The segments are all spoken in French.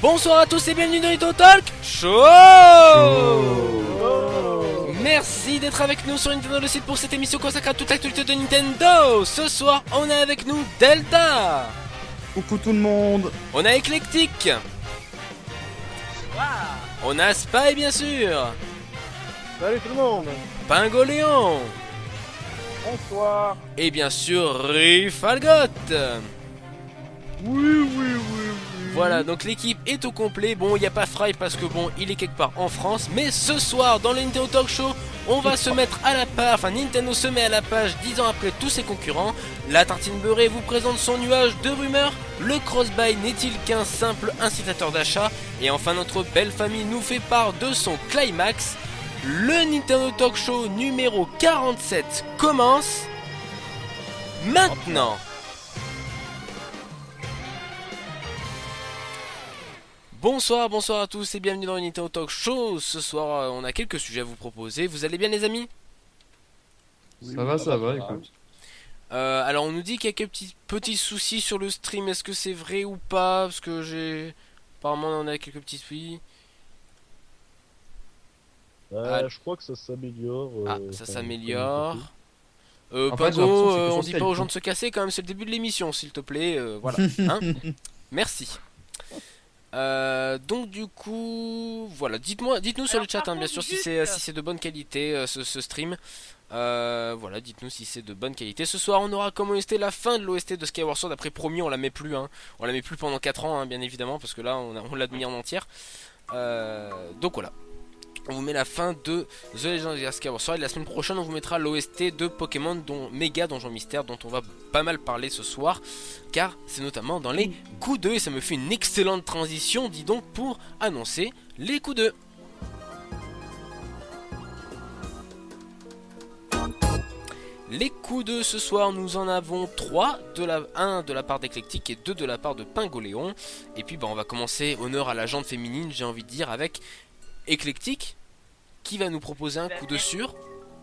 Bonsoir à tous et bienvenue dans Nintendo Talk Show. Merci d'être avec nous sur Nintendo le site pour cette émission consacrée à toute l'actualité de Nintendo. Ce soir, on a avec nous Delta. Coucou tout le monde. On a Eclectic. On a Spy bien sûr. Salut tout le monde. Pingoléon. Bonsoir. Et bien sûr Rifalgot. Oui. Voilà, donc l'équipe est au complet. Bon, il n'y a pas Fry parce que bon, il est quelque part en France. Mais ce soir, dans le Nintendo Talk Show, on va se mettre à la page. Enfin, Nintendo se met à la page 10 ans après tous ses concurrents. La tartine beurrée vous présente son nuage de rumeurs. Le cross-buy n'est-il qu'un simple incitateur d'achat? Et enfin, notre belle famille nous fait part de son climax. Le Nintendo Talk Show numéro 47 commence maintenant. Bonsoir à tous et bienvenue dans le Nintendo Talk Show. Ce soir, on a quelques sujets à vous proposer. Vous allez bien les amis? Ça va, écoute. Alors on nous dit qu'il y a quelques petits soucis sur le stream. Est-ce que c'est vrai ou pas? Parce que apparemment on a quelques petits soucis. Je crois que ça s'améliore. Ça s'améliore. En fait, j'ai Pago, l'impression que c'est on quelque dit chose pas aux qui gens de se casser quand même, c'est le début de l'émission, s'il te plaît. Voilà. Hein. Merci. Donc du coup, voilà. Dites-nous sur le chat, hein, bien sûr, si c'est de bonne qualité ce stream. Voilà, dites-nous si c'est de bonne qualité. Ce soir, on aura comme OST la fin de l'OST de Skyward Sword. Après, promis, on la met plus. Hein. On la met plus pendant 4 ans, hein, bien évidemment, parce que là, on l'a mis en entière. Donc voilà. On vous met la fin de The Legend of Skyward Sword. Et la semaine prochaine, on vous mettra l'OST de Pokémon Méga Donjon Mystère, dont on va pas mal parler ce soir, car c'est notamment dans les coups 2. Et ça me fait une excellente transition, dis donc, pour annoncer les coups 2. Les coups 2 ce soir, nous en avons 3, 1 de la part d'Eclectic et 2 de la part de Pingoléon. Et puis on va commencer, honneur à la jante féminine, j'ai envie de dire, avec Eclectic, qui va nous proposer un coup de sur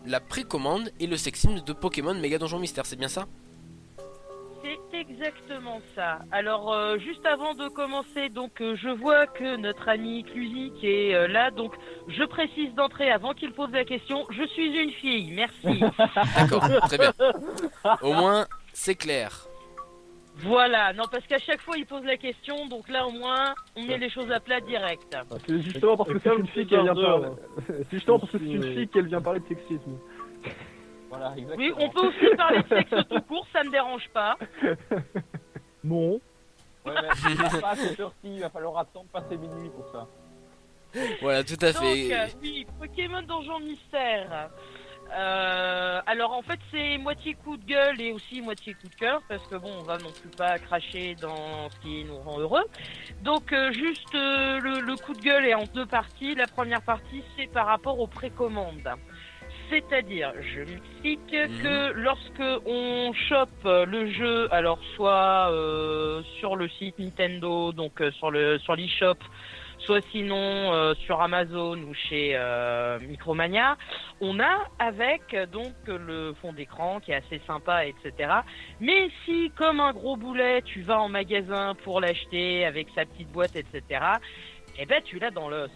la précommande et le sexisme de Pokémon Méga Donjon Mystère, c'est bien ça? C'est exactement ça. Alors, juste avant de commencer, donc je vois que notre ami Clusic est là, donc je précise d'entrée avant qu'il pose la question, je suis une fille, merci. D'accord, très bien. Au moins, c'est clair. Voilà, non parce qu'à chaque fois il pose la question, donc là au moins on met les choses à plat direct. C'est justement parce que c'est une fille qu'elle vient parler. C'est justement parce que c'est une fille qu'elle vient parler de sexisme. Voilà, exactement. Oui, on peut aussi parler de sexe tout court, ça me dérange pas. Non. Ouais, mais pas c'est sorti, il va falloir attendre passer minuit pour ça. Voilà, tout à fait. Donc, oui, Pokémon Donjon Mystère. Alors en fait c'est moitié coup de gueule et aussi moitié coup de cœur parce que bon on va non plus pas cracher dans ce qui nous rend heureux. Donc juste le coup de gueule est en deux parties. La première partie c'est par rapport aux précommandes. C'est-à-dire, je m'explique que lorsque on chope le jeu, alors soit sur le site Nintendo, donc sur l'eShop, soit sinon sur Amazon ou chez Micromania, on a avec donc le fond d'écran qui est assez sympa, etc. Mais si, comme un gros boulet, tu vas en magasin pour l'acheter avec sa petite boîte, etc., eh ben tu l'as dans l'os.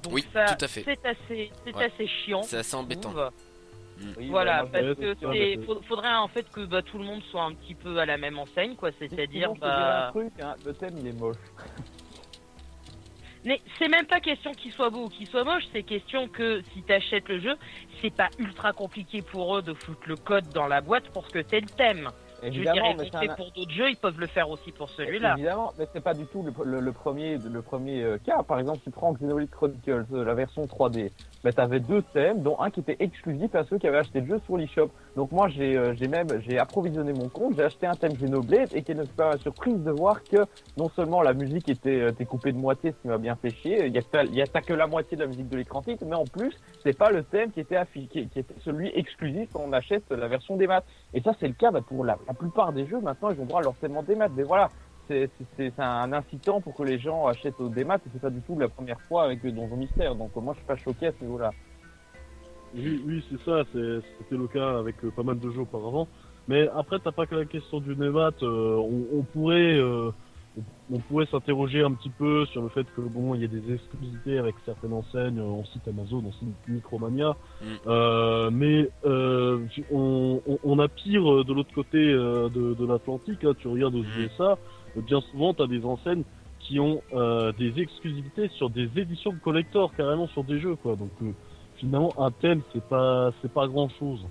Donc oui, ça, tout à fait. c'est assez chiant. C'est assez embêtant. Oui, Voilà, bah, moi, parce que faudrait en fait que tout le monde soit un petit peu à la même enseigne, quoi. C'est-à-dire, un truc, hein, le thème il est moche. Mais c'est même pas question qu'il soit beau ou qu'il soit moche, c'est question que si t'achètes le jeu, c'est pas ultra compliqué pour eux de foutre le code dans la boîte pour que t'aies le thème. Évidemment, je veux dire, mais ils l'ont fait pour d'autres jeux, ils peuvent le faire aussi pour celui-là. Évidemment, mais c'est pas du tout le premier cas. Par exemple, tu prends Xenoblade Chronicles, la version 3D. Mais t'avais deux thèmes, dont un qui était exclusif à ceux qui avaient acheté le jeu sur l'eShop. Donc moi, j'ai approvisionné mon compte, j'ai acheté un thème Xenoblade et qui n'est pas surprise de voir que non seulement la musique était coupée de moitié, ce qui m'a bien fait chier. Il y a pas que la moitié de la musique de l'écran titre, mais en plus, c'est pas le thème qui était affiché, qui était celui exclusif quand on achète la version des maths. Et ça, c'est le cas pour la plupart des jeux. Maintenant, ils ont droit à leur thème en démat. Mais voilà, c'est un incitant pour que les gens achètent au démat. Et c'est pas du tout la première fois avec Donjon Mystère. Donc moi, je suis pas choqué à ce niveau-là. Oui, c'est ça. C'était le cas avec pas mal de jeux auparavant. Mais après, t'as pas que la question du démat. On pourrait on pourrait s'interroger un petit peu sur le fait que bon, il y a des exclusivités avec certaines enseignes, on cite Amazon, on cite Micromania, mais on a pire de l'autre côté de l'Atlantique. Hein, tu regardes aux USA, bien souvent tu as des enseignes qui ont des exclusivités sur des éditions collector carrément sur des jeux, quoi. Donc finalement un thème c'est pas grand chose.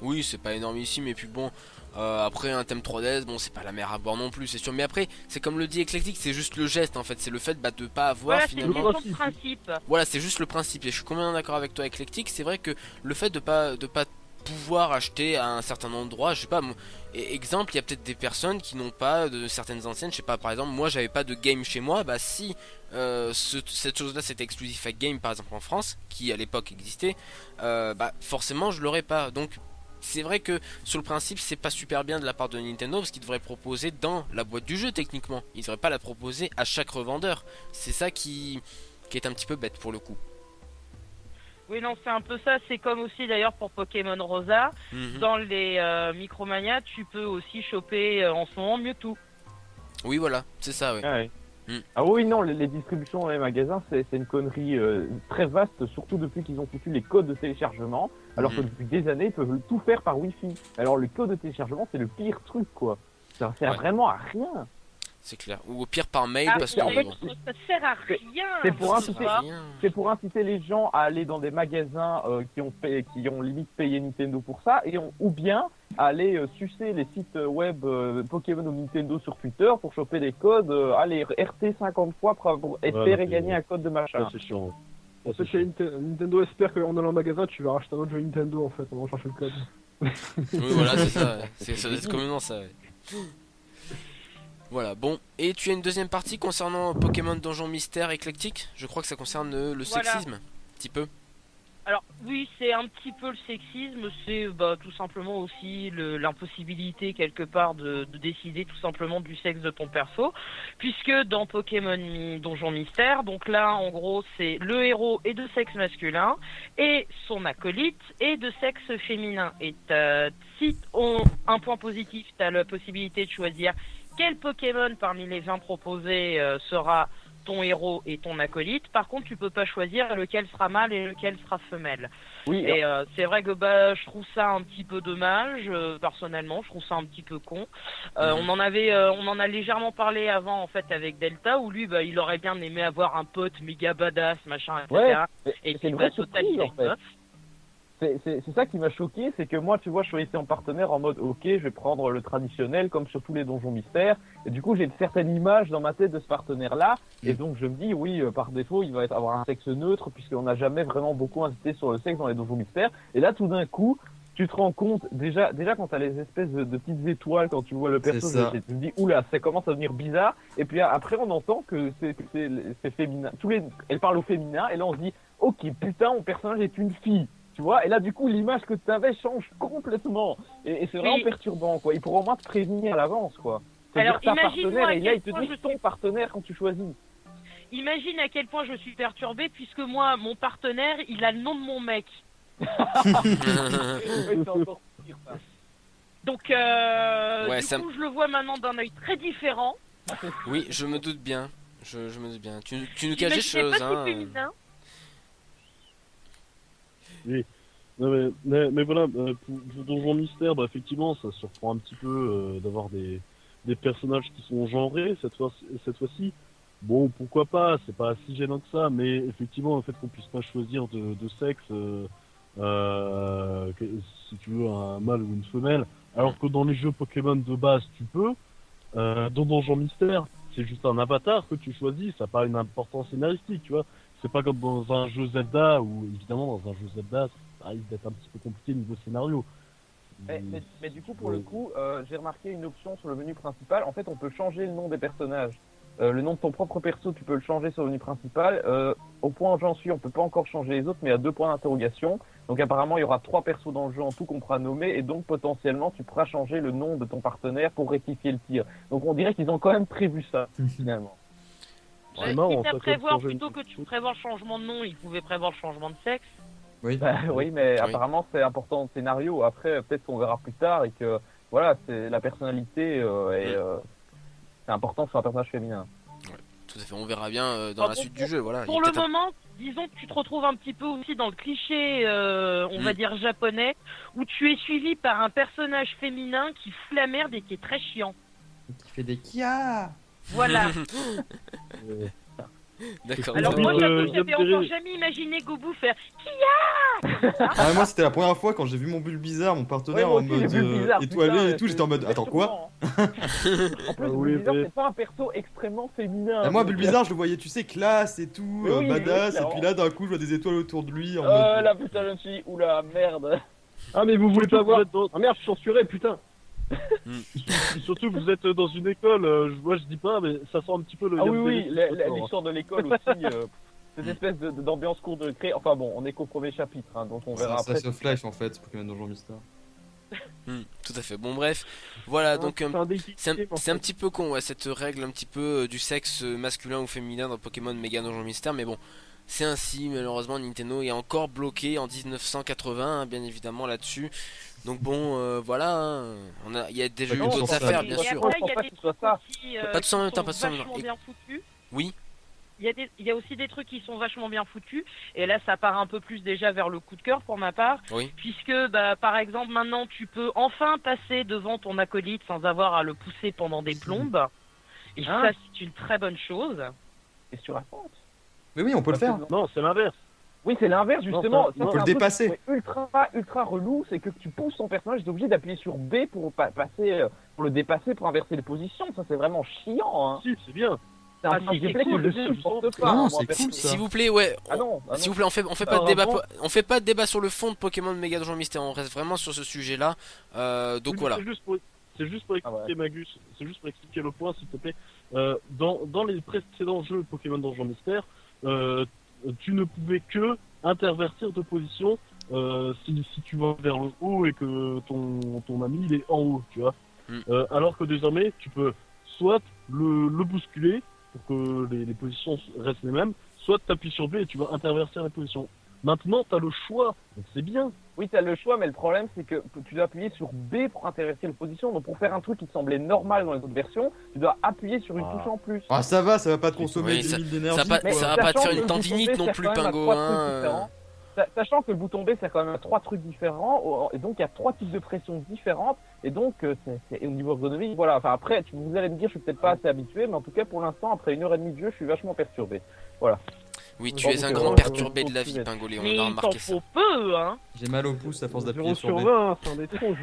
Oui, c'est pas énormissime, et puis bon, après un thème 3DS, bon, c'est pas la mer à boire non plus, c'est sûr. Mais après, c'est comme le dit Eclectic, c'est juste le geste en fait, c'est le fait de pas avoir Voilà, finalement. c'est une question de principe. Voilà, c'est juste le principe, et je suis complètement d'accord avec toi, Eclectic. C'est vrai que le fait de pas pouvoir acheter à un certain endroit, je sais pas, exemple, il y a peut-être des personnes qui n'ont pas de certaines anciennes, je sais pas, par exemple, moi j'avais pas de game chez moi, bah si cette chose là c'était exclusif à Game par exemple en France, qui à l'époque existait, bah forcément je l'aurais pas. Donc c'est vrai que sur le principe c'est pas super bien de la part de Nintendo, parce qu'ils devraient proposer dans la boîte du jeu techniquement, ils devraient pas la proposer à chaque revendeur. C'est ça qui est un petit peu bête pour le coup. Oui, non, c'est un peu ça. C'est comme aussi d'ailleurs pour Pokémon Rosa. Dans les Micromania, tu peux aussi choper en ce moment Mewtwo. Oui, voilà, c'est ça, oui. Ah, ouais. Ah oui, non, les distributions dans les magasins, c'est une connerie très vaste, surtout depuis qu'ils ont foutu les codes de téléchargement, alors que depuis des années, ils peuvent tout faire par Wi-Fi. Alors le code de téléchargement, c'est le pire truc, quoi. Ça sert vraiment à rien. C'est clair. Ou au pire par mail, parce que en fait, ça sert à rien. C'est pour inciter les gens à aller dans des magasins qui ont limite payé Nintendo pour ça, ou bien à aller sucer les sites web Pokémon ou Nintendo sur Twitter pour choper des codes, aller RT 50 fois pour espérer gagner un code de machin. Ouais, c'est chiant. En fait, Nintendo espère qu'en allant au magasin, tu vas racheter un autre jeu Nintendo en fait, on va chercher le code. Oui, voilà, c'est ça. Ça doit être complètement ça. Ouais. Voilà, bon, et tu as une deuxième partie concernant Pokémon Donjon Mystère Éclectique. Je crois que ça concerne le sexisme, un petit peu. Alors oui, c'est un petit peu le sexisme, c'est tout simplement aussi l'impossibilité quelque part de décider tout simplement du sexe de ton perso, puisque dans Pokémon Donjon Mystère, donc là en gros c'est le héros est de sexe masculin et son acolyte est de sexe féminin. Et si un point positif, tu as la possibilité de choisir quel Pokémon parmi les 20 proposés sera ton héros et ton acolyte. Par contre, tu peux pas choisir lequel sera mâle et lequel sera femelle. Oui. Et c'est vrai que je trouve ça un petit peu dommage. Personnellement, je trouve ça un petit peu con. On en a légèrement parlé avant en fait avec Delta, où lui, il aurait bien aimé avoir un pote méga badass, machin, etc. Ouais, et c'est une vraie surprise, en fait. C'est ça qui m'a choqué, c'est que moi, tu vois, je suis resté en partenaire en mode, ok, je vais prendre le traditionnel comme sur tous les donjons mystères, et du coup, j'ai une certaine image dans ma tête de ce partenaire-là, et donc je me dis, oui, par défaut, il va avoir un sexe neutre, puisqu'on n'a jamais vraiment beaucoup insisté sur le sexe dans les donjons mystères, et là, tout d'un coup, tu te rends compte, déjà quand t'as les espèces de petites étoiles, quand tu vois le perso, tu te dis, oula, ça commence à devenir bizarre, et puis après, on entend que c'est féminin, elle parle au féminin, et là, on se dit, ok, putain, mon personnage est une fille. Tu vois, et là du coup l'image que tu avais change complètement et c'est vraiment perturbant, quoi. Il pourra au moins te prévenir à l'avance, quoi. C'est-à-dire ta partenaire et là il te dit ton partenaire quand tu choisis. Imagine à quel point je suis perturbée, puisque moi mon partenaire il a le nom de mon mec. Donc du coup je le vois maintenant d'un œil très différent. Oui, je me doute bien. Je me doute bien. Tu nous caches des choses, hein. Oui. Non, mais voilà, pour Donjon Mystère, effectivement, ça surprend un petit peu d'avoir des personnages qui sont genrés cette fois-ci. Bon, pourquoi pas, c'est pas si gênant que ça, mais effectivement, le fait qu'on puisse pas choisir de sexe, si tu veux, un mâle ou une femelle, alors que dans les jeux Pokémon de base, tu peux, dans Donjon Mystère, c'est juste un avatar que tu choisis, ça n'a pas une importance scénaristique, tu vois. C'est pas comme dans un jeu Zelda, où évidemment dans un jeu Zelda, ça risque d'être un petit peu compliqué niveau scénario. Mais du coup, pour le coup, j'ai remarqué une option sur le menu principal. En fait, on peut changer le nom des personnages. Le nom de ton propre perso, tu peux le changer sur le menu principal. Au point où j'en suis, on peut pas encore changer les autres, mais il y a 2 points d'interrogation. Donc apparemment, il y aura 3 persos dans le jeu en tout qu'on pourra nommer, et donc potentiellement, tu pourras changer le nom de ton partenaire pour rectifier le tir. Donc on dirait qu'ils ont quand même prévu ça, finalement. Quitte à prévoir, plutôt que tu prévois le changement de nom, ils pouvaient prévoir le changement de sexe. Oui, oui, mais apparemment c'est important dans le scénario. Après, peut-être qu'on verra plus tard et que voilà, c'est la personnalité c'est important que ce soit un personnage féminin. Tout à fait, on verra bien dans la suite du jeu, voilà. Pour le moment, disons que tu te retrouves un petit peu aussi dans le cliché, on va dire japonais, où tu es suivi par un personnage féminin qui fout la merde et qui est très chiant. Qui fait des kia. Voilà. D'accord. Alors moi, j'avais encore jamais imaginé Gobu faire Kia. Ah, moi c'était la première fois quand j'ai vu mon Bulbizarre, mon partenaire Ouais, en moi aussi, mode j'ai vu Bulbizarre, étoilé putain, et tout, j'étais en mode attends quoi? En plus, oui, Bulbizarre, mais- c'est pas un perso extrêmement féminin. Et moi donc, Bulbizarre je le voyais tu sais classe et tout, Mais oui, badass, et clairement. puis là d'un coup je vois des étoiles autour de lui en Oh mode... la putain, je me suis dit, oula, merde. Ah, mais vous voulez pas voir. Vous êtes dans- Ah merde, je suis censuré, putain. Surtout que vous êtes dans une école, moi je dis pas, mais ça sent un petit peu le. Ah oui, oui, Yandere, l'histoire de l'école aussi, cette espèce d'ambiance cour de cré. Enfin bon, on est qu'au premier chapitre, hein, donc on verra Ça après. se flash en fait, Pokémon Donjon Mystère. Tout à fait. Bon bref, voilà donc un déclic, c'est en un fait. petit peu con ouais, cette règle un petit peu du sexe masculin ou féminin dans Pokémon Mega Donjon Mystère, mais bon, c'est ainsi. Malheureusement, Nintendo est encore bloqué en 1980, hein, bien évidemment là-dessus. Donc bon, voilà, hein, il y a déjà eu Non, d'autres je pense affaires, pas. bien Et sûr. après, Je pense il y pas a que des ce soit trucs ça. aussi, Pas tous en même qui temps, sont pas tous en même vachement temps. bien foutus. Oui. Il y a aussi des trucs qui sont vachement bien foutus, et là ça part un peu plus déjà vers le coup de cœur pour ma part, Oui. puisque bah, par exemple maintenant tu peux enfin passer devant ton acolyte sans avoir à le pousser pendant des plombes, et Hein ça c'est une très bonne chose. Et sur la pente. Mais oui on peut le faire. Non, c'est l'inverse. Oui, c'est l'inverse justement. Non, Ça, on c'est peut le un truc dépasser. qui est ultra relou, c'est que tu pousses ton personnage, t'es obligé d'appuyer sur B pour passer, pour le dépasser, pour inverser les positions. Ça c'est vraiment chiant. Hein. Si, c'est bien. C'est un Ah, si, gameplay c'est que cool, je supporte pas. Non, moi, c'est perso. cool, ça. S'il vous plaît, ouais. Ah non, ah non. S'il vous plaît, on fait pas de Alors, débat, avant- on fait pas de débat sur le fond de Pokémon Mega Donjon Mystère. On reste vraiment sur ce sujet-là. Donc Oui, voilà. C'est juste pour Ah expliquer, Magus. C'est juste pour expliquer le point, s'il te plaît. Dans les précédents jeux Pokémon Donjon Mystère, tu ne pouvais que intervertir de position si tu vas vers le haut et que ton ami il est en haut, tu vois. Alors que désormais, tu peux soit le bousculer pour que les positions restent les mêmes, soit t'appuies sur B et tu vas intervertir les positions. Maintenant, t'as le choix, donc c'est bien. Oui, t'as le choix, mais le problème c'est que tu dois appuyer sur B pour inverser les positions. Donc pour faire un truc qui te semblait normal dans les autres versions, tu dois appuyer sur une touche en plus. Ah ça va te consommer Oui, 2000 Ça d'énergie. va pas, Mais ça va pas te sachant faire que une le bouton tendinite B non sert plus, quand même à Pingo. 3 trucs Hein. différents. Sachant que le bouton B sert quand même à 3 trucs différents, et donc il y a 3 types de pressions différentes, et donc c'est au niveau ergonomique, voilà. Enfin après, vous allez me dire, je suis peut-être pas assez habitué, mais en tout cas pour l'instant, après 1h30 de jeu, je suis vachement perturbé. Voilà. Oui, tu Donc, es un euh, grand ouais, perturbé de la vie, ouais. Pingolé. On Mais a il t'en remarqué ça. faut peu, hein. J'ai mal au pouce à force d'appuyer 0 sur sur B. 20, c'est un des tronches.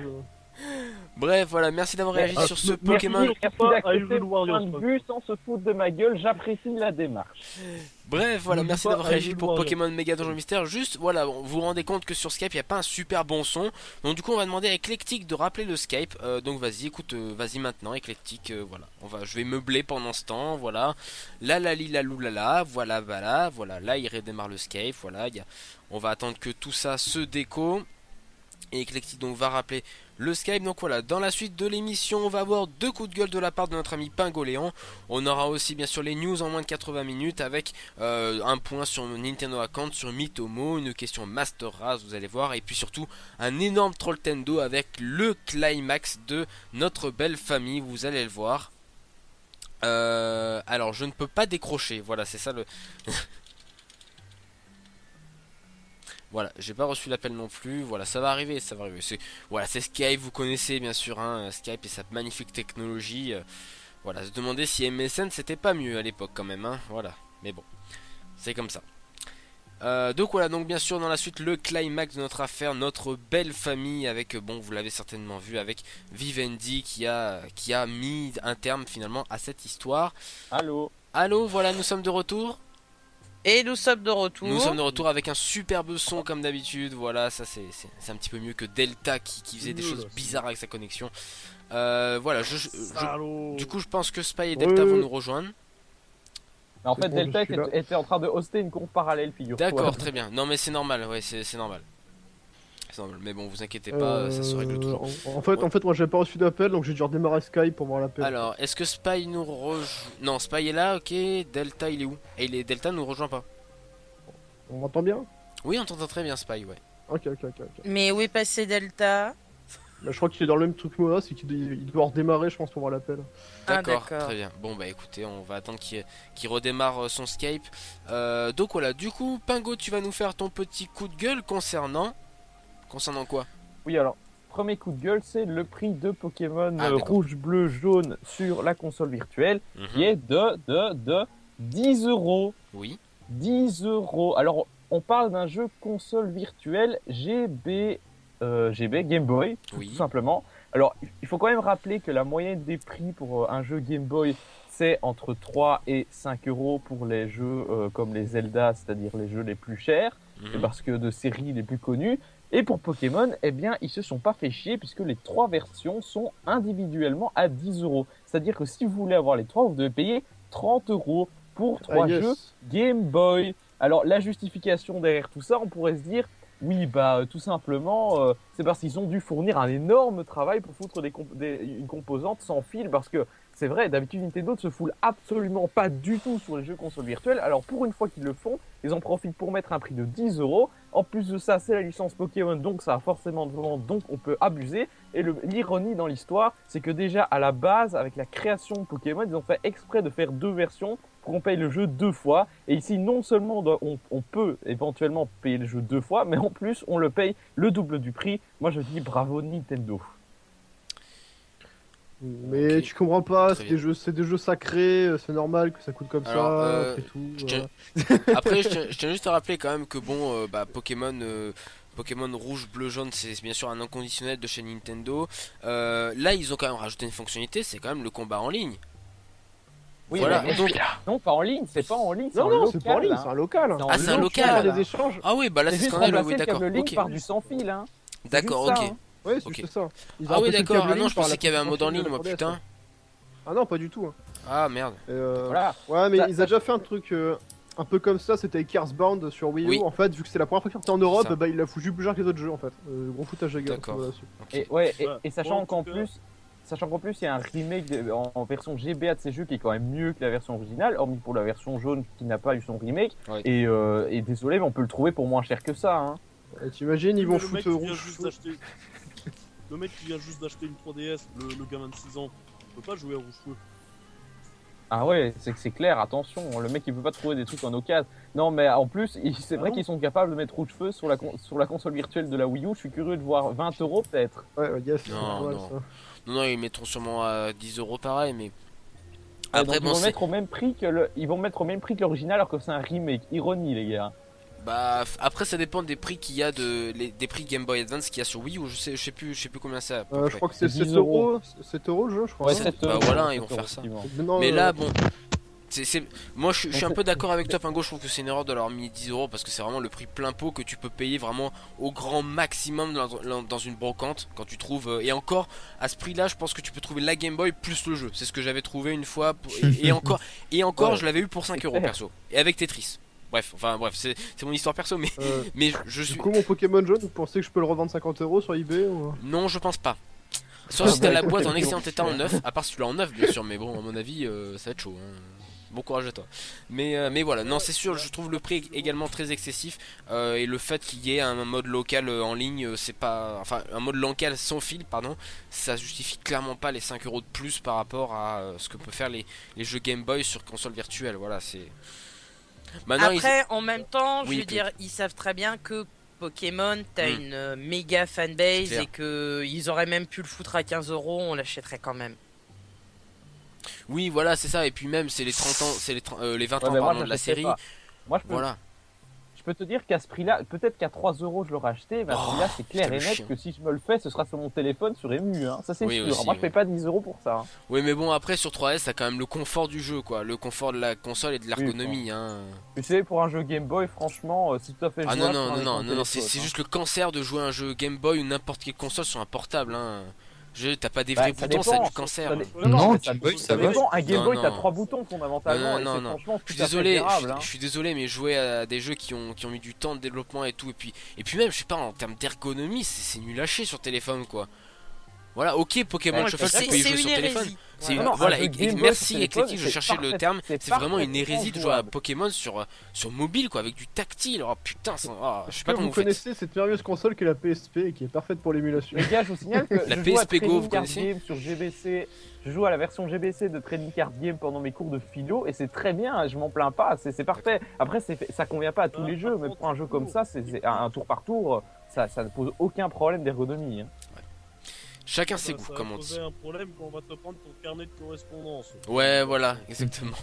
Bref, voilà, merci d'avoir réagi sur ce merci. Pokémon. Merci pas à d'accepter Hyrule mon Warriors, point de quoi. vue sans se foutre de ma gueule, j'apprécie la démarche. Bref, voilà, N'oublie merci pas d'avoir réagi Hyrule pour Warriors. Pokémon Mega Donjon Mystère. Juste, voilà, vous vous rendez compte que sur Skype, il n'y a pas un super bon son. Donc du coup, on va demander à Eclectic de rappeler le Skype. Donc vas-y, écoute, vas-y maintenant, Eclectic. Voilà, je vais meubler pendant ce temps. Voilà, la li la lou la la. Voilà, voilà. Là, il redémarre le Skype. Voilà, on va attendre que tout ça se déco. Et Eclectic donc va rappeler le Skype. Donc voilà, dans la suite de l'émission, on va avoir 2 coups de gueule de la part de notre ami Pingoléon. On aura aussi bien sûr les news en moins de 80 minutes avec un point sur Nintendo Account, sur Mitomo, une question Master Race, vous allez voir, et puis surtout un énorme Trolltendo avec le climax de notre belle famille, vous allez le voir. Alors je ne peux pas décrocher, voilà, c'est ça le... Voilà, j'ai pas reçu l'appel non plus. Voilà, ça va arriver, ça va arriver. C'est Skype, vous connaissez bien sûr, hein, Skype et sa magnifique technologie. Voilà, se demander si MSN c'était pas mieux à l'époque quand même, hein. Voilà, mais bon, c'est comme ça. Donc voilà, donc bien sûr dans la suite le climax de notre affaire, notre belle famille avec, bon vous l'avez certainement vu, avec Vivendi qui a mis un terme finalement à cette histoire. Allô. Allô, voilà, nous sommes de retour. Et nous sommes de retour. Nous sommes de retour avec un superbe son comme d'habitude. Voilà, ça c'est un petit peu mieux que Delta qui faisait des choses bizarres avec sa connexion. Voilà, du coup je pense que Spy et Delta vont nous rejoindre. Mais en fait, bon, Delta je suis là. était en train de hoster une conf parallèle, figure-toi. D'accord, très bien. Non mais c'est normal, ouais, c'est normal. C'est normal. Mais bon, vous inquiétez pas, ça se règle tout. En fait, moi j'avais pas reçu d'appel, donc j'ai dû redémarrer Skype pour voir l'appel. Alors, est-ce que Spy nous rejoint? Non, Spy est là, ok. Delta, il est où? Et Delta nous rejoint pas. On m'entend bien? Oui, on t'entend très bien, Spy, ouais. Ok. Mais où est passé Delta? Bah, je crois qu'il est dans le même truc que moi, c'est qu'il doit redémarrer, je pense, pour voir l'appel. Ah, D'accord, d'accord. très bien. Bon bah écoutez, on va attendre qu'il redémarre son Skype. Donc voilà, du coup, Pingo, tu vas nous faire ton petit coup de gueule concernant quoi? Oui, alors, premier coup de gueule, c'est le prix de Pokémon Ah, d'accord. rouge, bleu, jaune sur la console virtuelle, qui Mhm. est de 10 euros. Oui, 10 euros. Alors, on parle d'un jeu console virtuelle GB Game Boy, tout oui. simplement. Alors, il faut quand même rappeler que la moyenne des prix pour un jeu Game Boy, c'est entre 3 et 5 euros pour les jeux comme les Zelda, c'est-à-dire les jeux les plus chers, Mhm. parce que de séries les plus connues. Et pour Pokémon, eh bien, ils se sont pas fait chier puisque les 3 versions sont individuellement à 10 euros. C'est-à-dire que si vous voulez avoir les 3, vous devez payer 30 euros pour 3 Ah, yes. jeux Game Boy. Alors, la justification derrière tout ça, on pourrait se dire, oui, bah, tout simplement, c'est parce qu'ils ont dû fournir un énorme travail pour foutre une composante sans fil, parce que c'est vrai, d'habitude, Nintendo ne se foule absolument pas du tout sur les jeux consoles virtuelles. Alors, pour une fois qu'ils le font, ils en profitent pour mettre un prix de 10 euros. En plus de ça, c'est la licence Pokémon, donc ça a forcément de vente, donc on peut abuser. Et l'ironie dans l'histoire, c'est que déjà à la base, avec la création de Pokémon, ils ont fait exprès de faire 2 versions pour qu'on paye le jeu 2 fois. Et ici, non seulement on peut éventuellement payer le jeu 2 fois, mais en plus, on le paye le double du prix. Moi, je dis bravo Nintendo. Mais Ok. tu comprends pas, Très c'est des jeux sacrés, c'est normal que ça coûte comme Alors, ça, après tout. je tiens- voilà. Après, je tiens juste à rappeler quand même que bon, bah, Pokémon rouge, bleu, jaune, c'est bien sûr un inconditionnel de chez Nintendo. Là, ils ont quand même rajouté une fonctionnalité, c'est quand même le combat en ligne. Oui, Voilà, mais donc- non, pas en ligne, c'est pas en ligne, c'est Non, en non, local, c'est pas en ligne, hein. c'est un local. Ah, c'est un local, local. là. Des échanges. Ah oui, bah là C'est c'est juste scandaleux, remplacer oui, le d'accord. câble ligne Ok, par du sans fil, hein. C'est d'accord, juste ok. ça, hein. Oui, c'est Ok. juste ça. Ils ont Ah oui, remplacé le d'accord. câble Ah non, ligne je par pensais la qu'il y avait un mode en puissance ligne, moi, de la putain. 3DS. Ah non, pas du tout. Ah merde. Voilà. Ouais, mais Ça- ils ont déjà fait un truc un peu comme ça, c'était avec Earthbound sur Wii U. Oui. En fait, vu que c'est la première fois qu'il sortait en Europe, C'est ça. bah il a foutu plus cher que les autres jeux en fait. Gros foutage de gueule. D'accord. voilà, dessus. Ok. Et, ouais, et Ouais. sachant En qu'en tout cas- plus, il y a un remake en version GBA de ces jeux qui est quand même mieux que la version originale, hormis pour la version jaune qui n'a pas eu son remake. Ouais. Et désolé, mais on peut le trouver pour moins cher que ça, hein. Et t'imagines, ils vont Mais le mec foutre qui vient rouge. juste d'acheter- Le mec qui vient juste d'acheter une 3DS, le gamin de 6 ans, il peut pas jouer à rouge-feu. Ah ouais, c'est clair, attention, le mec il peut pas trouver des trucs en occasion. Non, mais en plus, c'est vrai non. qu'ils sont capables de mettre rouge-feu sur la console virtuelle de la Wii U. Je suis curieux de voir 20 euros peut-être. Ouais, yes. Non, c'est normal, non. ça. Non, ils mettront sûrement à 10 euros pareil, mais. Ouais, Après, donc bon, ils vont c'est. mettre au même prix ils vont mettre au même prix que l'original alors que c'est un remake. Ironie, les gars. Bah, après, ça dépend des prix qu'il y a des prix Game Boy Advance qu'il y a sur Wii U. Je sais plus combien c'est. à peu Je près. crois que c'est 10 7 euros. 7 euros le jeu, je crois. Ouais, non 7 bah euros. voilà, 7 ils vont faire ça. effectivement. Non, Mais là, bon. Moi, je suis un Donc, peu d'accord avec toi, Pingo. Je trouve que c'est une erreur de leur mis 10 euros parce que c'est vraiment le prix plein pot que tu peux payer vraiment au grand maximum dans une brocante quand tu trouves. Et encore, à ce prix-là, je pense que tu peux trouver la Game Boy plus le jeu. C'est ce que j'avais trouvé une fois. Et encore, Ouais. je l'avais eu pour 5 euros clair. perso. Et avec Tetris. Bref, c'est mon histoire perso, mais je Du suis. coup, mon Pokémon jaune, vous pensez que je peux le revendre 50 euros sur eBay ou... Non, je pense pas. Sauf Ah, si t'as bah, la écoute, boîte en c'est excellent bon. état en neuf, à part si tu l'as en neuf bien sûr, mais bon à mon avis ça va être chaud. Hein. Bon courage à toi. Mais voilà, non c'est sûr, je trouve le prix également très excessif et le fait qu'il y ait un mode local en ligne, c'est pas, enfin un mode local sans fil, pardon, ça justifie clairement pas les 5 euros de plus par rapport à ce que peuvent faire les jeux Game Boy sur console virtuelle. Voilà, c'est. Maintenant, Après, en même temps, je Oui, veux dire, ils savent très bien que Pokémon, t'as une méga fanbase clair. et que ils auraient même pu le foutre à 15 euros, on l'achèterait quand même. Oui, voilà, c'est ça. Et puis même, c'est les 30 ans, c'est les 20 Ouais, ans mais moi, pardon, de la j'achèterais série. pas. Moi, Voilà. je peux te dire qu'à ce prix-là, peut-être qu'à 3 euros je l'aurais acheté, mais à ce Oh, prix-là, c'est clair putain, et le net chien. que si je me le fais, ce sera sur mon téléphone sur Emu, hein. Ça c'est Oui, sûr. aussi, Moi, je oui. paye pas 10 euros pour ça, hein. Oui, mais bon, après sur 3S, t'as quand même le confort du jeu, quoi. Le confort de la console et de l'ergonomie. Hein. Tu sais, pour un jeu Game Boy, franchement, c'est tout à fait Ah jouable. non, pour un écran non, c'est téléphone, hein. juste le cancer de jouer à un jeu Game Boy ou n'importe quelle console sur un portable. Hein. T'as pas des vrais Bah, ça boutons, c'est dépend. du cancer. Ça hein. dé- Non, mais Game Boy, ça ça va. dépend. Un Game Non, Boy, t'as non. 3 boutons fondamentalement. Non, et c'est non. franchement Je suis tout à fait désolé, gérable, hein. je suis désolé, mais jouer à des jeux qui ont mis du temps de développement et tout, et puis même, je sais pas, en termes d'ergonomie, c'est nul à chier sur téléphone, quoi. Voilà, ok, Pokémon Ouais, Shuffle, C'est tu peux y jouer une sur téléphone. hérésie. C'est Non, non, voilà, un jeu Game Boy merci sur téléphone, Eclectic, je c'est cherchais le parfait- terme. c'est C'est vraiment une parfaitement hérésie de jouer à jouable. Pokémon sur mobile, quoi, avec du tactile. Oh putain, je sais pas Vous comment vous faites. connaissez cette merveilleuse console qu'est la PSP et qui est parfaite pour l'émulation. Les gars, je vous signale que La je joue à PSP Go, Trading vous Card connaissez Game sur GBC. Je joue à la version GBC de Trading Card Game pendant mes cours de philo et c'est très bien, je m'en plains pas, c'est parfait. Après, ça convient pas à tous les jeux, mais pour un jeu comme ça, c'est un tour par tour, ça ne pose aucun problème d'ergonomie. Hein. Chacun ses Ça goûts, va comme on dit. poser un problème quand on va te prendre ton carnet de correspondance. Ouais, voilà, exactement.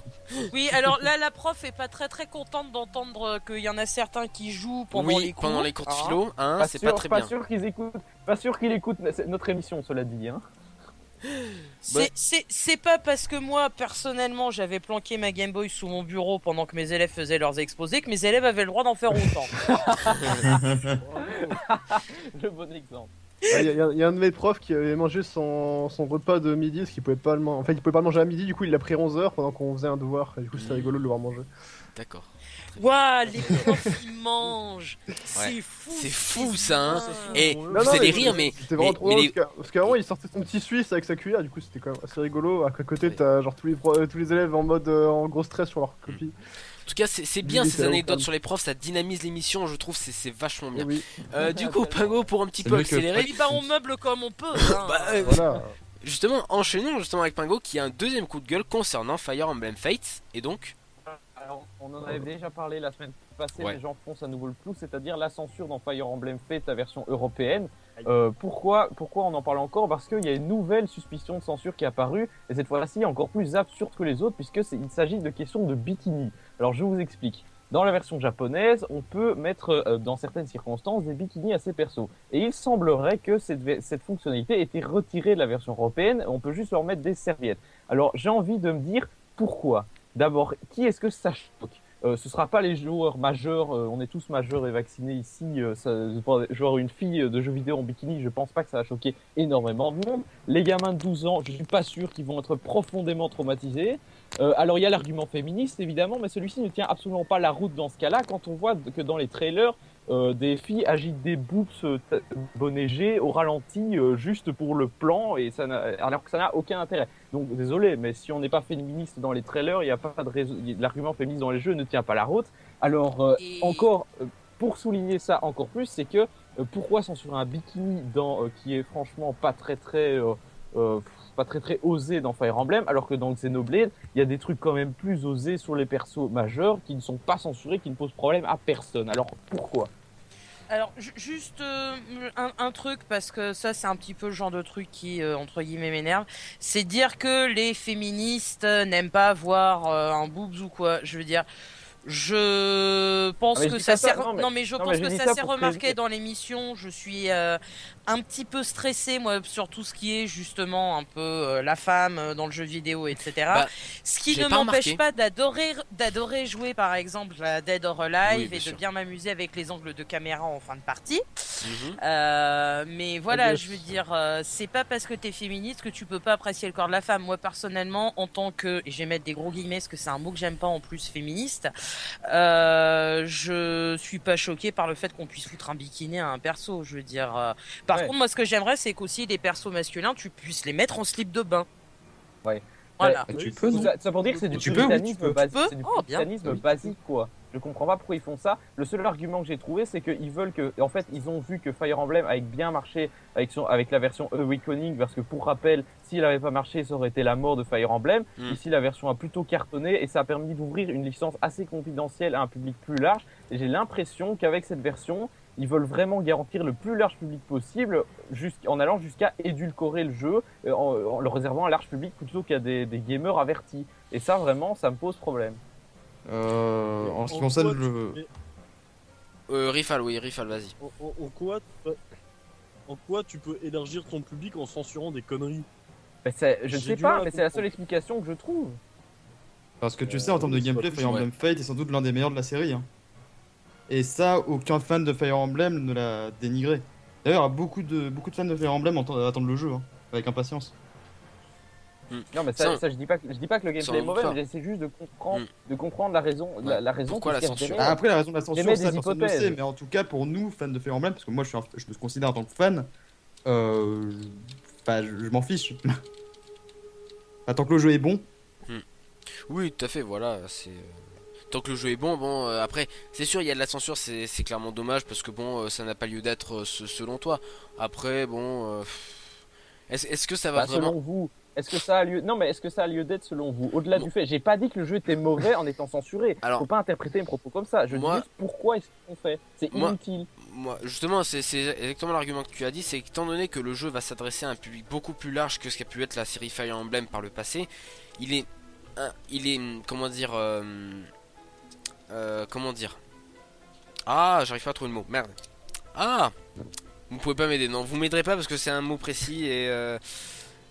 Oui, alors là, la prof est pas très très contente d'entendre qu'il y en a certains qui jouent pendant Oui, les cours. pendant les cours de Ah. philo, hein, c'est pas très bien. sûr qu'ils écoutent, pas sûr qu'ils écoutent notre émission, cela dit. Hein. C'est pas parce que moi, personnellement, j'avais planqué ma Game Boy sous mon bureau pendant que mes élèves faisaient leurs exposés que mes élèves avaient le droit d'en faire autant. Le bon exemple. Il y a un de mes profs qui avait mangé son repas de midi, parce qu'il pouvait pas le manger. En fait, il pouvait pas le manger à midi, du coup il l'a pris 11h pendant qu'on faisait un devoir. Et du coup c'était rigolo de le voir manger. D'accord. Waouh, les profs ils mangent. C'est fou. C'est fou ça, hein. Et Non, vous non, allez mais rire, mais c'était vraiment trop mais drôle, les- parce qu'avant il sortait son petit suisse avec sa cuillère, du coup c'était quand même assez rigolo. À côté t'as genre tous les élèves en mode en gros stress sur leur copie. en tout cas, c'est bien Oui, ces c'est anecdotes open. sur les profs, ça dynamise l'émission, je trouve, c'est vachement bien. Oui, Du coup, Pingo, pour un petit C'est peu mieux que accélérer, Oui, bah on meuble comme on peut. Hein. bah, voilà. justement, enchaînons justement avec Pingo qui a un deuxième coup de gueule concernant Fire Emblem Fates, et donc, Alors, on en avait déjà parlé la semaine passée, Ouais. mais j'enfonce à nouveau le clou, c'est-à-dire la censure dans Fire Emblem Fates, la version européenne. Pourquoi on en parle encore? Parce qu'il y a une nouvelle suspicion de censure qui est apparue, et cette fois-ci encore plus absurde que les autres, puisque il s'agit de questions de bikini. Alors je vous explique. Dans la version japonaise, on peut mettre dans certaines circonstances des bikinis à ses persos. Et il semblerait que cette fonctionnalité ait été retirée de la version européenne, on peut juste leur mettre des serviettes. Alors j'ai envie de me dire pourquoi. D'abord, qui est-ce que ça choque? Ce sera pas les joueurs majeurs, on est tous majeurs et vaccinés ici, jouer une fille de jeux vidéo en bikini, je pense pas que ça va choquer énormément de monde. Les gamins de 12 ans, je suis pas sûr qu'ils vont être profondément traumatisés. Alors il y a l'argument féministe évidemment, mais celui-ci ne tient absolument pas la route dans ce cas-là, quand on voit que dans les trailers, des filles agitent des boobs bonnet G au ralenti juste pour le plan, et alors que ça n'a aucun intérêt. Donc désolé, mais si on n'est pas féministe dans les trailers, il n'y a pas de raison. L'argument féministe dans les jeux ne tient pas la route. Alors Et- encore, pour souligner ça encore plus, c'est que pourquoi censurer un bikini qui est franchement pas très osé dans Fire Emblem, alors que dans Xenoblade, il y a des trucs quand même plus osés sur les persos majeurs qui ne sont pas censurés, qui ne posent problème à personne. Alors pourquoi? Alors, juste un truc, parce que ça, c'est un petit peu le genre de truc qui, entre guillemets, m'énerve. C'est dire que les féministes n'aiment pas voir un boobs ou quoi. Je veux dire, je pense Ah, mais je que dis ça pas ça, s'est non, mais- non mais je non, pense mais je que dis ça ça s'est pour remarqué prévenir. dans l'émission. Je suis un petit peu stressée, moi, sur tout ce qui est justement un peu la femme dans le jeu vidéo, etc. Bah, Ce qui j'ai ne pas m'empêche remarqué. pas d'adorer jouer, par exemple, à Dead or Oui, Alive bien et de sûr. bien m'amuser avec les angles de caméra en fin de partie. mhm. Mais voilà, bien. je veux dire, c'est pas parce que t'es féministe que tu peux pas apprécier le corps de la femme. Moi, personnellement, en tant que, et je vais mettre des gros guillemets parce que c'est un mot que j'aime pas en plus, féministe, je suis pas choquée par le fait qu'on puisse foutre un bikini à un perso. Je veux dire, par Ouais. contre, moi, ce que j'aimerais, c'est qu'aussi les persos masculins, tu puisses les mettre en slip de bain. Ouais. Voilà. Tu Oui, peux, non? Ça pour dire que c'est du Tu peux, oui, puritanisme tu peux. basique. Tu peux C'est du Oh, bien. puritanisme Oui. basique, quoi. Je comprends pas pourquoi ils font ça. Le seul argument que j'ai trouvé, c'est qu'ils veulent que, en fait, ils ont vu que Fire Emblem avait bien marché avec la version Awakening, parce que pour rappel, s'il avait pas marché, ça aurait été la mort de Fire Emblem. Mm. Ici, la version a plutôt cartonné et ça a permis d'ouvrir une licence assez confidentielle à un public plus large. Et j'ai l'impression qu'avec cette version, ils veulent vraiment garantir le plus large public possible, en allant jusqu'à édulcorer le jeu, en le réservant à un large public plutôt qu'à des gamers avertis. Et ça, vraiment, ça me pose problème. En ce qui En concerne quoi le. tu- Rifal, vas-y. En quoi tu peux élargir ton public en censurant des conneries? Je ne J'ai sais du pas, mal à mais c'est la comprendre. seule explication que je trouve. Parce que tu sais, en termes de oui, c'est gameplay, pas Fire possible. Emblem Fate est sans doute l'un des meilleurs de la série. Hein. Et ça, aucun fan de Fire Emblem ne l'a dénigré. D'ailleurs, beaucoup de fans de Fire Emblem attendent le jeu, hein, avec impatience. Non, mais Ça, ça je dis pas que le ça, gameplay on est mauvais, doute mais j'essaie juste Mm. de comprendre la raison, Ouais. la raison Pourquoi qui la se censure derrière. Ah, après, la raison de la J'émets censure, ça, des personne ne le hypothèses. sait. Mais en tout cas, pour nous, fans de Fire Emblem, parce que moi, je me considère en tant que fan, Enfin, je m'en fiche. Tant que le jeu est bon. Oui, tout à fait, voilà, c'est... Tant que le jeu est bon, bon, après, c'est sûr, il y a de la censure, c'est clairement dommage, parce que bon, ça n'a pas lieu d'être selon toi. Après, bon, est-ce que ça va Bah, vraiment... selon vous, est-ce que ça a lieu Non, mais est-ce que ça a lieu d'être selon vous? Au-delà Non. du fait, j'ai pas dit que le jeu était mauvais en étant censuré. Alors, Faut pas interpréter mes propos comme ça. Je moi- dis juste pourquoi est-ce qu'on fait. C'est Moi- inutile. Moi, justement, c'est exactement l'argument que tu as dit, c'est qu'étant donné que le jeu va s'adresser à un public beaucoup plus large que ce qu'a pu être la série Fire Emblem par le passé, il est, comment dire, comment dire, ah, j'arrive pas à trouver le mot, merde, ah, vous pouvez pas m'aider, non, vous m'aiderez pas parce que c'est un mot précis et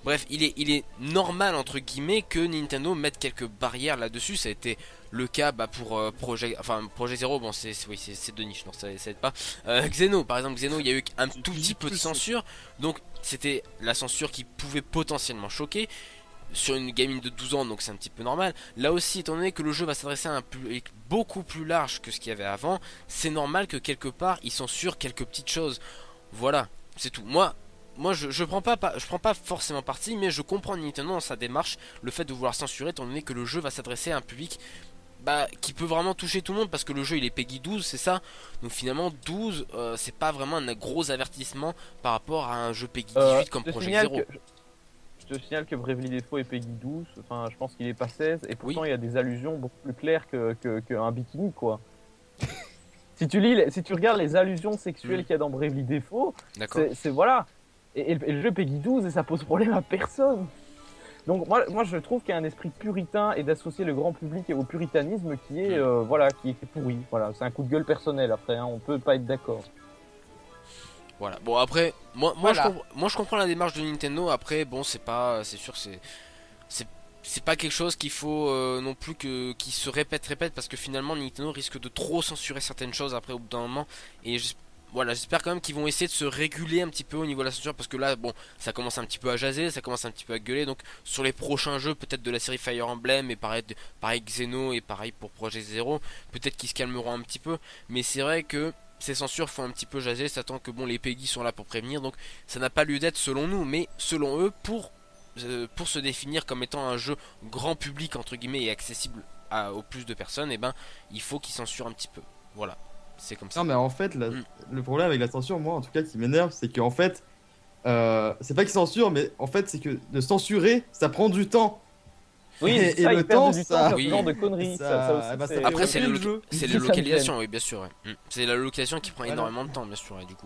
bref, il est normal entre guillemets que Nintendo mette quelques barrières là-dessus. Ça a été le cas pour Projet Zero. Bon, oui, c'est de niche, non, ça aide pas. Xeno, par exemple, Xeno, il y a eu un tout petit peu de censure, donc c'était la censure qui pouvait potentiellement choquer sur une gamine de 12 ans, donc c'est un petit peu normal. Là aussi, étant donné que le jeu va s'adresser à un public beaucoup plus large que ce qu'il y avait avant, c'est normal que quelque part il censure quelques petites choses. Voilà, c'est tout. Moi je prends pas forcément parti, mais je comprends Nintendo dans sa démarche, le fait de vouloir censurer étant donné que le jeu va s'adresser à un public qui peut vraiment toucher tout le monde, parce que le jeu il est PEGI 12, c'est ça. Donc finalement 12 c'est pas vraiment un gros avertissement par rapport à un jeu PEGI 18 comme Project Zero. Je te signale que Bravely Default est PEGI 12, enfin je pense qu'il est pas 16, et pourtant Oui. il y a des allusions beaucoup plus claires qu'un bikini quoi. Si tu regardes les allusions sexuelles qu'il y a dans Bravely Default, D'accord. c'est voilà. Et le jeu PEGI 12 et ça pose problème à personne. Donc moi je trouve qu'il y a un esprit puritain et d'associer le grand public au puritanisme qui est qui est pourri. Voilà, c'est un coup de gueule personnel après, hein, on peut pas être d'accord. Voilà. Bon après, moi Voilà. je comprends la démarche de Nintendo. Après, bon, c'est sûr, c'est pas quelque chose qu'il faut non plus qui se répète, parce que finalement Nintendo risque de trop censurer certaines choses après au bout d'un moment. Et voilà, j'espère quand même qu'ils vont essayer de se réguler un petit peu au niveau de la censure, parce que là, bon, ça commence un petit peu à jaser, ça commence un petit peu à gueuler. Donc sur les prochains jeux, peut-être de la série Fire Emblem et pareil Xeno et pareil pour Project Zero, peut-être qu'ils se calmeront un petit peu. Mais c'est vrai que ces censures font un petit peu jaser, ça tant que bon, les PEGI sont là pour prévenir, donc ça n'a pas lieu d'être selon nous, mais selon eux, pour se définir comme étant un jeu grand public entre guillemets et accessible au plus de personnes, et il faut qu'ils censurent un petit peu. Voilà, c'est comme ça. Non, mais en fait, le problème avec la censure, moi en tout cas, qui m'énerve, c'est qu'en fait, c'est pas qu'ils censurent, mais en fait, c'est que de censurer, ça prend du temps. Oui, Et ça, le ils perdent temps, du ça- temps sur Oui. ce genre de conneries. Ça aussi, bah, ça c'est- fait Après, c'est reculer le, le jeu. c'est Ça la me localisation, gêne. oui, bien sûr. Ouais. C'est la localisation qui prend Voilà. énormément de temps, bien sûr, du coup.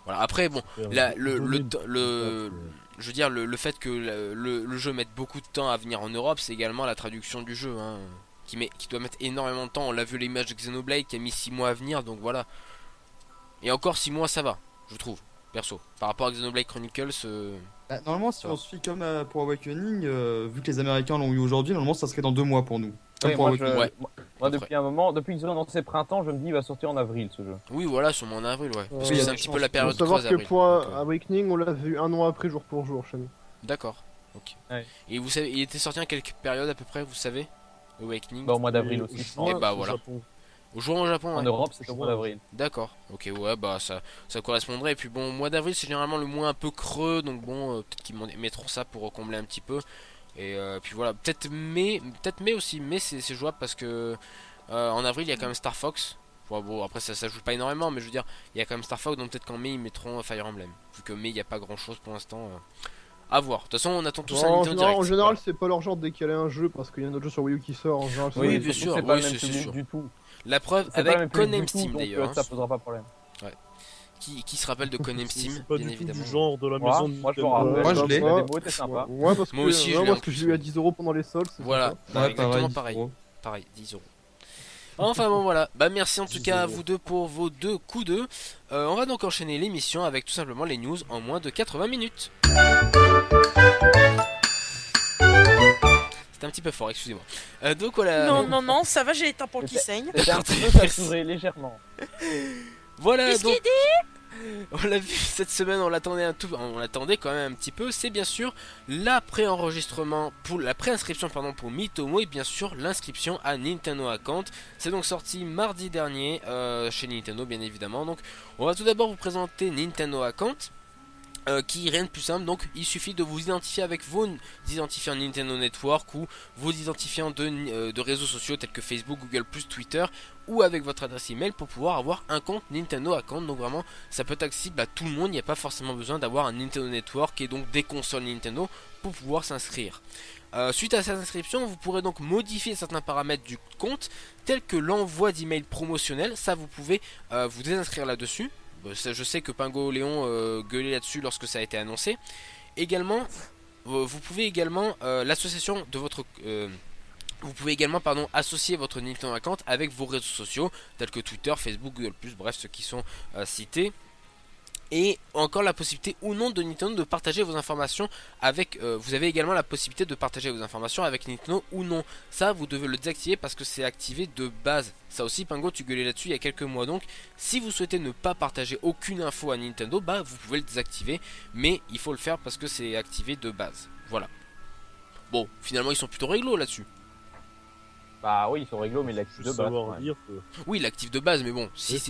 Voilà, après, bon, Faire le donner- je veux dire, le fait que le jeu mette beaucoup de temps à venir en Europe, c'est également la traduction du jeu, hein, qui doit mettre énormément de temps. On l'a vu l'image de Xenoblade qui a mis 6 mois à venir, donc voilà. Et encore 6 mois, ça va, je trouve, perso. Par rapport à Xenoblade Chronicles, Bah, normalement, si Ça va. on se fie comme pour Awakening, vu que les Américains l'ont eu aujourd'hui, normalement ça serait dans 2 mois pour nous. Comme Oui, pour moi, Awakening. Ouais. moi, depuis un moment, depuis qu'ils ont annoncé printemps, je me dis il va sortir en avril ce jeu. oui, voilà, sûrement en avril, ouais. Parce Oui, que y a c'est un des petit chances. peu la Faut période savoir creuse que avril. pour donc, Awakening, on l'a vu un an après, jour pour jour, chez nous. D'accord, ok. Ouais. Et vous savez, il était sorti à quelle période à peu près, vous savez, Awakening? Bah, au mois d'avril Et aussi. au je pense. Et juin, bah, au voilà. Japon. Au jour au Japon, En ouais. Europe, c'est au mois d'avril. D'accord, ok, ouais, bah ça correspondrait. Et puis bon, mois d'avril, c'est généralement le mois un peu creux, donc bon, peut-être qu'ils mettront ça pour combler un petit peu. Et puis voilà, peut-être mai aussi, mai c'est jouable parce que en avril il y a quand même Star Fox. Bon, après ça joue pas énormément, mais je veux dire, il y a quand même Star Fox, donc peut-être qu'en mai ils mettront Fire Emblem. Vu que mai il n'y a pas grand chose pour l'instant. À voir. De toute façon, on attend tous un En Nintendo général, Direct. en général, c'est pas leur genre de décaler un jeu parce qu'il y a un autre jeu sur Wii U qui sort. En général, Oui, c'est- bien surtout sûr, que c'est pas oui, le même c'est public sûr. du tout. La preuve C'est pas le même avec public Conem du tout, Steam donc, d'ailleurs. ça posera pas de problème. Qui se rappelle de Conem C'est Steam, pas bien du tout évidemment. du genre de la Moi, maison de moi, je m'en Nintendo. rappelle. Moi, je l'ai. La démo était sympa. Ouais, parce Moi que, aussi, je ouais, l'ai parce en que plus, j'ai eu à ouais. 10 euros pendant les soldes. c'est Voilà, sympa. bah, Ouais, exactement pareil, pareil. 10 €. Pareil, 10 euros. Enfin bon voilà, bah merci en tout 10 cas à euros. vous deux pour vos deux coups d'œil. On va donc enchaîner l'émission avec tout simplement les news en moins de 80 minutes. C'était un petit peu fort, excusez-moi. Donc voilà. Non, ça va, j'ai les tampons qui saignent. C'était un petit peu saturé, légèrement. Voilà Qu'est-ce donc. qu'il On l'a vu cette semaine, on l'attendait quand même un petit peu. C'est bien sûr la préenregistrement pour la préinscription pour Miitomo et bien sûr l'inscription à Nintendo Account. C'est donc sorti mardi dernier chez Nintendo bien évidemment. Donc on va tout d'abord vous présenter Nintendo Account. qui est rien de plus simple. Donc il suffit de vous identifier avec vos identifiants Nintendo Network ou vos identifiants de réseaux sociaux tels que Facebook, Google+, Twitter, ou avec votre adresse email pour pouvoir avoir un compte Nintendo Account. Donc vraiment ça peut être accessible à tout le monde, il n'y a pas forcément besoin d'avoir un Nintendo Network et donc des consoles Nintendo pour pouvoir s'inscrire. Suite à cette inscription, vous pourrez donc modifier certains paramètres du compte tels que l'envoi d'email promotionnel. Ça vous pouvez vous désinscrire là-dessus. Je sais que Pingo Léon gueulait là-dessus lorsque ça a été annoncé. Également, vous pouvez également l'association de votre vous pouvez également associer votre Nintendo Account avec vos réseaux sociaux tels que Twitter, Facebook, Google+, bref ceux qui sont cités. Et encore la possibilité ou non de Nintendo de partager vos informations avec vous avez également la possibilité de partager vos informations avec Nintendo ou non. Ça vous devez le désactiver parce que c'est activé de base. Ça aussi Pingo tu gueulais là-dessus il y a quelques mois. Donc si vous souhaitez ne pas partager aucune info à Nintendo, bah vous pouvez le désactiver. Mais il faut le faire parce que c'est activé de base. Voilà. Bon finalement ils sont plutôt réglo là-dessus. Bah oui, ils sont réglo, mais l'actif de base. Ouais. Dire que... Oui, l'actif de base, mais bon, si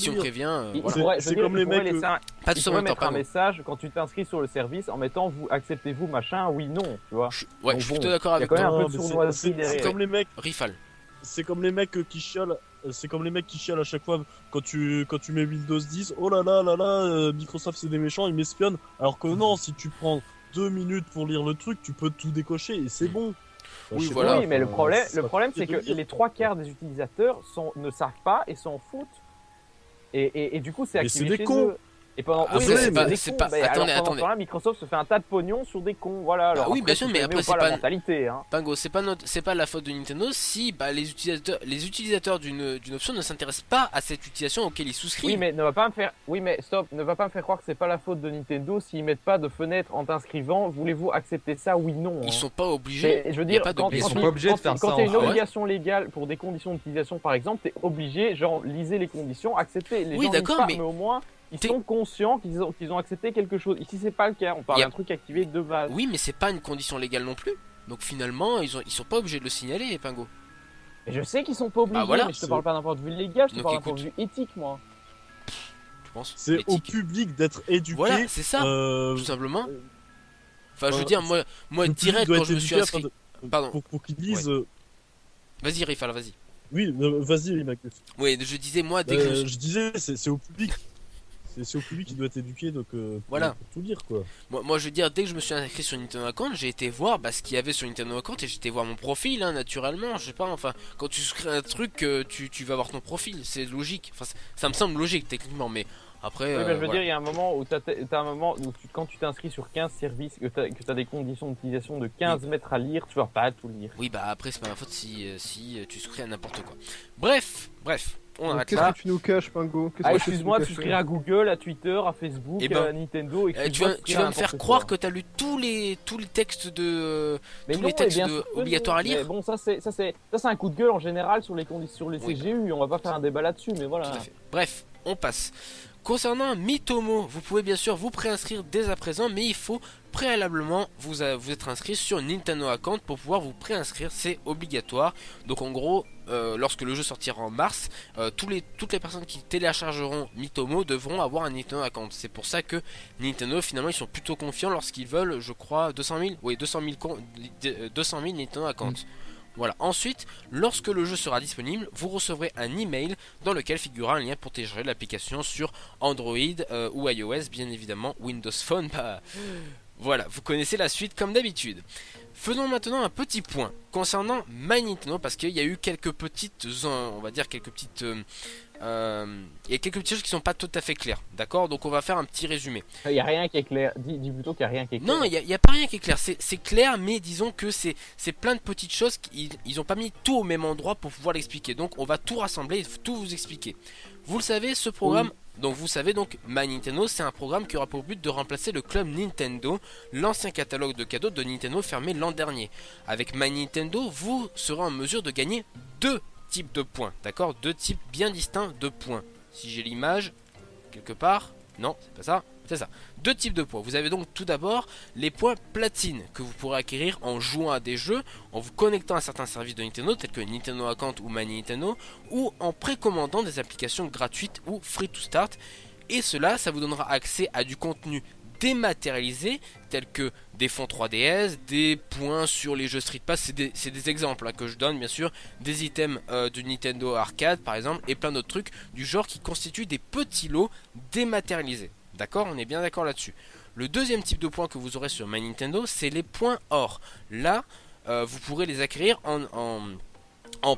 on prévient, voilà. C'est comme les mecs. Pas tout ça mettre un message quand tu t'inscris sur le service en mettant vous acceptez-vous machin, oui non, tu vois. Je suis plutôt d'accord avec toi. Il y a quand même toi. un peu de sournoiserie derrière. C'est comme les mecs. Rifal. C'est comme les mecs qui chialent. C'est comme les mecs qui chialent à chaque fois quand tu mets Windows 10. Oh là là, Microsoft c'est des méchants, ils m'espionnent. Alors que non, si tu prends 2 minutes pour lire le truc, tu peux tout décocher et c'est bon. Oui, voilà. Oui, mais le problème c'est que les 3/4 des utilisateurs ne savent pas et s'en foutent. Et du coup, c'est activé chez eux. Et pendant c'est pas attendez. Là, Microsoft se fait un tas de pognon sur des cons, voilà. Alors, oui, bien sûr, mais après c'est pas la mentalité, hein. Pingo, c'est pas la faute de Nintendo si les utilisateurs d'une option ne s'intéressent pas à cette utilisation auquel ils souscrivent. Oui, mais ne va pas me faire croire que c'est pas la faute de Nintendo s'ils mettent pas de fenêtre en t'inscrivant. Voulez-vous accepter ça, oui non. Ils sont pas obligés. Je veux dire, ils sont pas obligés de faire ça. Quand il y a une obligation légale pour des conditions d'utilisation, par exemple, t'es obligé, genre lisez les conditions, acceptez. Les gens d'accord, mais au moins ils sont conscients qu'ils ont accepté quelque chose. Ici, c'est pas le cas. On parle d'un truc activé de base. Oui, mais c'est pas une condition légale non plus. Donc finalement, ils sont pas obligés de le signaler, Pingo. Mais je sais qu'ils sont pas obligés, mais je te parle pas d'un point de vue légal, je te parle d'un point de vue éthique, moi. Tu penses ? C'est au public d'être éduqué. Voilà, c'est ça, tout simplement. Enfin, je veux dire, moi direct, quand je me suis inscrit... Pardon. Pour qu'ils lisent... Vas-y, Rifal, vas-y. Oui, vas-y, Magnus. Oui, je disais, moi, dès que je disais, c'est au public. C'est au public qui doit être éduqué, donc voilà. Pour tout dire quoi. Moi je veux dire, dès que je me suis inscrit sur Nintendo Account, j'ai été voir ce qu'il y avait sur Nintendo Account et j'ai été voir mon profil, naturellement. Je sais pas, enfin, quand tu souscris un truc, tu vas voir ton profil, c'est logique. Enfin, ça me semble logique techniquement, mais après. Oui, je veux dire, il y a un moment où quand tu t'inscris sur 15 services, que tu as des conditions d'utilisation de 15 mètres à lire, tu vas pas tout lire. Oui, après, c'est pas ma faute si tu souscris à n'importe quoi. Bref. Qu'est-ce que tu nous caches, Pingo? Excuse-moi, tu souscris à Google, à Twitter, à Facebook, à Nintendo. Tu vas me faire croire que t'as lu tous les textes obligatoires à lire. Mais bon, ça c'est un coup de gueule en général sur les CGU. On va pas faire un débat là-dessus, mais voilà. Tout à fait. Bref, on passe. Concernant Mitomo, vous pouvez bien sûr vous préinscrire dès à présent, mais il faut préalablement vous être inscrit sur Nintendo Account pour pouvoir vous préinscrire, c'est obligatoire. Donc en gros, lorsque le jeu sortira en mars, toutes les personnes qui téléchargeront Mitomo devront avoir un Nintendo Account. C'est pour ça que Nintendo finalement ils sont plutôt confiants lorsqu'ils veulent, je crois, 200 000 Nintendo Accounts. Voilà. Ensuite, lorsque le jeu sera disponible, vous recevrez un email dans lequel figurera un lien pour télécharger l'application sur Android ou iOS, bien évidemment Windows Phone. Voilà, vous connaissez la suite comme d'habitude. Faisons maintenant un petit point concernant My Nintendo parce qu'il y a eu quelques petites, il y a quelques petites choses qui sont pas tout à fait claires, d'accord? Donc on va faire un petit résumé. Il y a rien qui est clair. Dis plutôt qu'il y a rien qui est clair. Non, il y a pas rien qui est clair. C'est clair, mais disons que c'est plein de petites choses qu'ils ont pas mis tout au même endroit pour pouvoir l'expliquer. Donc on va tout rassembler et tout vous expliquer. Vous le savez, ce programme. Oui. Donc vous savez donc My Nintendo, c'est un programme qui aura pour but de remplacer le club Nintendo, l'ancien catalogue de cadeaux de Nintendo fermé l'an dernier. Avec My Nintendo, vous serez en mesure de gagner 2 types de points, d'accord? 2 types bien distincts de points. Si j'ai l'image quelque part, non, c'est pas ça, c'est ça. 2 types de points. Vous avez donc tout d'abord les points platine que vous pourrez acquérir en jouant à des jeux, en vous connectant à certains services de Nintendo tels que Nintendo Account ou My Nintendo, ou en précommandant des applications gratuites ou free to start. Et cela, ça vous donnera accès à du contenu dématérialisés tels que des fonds 3DS, des points sur les jeux Street Pass, c'est des exemples que je donne bien sûr, des items du Nintendo Arcade par exemple, et plein d'autres trucs du genre qui constituent des petits lots dématérialisés. D'accord, on est bien d'accord là-dessus. Le deuxième type de points que vous aurez sur My Nintendo, c'est les points or. Là, vous pourrez les acquérir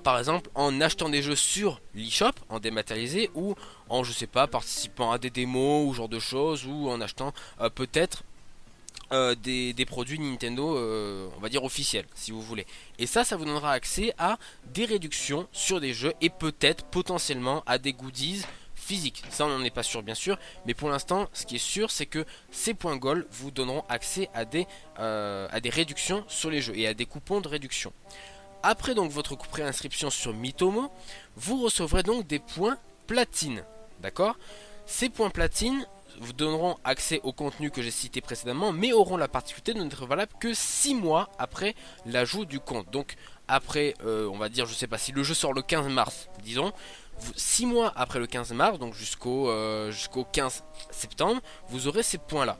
par exemple en achetant des jeux sur l'eShop en dématérialisé, ou en je sais pas participant à des démos ou genre de choses, ou en achetant peut-être des produits Nintendo on va dire officiels si vous voulez. Et ça vous donnera accès à des réductions sur des jeux et peut-être potentiellement à des goodies physiques. Ça on n'en est pas sûr bien sûr, mais pour l'instant ce qui est sûr c'est que ces points gold vous donneront accès à des réductions sur les jeux et à des coupons de réduction. Après donc votre préinscription sur Mitomo, vous recevrez donc des points platine. D'accord? Ces points platine vous donneront accès au contenu que j'ai cité précédemment, mais auront la particularité de n'être valables que 6 mois après l'ajout du compte. Donc après, on va dire, je sais pas, si le jeu sort le 15 mars, disons, 6 mois après le 15 mars, donc jusqu'au 15 septembre, vous aurez ces points là.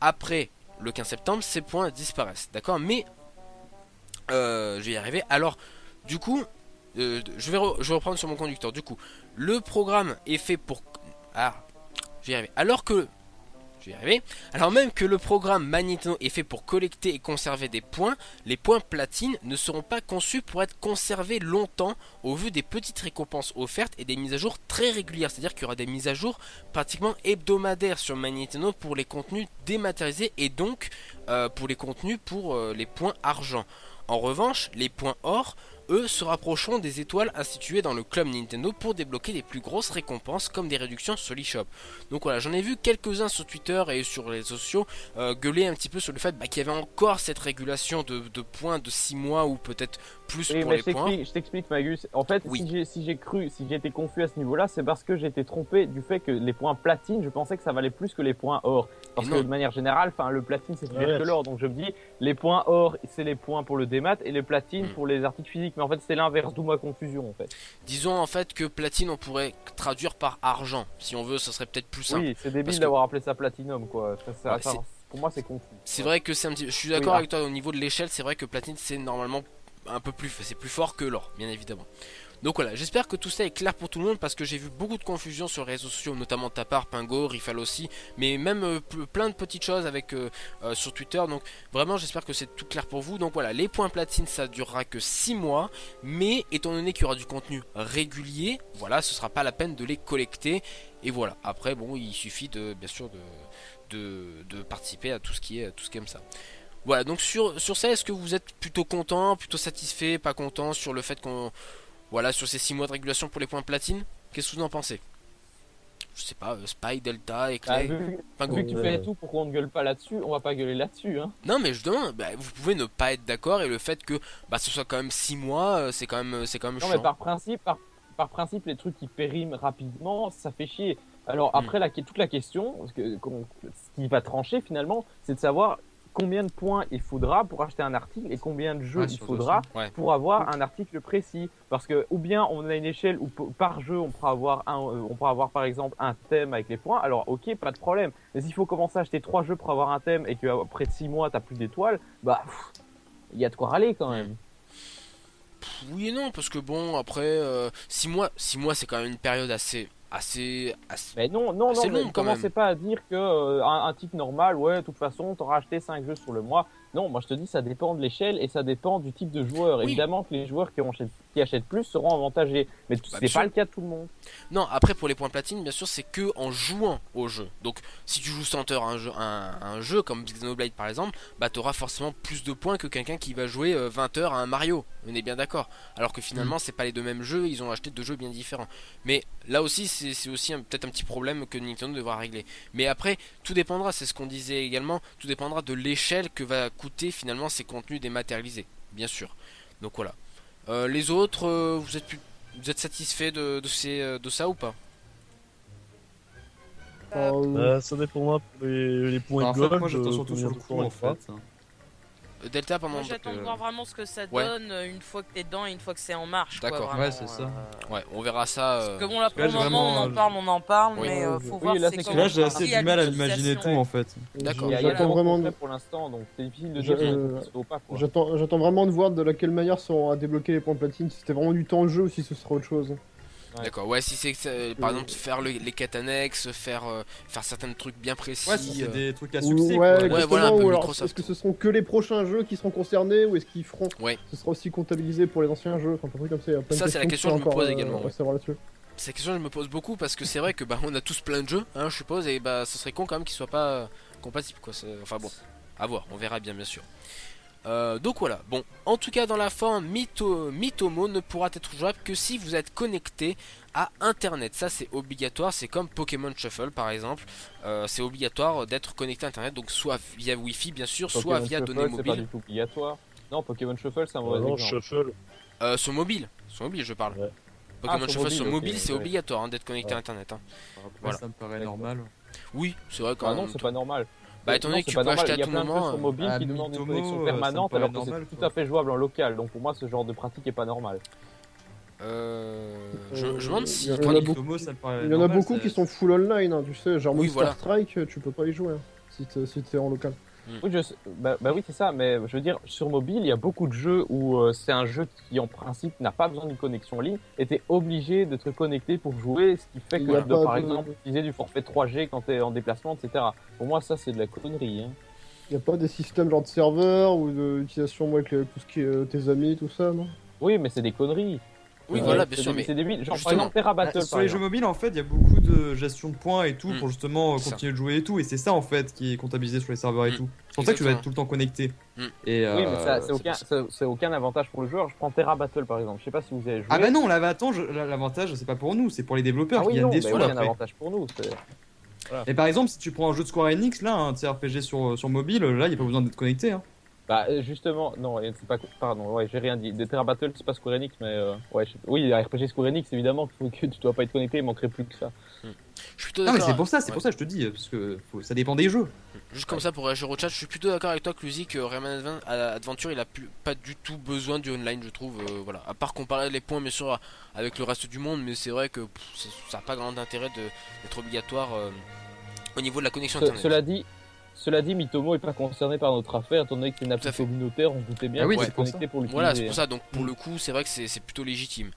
Après le 15 septembre, ces points disparaissent, d'accord? Mais je vais y arriver. Alors du coup je vais reprendre sur mon conducteur. Du coup le programme est fait pour je vais y arriver. Alors même que le programme My Nintendo est fait pour collecter et conserver des points, les points platine ne seront pas conçus pour être conservés longtemps au vu des petites récompenses offertes et des mises à jour très régulières. C'est-à-dire qu'il y aura des mises à jour pratiquement hebdomadaires sur My Nintendo pour les contenus dématérialisés et donc pour les contenus pour les points argent. En revanche, les points or, eux, se rapprocheront des étoiles instituées dans le club Nintendo pour débloquer les plus grosses récompenses comme des réductions sur l'eShop. Donc voilà, j'en ai vu quelques-uns sur Twitter et sur les réseaux sociaux gueuler un petit peu sur le fait qu'il y avait encore cette régulation de points de 6 mois ou peut-être plus pour les points. Je t'explique Magus, en fait oui. si j'ai été confus à ce niveau là, c'est parce que j'ai été trompé du fait que les points platine, je pensais que ça valait plus que les points or. Parce que de manière générale, le platine c'est plus cher que l'or, donc je me dis les points or c'est les points pour le démat et les platines pour les articles physiques, mais en fait c'est l'inverse, d'où ma confusion en fait. Disons en fait que platine on pourrait traduire par argent, si on veut, ça serait peut-être plus simple. Oui, c'est débile d'avoir appelé ça platinum quoi, pour moi c'est confus. C'est vrai que c'est un petit... Je suis d'accord avec toi au niveau de l'échelle, c'est vrai que platine c'est normalement un peu plus... c'est plus fort que l'or, bien évidemment. Donc voilà, j'espère que tout ça est clair pour tout le monde parce que j'ai vu beaucoup de confusion sur les réseaux sociaux, notamment de ta part, Pingo, Rifal aussi, mais même plein de petites choses avec sur Twitter. Donc vraiment, j'espère que c'est tout clair pour vous. Donc voilà, les points platine, ça durera que 6 mois, mais étant donné qu'il y aura du contenu régulier, voilà, ce sera pas la peine de les collecter. Et voilà, après, bon, il suffit de, bien sûr, de participer à tout ce qui est comme ça. Voilà, donc sur ça, est-ce que vous êtes plutôt content, plutôt satisfait, pas content sur le fait qu'on... Voilà, sur ces 6 mois de régulation pour les points platine, qu'est-ce que vous en pensez? Je sais pas, Spy, Delta, Éclair, vu que tu fais tout pour qu'on ne gueule pas là-dessus, on va pas gueuler là-dessus hein. Non mais je demande, vous pouvez ne pas être d'accord et le fait que ce soit quand même 6 mois, c'est quand même chiant. Non mais par principe, les trucs qui périment rapidement, ça fait chier. Alors après, toute la question, ce qui va trancher finalement, c'est de savoir combien de points il faudra pour acheter un article et combien de jeux il faudra pour avoir un article précis. Parce que ou bien on a une échelle où par jeu on pourra avoir par exemple un thème avec les points, alors ok, pas de problème. Mais s'il faut commencer à acheter 3 jeux pour avoir un thème et qu'après 6 mois t'as plus d'étoiles, il y a de quoi râler quand même. Oui et non, parce que bon, après 6 mois c'est quand même une période assez mais non, mais commencez pas à dire que un type normal, ouais, de toute façon, t'auras acheté 5 jeux sur le mois. Non, moi je te dis, ça dépend de l'échelle et ça dépend du type de joueur. Oui. Évidemment que les joueurs qui achètent plus seront avantagés, mais c'est pas le cas de tout le monde. Non, après pour les points platine, bien sûr, c'est que en jouant au jeu. Donc, si tu joues 100 heures un jeu comme Xenoblade par exemple, t'auras forcément plus de points que quelqu'un qui va jouer 20 heures à un Mario. On est bien d'accord. Alors que finalement, c'est pas les deux mêmes jeux, ils ont acheté 2 jeux bien différents. Mais là aussi, c'est aussi peut-être un petit problème que Nintendo devra régler. Mais après, tout dépendra, c'est ce qu'on disait également, tout dépendra de l'échelle que va coûter finalement ces contenus dématérialisés, bien sûr. Donc voilà. Les autres, vous êtes satisfait de ça ou pas? Ça dépendra pour les points gold. Moi j'attends surtout sur le coup en fait. Delta, pardon. Moi j'attends de voir vraiment ce que ça ouais. donne une fois que t'es dedans et une fois que c'est en marche. D'accord. Quoi, Ouais, vraiment, c'est ça. Ouais, on verra ça. Parce que bon, là pour Là, le j'ai moment vraiment- on en parle, Oui. mais faut Oui, voir là, c'est c'est comment. Là, j'ai assez pris du mal à l'utilisation. l'imaginer tout en fait. D'accord. Il y a J'attends vraiment vraiment de... de- pour l'instant, donc c'est difficile de Je- dire si on peut ou pas. Quoi. J'attends vraiment de voir de laquelle manière seront à débloquer les points platine, si c'était vraiment du temps de jeu ou si ce sera autre chose. Ouais. D'accord, ouais, si c'est par exemple faire les quêtes annexes, faire certains trucs bien précis. Ouais, si c'est des trucs à Ou- succès. ouais, quoi. exactement, voilà, un peu ou alors Microsoft. est-ce que ce seront que les prochains jeux qui seront concernés ou est-ce qu'ils feront Ouais. ce sera aussi comptabilisé pour les anciens jeux, enfin plein de trucs comme ça, il y a plein de Ça, c'est la question que je me encore, pose également, à ouais. savoir là-dessus. C'est la question que je me pose beaucoup parce que c'est vrai que bah on a tous plein de jeux, hein, je suppose, et bah ce serait con quand même qu'ils soient pas compatibles quoi. Enfin bon, à voir, on verra bien sûr. Donc voilà, bon, en tout cas dans la forme, Miitomo ne pourra être jouable que si vous êtes connecté à internet. Ça c'est obligatoire, c'est comme Pokémon Shuffle par exemple, c'est obligatoire d'être connecté à internet, donc soit via Wi-Fi bien sûr, soit Pokémon via Shuffle, données c'est pas mobiles. du tout obligatoire. Non, Pokémon Shuffle, c'est un mauvais Non, exemple. Shuffle. Sur mobile je parle. Ouais. Pokémon Ah, sur Shuffle sur mobile, mobile ok, c'est ouais. obligatoire hein, d'être connecté Ouais. à internet. Hein. Après, Voilà. ça me paraît normal. Oui, c'est vrai quand Ah même. non, c'est pas normal. Bah étant Non, donné que c'est tu pas peux normal. acheter à Il y a tout plein de jeux moment. sur mobile Ah, qui demandent une Miitomo, connexion ça me permanente paraît alors que normal, c'est tout quoi. à fait jouable en local. Donc pour moi, ce genre de pratique est pas normal. Je me demande si il y en quand a les- beaucoup. Miitomo, ça me paraît Il y en a normal, beaucoup ça- qui sont full online, hein, tu sais, genre Oui, Monster voilà. Strike, tu peux pas y jouer hein, si t'es en local. Oui, bah oui, c'est ça, mais je veux dire, sur mobile, il y a beaucoup de jeux où c'est un jeu qui, en principe, n'a pas besoin d'une connexion en ligne, et t'es obligé de te connecter pour jouer, ce qui fait que Il y a tu dois, pas par de- exemple, utiliser du forfait 3G quand t'es en déplacement, etc. Pour moi, ça, c'est de la connerie. Hein. Y a pas des systèmes genre de serveur ou d'utilisation avec tout ce qui est tes amis, tout ça, non? Oui, mais c'est des conneries. Oui, Ouais, voilà, bien c'est sûr, des- mais C'est débile. Genre, par justement. exemple, Terra Bah, Battle, sur par les jeux exemple. mobiles, en fait, il y a beaucoup de gestion de points et tout Mm. pour justement C'est ça. continuer de jouer et tout. Et c'est ça en fait qui est comptabilisé sur les serveurs et Mm. tout. C'est pour ça que tu vas Exactement. être tout le temps connecté. Mm. Et, Oui, mais ça, c'est c'est aucun, pour ça. c'est aucun avantage pour le joueur. Je prends Terra Battle, par exemple. Je sais pas si vous avez joué. Ah bah non, l'avantage c'est pas pour nous, c'est pour les développeurs Ah qui oui, gagnent non, des mais sous aucun après. avantage pour nous. c'est- Et par exemple, si tu prends un jeu de Square Enix, là, un TRPG sur mobile, là, il n'y a pas besoin d'être connecté. Hein. Bah justement, non, c'est pas. Pardon, ouais, j'ai rien dit. De Terra Battle, c'est pas Square Enix, mais ouais, oui, RPG Square Enix, évidemment que tu dois pas être connecté, il manquerait plus que ça. je suis plutôt Non, mais d'accord. c'est pour ça, Ouais. je te dis, parce que ça dépend des jeux. Juste comme ça pour réagir au chat, je suis plutôt d'accord avec toi, Cluzy, que Rayman Adventure il a pas du tout besoin du online, je trouve. Voilà, à part comparer les points, bien sûr, avec le reste du monde, mais c'est vrai que ça n'a pas grand intérêt d'être obligatoire au niveau de la connexion internet. Cela dit, Miitomo est pas concerné par notre affaire, étant donné que c'est une Tout à appli fait. communautaire, on se doutait bien Ah oui, qu'il c'est était pour connecté pour l'utiliser. Voilà, c'est pour ça. Donc pour Mm. le coup, c'est vrai que c'est plutôt légitime.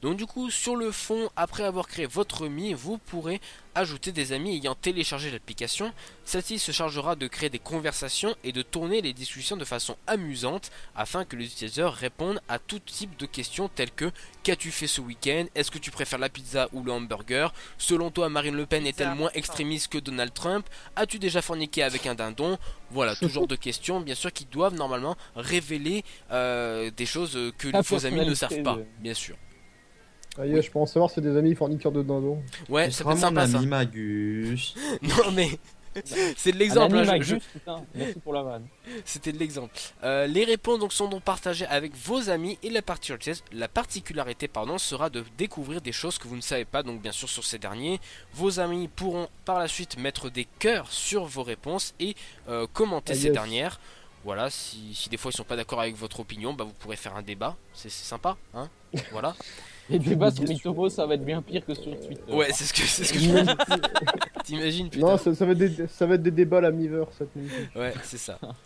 Donc du coup, sur le fond, après avoir créé votre Mi, vous pourrez ajouter des amis ayant téléchargé l'application. Celle-ci se chargera de créer des conversations et de tourner les discussions de façon amusante afin que les utilisateurs répondent à tout type de questions telles que: qu'as-tu fait ce week-end? Est-ce que tu préfères la pizza ou le hamburger? Selon toi, Marine Le Pen est-elle moins extrémiste que Donald Trump? As-tu déjà forniqué avec un dindon? Voilà, tout genre de questions, bien sûr, qui doivent normalement révéler des choses que La vos amis ne savent pas, personnalité bien sûr. Ah yeah, je peux en savoir c'est des amis fournisseurs de dindons. Ouais, Tu ça seras peut être mon sympa ça. ami, Magus. Non mais c'est de Un l'exemple. ami hein, Magus, putain, merci pour la vanne. C'était de l'exemple. Les réponses donc sont donc partagées avec vos amis et la particularité sera de découvrir des choses que vous ne savez pas. Donc bien sûr sur ces derniers, vos amis pourront par la suite mettre des cœurs sur vos réponses et commenter Ah, ces yes. dernières. Voilà, si des fois ils sont pas d'accord avec votre opinion, bah vous pourrez faire un débat. C'est sympa, hein. Voilà. Les débats sur Miitomo, ça va être bien pire que sur Twitter. Ouais, c'est ce que je me dis. T'imagines, putain. Non, ça va être des débats à la Miver cette nuit. Ouais, c'est ça. Censuré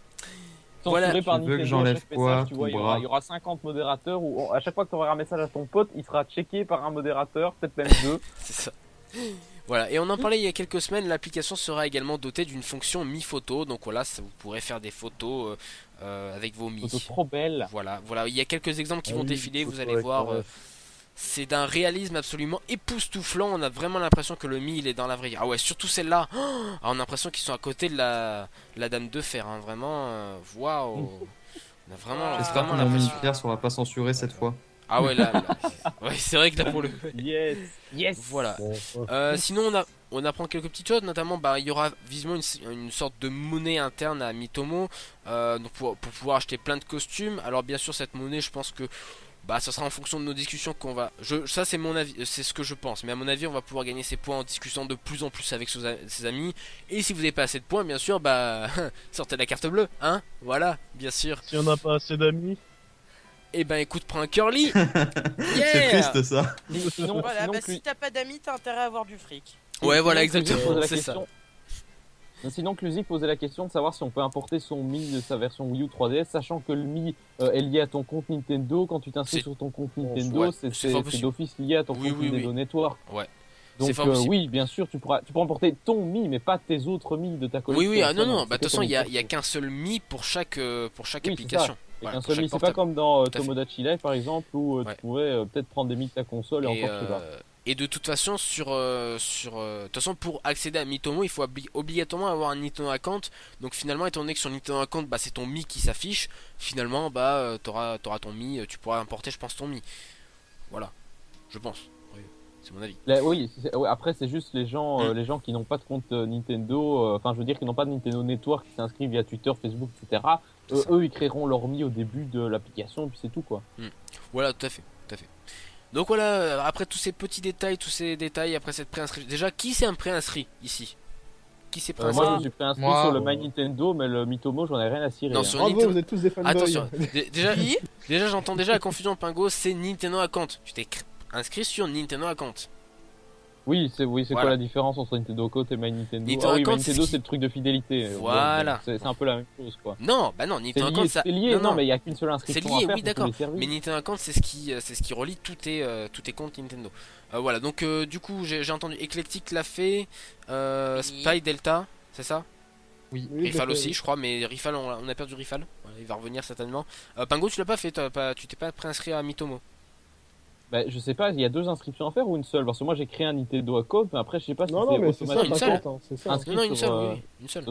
Voilà. par Je veux que Nintendo, j'enlève à chaque quoi, message, tu vois, ton il bras. y aura 50 modérateurs où à chaque fois que tu auras un message à ton pote, il sera checké par un modérateur, peut-être même deux. C'est ça. Voilà, et on en parlait il y a quelques semaines, l'application sera également dotée d'une fonction Mi Photo, donc voilà, vous pourrez faire des photos avec vos Mi. Photo trop belle. Voilà, il y a quelques exemples qui Ah vont oui, défiler, vous photo allez avec voir, la- c'est d'un réalisme absolument époustouflant, on a vraiment l'impression que le Mi il est dans la vraie vie. Ah ouais, surtout celle-là, on a l'impression qu'ils sont à côté de la Dame de Fer, hein. Vraiment, waouh. On a vraiment, J'espère que vraiment mon l'impression. militaire sera pas censuré cette fois. Ah ouais, là. Ouais, c'est vrai que là pour le. Yes. Voilà. Bon, Sinon on apprend quelques petites choses, notamment il y aura visiblement une sorte de monnaie interne à Mitomo, donc pour pouvoir acheter plein de costumes. Alors bien sûr cette monnaie, je pense que ça sera en fonction de nos discussions qu'on va... ça c'est mon avis, c'est ce que je pense, mais à mon avis on va pouvoir gagner ces points en discutant de plus en plus avec ses amis. Et si vous n'avez pas assez de points, bien sûr, sortez la carte bleue, hein, voilà, bien sûr. Si on n'a pas assez d'amis. Et écoute, prends un curly. C'est triste ça. Sinon, Voilà, sinon, si t'as pas d'amis, t'as intérêt à avoir du fric. Ouais, voilà, sinon, Clusic exactement, posait la c'est ça. question- Sinon, Clusic posait la question de savoir si on peut importer son Mi de sa version Wii U 3DS, sachant que le Mi est lié à ton compte Nintendo. Quand tu t'inscris C'est- sur ton compte ouais, Nintendo, c'est c'est fort possible. d'office lié à ton Oui, compte oui, Nintendo oui. Network. Ouais. Donc C'est fort possible. oui, bien sûr, tu pourras emporter ton Mi, mais pas tes autres Mi de ta collection. Oui, Ça, non, c'est de toute que façon, ton il y a perso. qu'un seul Mi pour chaque Oui, c'est application. Et Voilà, qu'un pour seul chaque Mi, c'est pas portable. comme dans Tout à fait. Tomodachi Life par exemple, où Ouais. tu pouvais peut-être prendre des Mi de ta console et Et, encore tu vas. et de toute façon, de toute façon, pour accéder à Mitomo, il faut obligatoirement avoir un Nintendo account. Donc finalement, étant donné que sur Nintendo account, c'est ton Mi qui s'affiche. Finalement, t'auras ton Mi, tu pourras importer, je pense, ton Mi. Voilà, je pense. Oui, c'est mon avis. Oui, ouais, après c'est juste les gens qui n'ont pas de compte Nintendo, enfin je veux dire qui n'ont pas de Nintendo Network, qui s'inscrivent via Twitter, Facebook, etc. C'est ça. Eux ils créeront leur Mi au début de l'application, puis c'est tout quoi. Voilà, tout à fait, tout à fait. Donc voilà, après tous ces petits détails, après cette préinscription. Déjà, qui s'est préinscrit ici? Qui s'est préinscrit? Moi je me suis préinscrit Moi, sur le My Nintendo, mais le Mitomo j'en ai rien à cirer. Non, hein. sur Bravo, Nintendo. vous êtes tous des fanboys. Attention, déjà j'entends déjà la confusion Pingo, c'est Nintendo account. Tu t'es inscrit sur Nintendo account. Oui, c'est Voilà. quoi la différence entre Nintendo Account et My Nintendo? Nintendo Ah oui, My Account, c'est Nintendo ce c'est le truc de fidélité. Voilà. C'est un peu la même chose quoi. Non, non, C'est Nintendo lié, account ça. c'est lié, non, non, mais il y a qu'une seule inscription C'est lié, à faire oui, pour tous d'accord. les services. Mais Nintendo account c'est ce qui relie tous tes comptes Nintendo. Voilà, donc du coup j'ai entendu Eclectic l'a fait, Oui. Spy Delta, c'est ça? Oui. Oui, Rifal mais aussi, je crois, mais Rifal on a perdu Rifal. Voilà, il va revenir certainement. Pingo, tu l'as pas fait, tu t'es pas préinscrit à Mitomo. Bah, je sais pas, il y a 2 inscriptions à faire ou une seule? Parce que moi j'ai créé un Nintendo account, mais après je sais pas si Non, c'est non, mais c'est ça, une automatique. seule. t'inquiète, hein, c'est ça. Inscrit Non, une sur, seule, oui, une seule.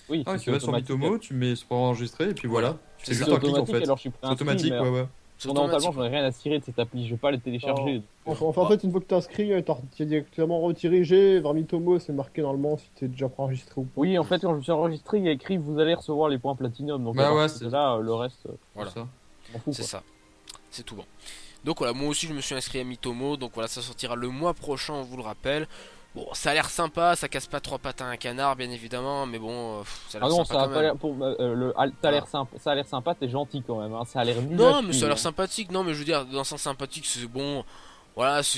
Oui, Ah, si tu vas c'est sur automatique. Mitomo, tu mets pour enregistrer et puis voilà. C'est C'est ça. juste un clic en automatique, fait. alors je suis C'est préinscrit, automatique, mais, ouais, ouais. C'est fondamentalement automatique. j'en ai rien à cirer de cette appli, je vais pas les télécharger. En fait, une fois que t'es inscrit, t'es directement redirigé vers Mitomo, c'est marqué normalement si t'es déjà enregistré ou pas. Oui, en fait quand je me suis enregistré, il y a écrit vous allez recevoir les points platinum, donc Bah à ouais, partir de là, le reste, Voilà. C'est ça. je m'en fous C'est quoi. ça. C'est tout bon. Donc voilà, moi aussi je me suis inscrit à Mitomo. Donc voilà, ça sortira le mois prochain, on vous le rappelle. Bon, ça a l'air sympa, ça casse pas 3 pattes à un canard, bien évidemment, mais bon, ça a Ah l'air non, sympa ça a quand pas même. l'air pour ça a l'air sympa, ça a l'air sympa, t'es gentil quand même, hein. Ça a l'air nul. Non, à mais chier, ça a l'air hein. sympathique. Non, mais je veux dire, dans un sens sympathique, c'est bon. Voilà, ça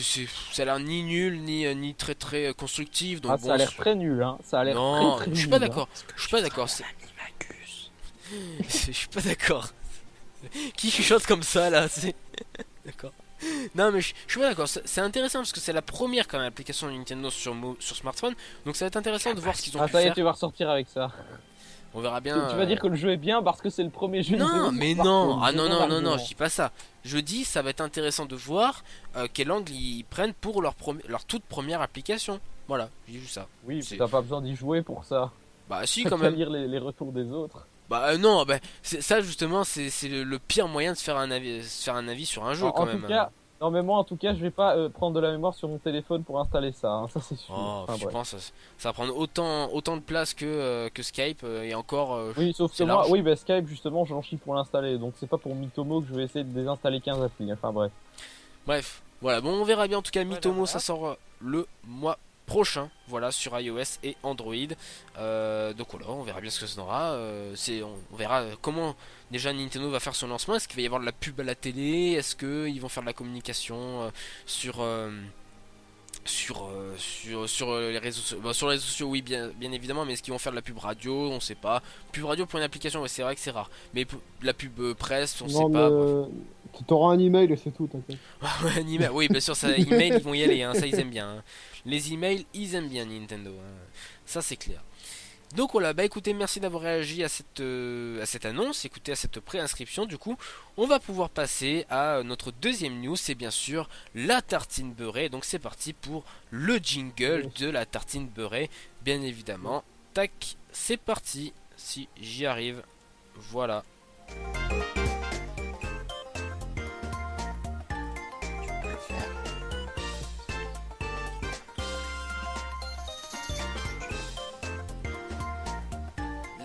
a l'air ni nul, ni très très constructif. Donc Ah, bon, ça a l'air très nul, hein. Ça a l'air non, très très je suis nul, pas hein. d'accord. Je suis pas d'accord. Je suis pas d'accord. Qui chuchote comme ça là? C'est d'accord. Non mais je suis pas d'accord, c'est intéressant parce que c'est la première quand même application de Nintendo sur smartphone, donc ça va être intéressant de voir ce qu'ils ont Ah pu ça y est, faire. tu vas ressortir avec ça. On verra bien. Tu vas dire que le jeu est bien parce que c'est le premier jeu Nintendo Non sur mais smartphone. non, ah C'est non ton non non non, argument. je dis pas ça. Je dis ça va être intéressant de voir quel angle ils prennent pour leur toute première application. Voilà, j'ai juste ça. Oui, C'est- t'as pas besoin d'y jouer pour ça. Bah si T'as quand qu'à même. lire les retours des autres. Bah non, bah ça justement c'est le pire moyen de se faire un avis sur un jeu En quand tout même. cas, non mais moi en tout cas, je vais pas prendre de la mémoire sur mon téléphone pour installer ça, hein. Ça c'est sûr. Oh, Enfin, je bref. pense ça va prendre autant de place que Skype et encore. Oui, sauf que c'est moi, large. oui, bah Skype justement, j'en chie pour l'installer, donc c'est pas pour Mitomo que je vais essayer de désinstaller 15 applis. Enfin bref. Bref, voilà, bon on verra bien en tout cas Mitomo voilà. ça sort le mois prochain, voilà, sur iOS et Android. Donc voilà, on verra bien ce que ça donnera. On verra comment déjà Nintendo va faire son lancement. Est-ce qu'il va y avoir de la pub à la télé? Est-ce qu'ils vont faire de la communication sur les réseaux sociaux? Sur les réseaux sociaux, oui, bien évidemment, mais est-ce qu'ils vont faire de la pub radio? On sait pas. Pub radio pour une application, ouais, c'est vrai que c'est rare. Mais la pub presse, on Non, sait pas. mais t'auras un email et c'est tout, t'inquiète. Ouais, un email. Oui, bien sûr, ça, email, ils vont y aller, hein, ça ils aiment bien. Hein. Les emails, ils aiment bien Nintendo. Hein. Ça c'est clair. Donc voilà, bah écoutez, merci d'avoir réagi à cette annonce, écoutez, à cette préinscription. Du coup, on va pouvoir passer à notre deuxième news, c'est bien sûr la tartine beurrée. Donc c'est parti pour le jingle de la tartine beurrée, bien évidemment. Tac, c'est parti, si j'y arrive. Voilà.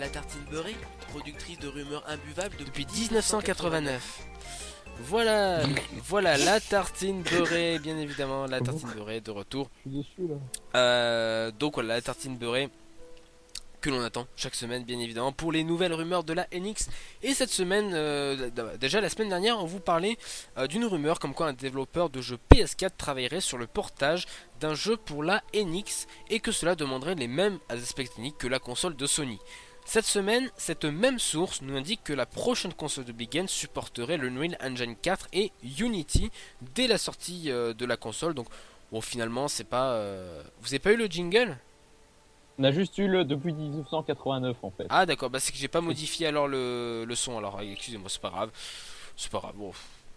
la tartine beurrée, productrice de rumeurs imbuvables depuis 1989. Voilà, voilà la tartine beurrée, bien évidemment, la tartine beurrée de retour. Je suis déçu là. Donc voilà, la tartine beurrée que l'on attend chaque semaine, bien évidemment, pour les nouvelles rumeurs de la NX. Et cette semaine, déjà la semaine dernière, on vous parlait d'une rumeur comme quoi un développeur de jeu PS4 travaillerait sur le portage d'un jeu pour la NX et que cela demanderait les mêmes aspects techniques que la console de Sony. Cette semaine, cette même source nous indique que la prochaine console de Big N supporterait le Unreal Engine 4 et Unity dès la sortie de la console. Donc, bon, finalement, c'est pas. Vous avez pas eu le jingle? On a juste eu le depuis 1989 en fait. Ah d'accord, bah c'est que j'ai pas modifié alors le son, alors excusez-moi, c'est pas grave. C'est pas grave, bon,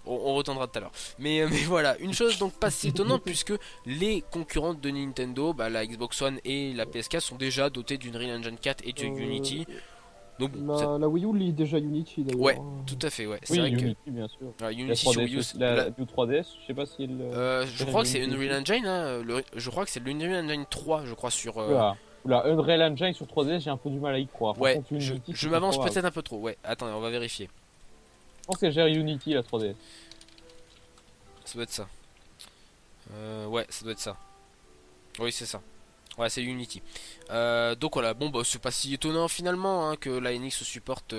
on retendra tout à l'heure. Mais voilà, une chose donc pas si étonnante puisque les concurrentes de Nintendo, bah, la Xbox One et la PS4 sont déjà dotées d'une Unreal Engine 4 et de Unity. Donc la Wii U lit déjà Unity d'ailleurs. Ouais, tout à fait, ouais. Oui, vrai Unity que... bien sûr. Unity la 3DS, sur Wii U, la 3DS, je sais pas si je crois que c'est Unreal Engine, hein, je crois que c'est l'Unreal Engine 3, je crois sur... La Unreal Engine sur 3DS, j'ai un peu du mal à y croire. Par Ouais, contre, Unity, je m'avance peut-être un peu trop. Ouais, attendez, on va vérifier. Je pense qu'elle gère Unity la 3DS. Ça doit être ça. Ouais, ça doit être ça. Oui, c'est ça. Ouais, c'est Unity. Donc voilà, bon, bah, c'est pas si étonnant finalement hein, que la NX supporte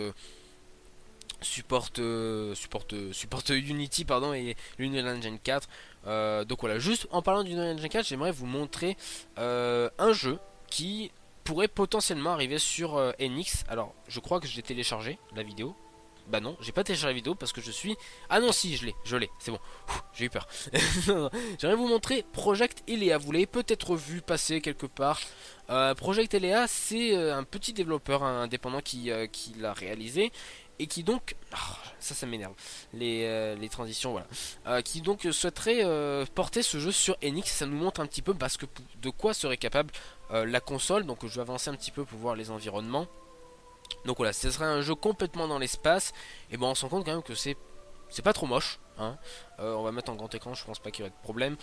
Unity pardon et l'Unreal Engine 4. Donc voilà, juste en parlant d'Unreal Engine 4, j'aimerais vous montrer un jeu qui pourrait potentiellement arriver sur NX. Alors, je crois que je l'ai téléchargé, la vidéo. Bah non, j'ai pas téléchargé la vidéo parce que je suis... Ah non, si, je l'ai, c'est bon. J'ai eu peur. J'aimerais vous montrer Project Elea. Vous l'avez peut-être vu passer quelque part. Project Elea, c'est un petit développeur indépendant qui l'a réalisé. Et qui donc... ça m'énerve. Les transitions, voilà. Qui donc souhaiterait porter ce jeu sur NX. Ça nous montre un petit peu parce que de quoi serait capable la console. Donc je vais avancer un petit peu pour voir les environnements. Donc voilà, ce serait un jeu complètement dans l'espace. Et bon, on se rend compte quand même que c'est pas trop moche. Hein. On va mettre en grand écran, je pense pas qu'il y aurait de problème.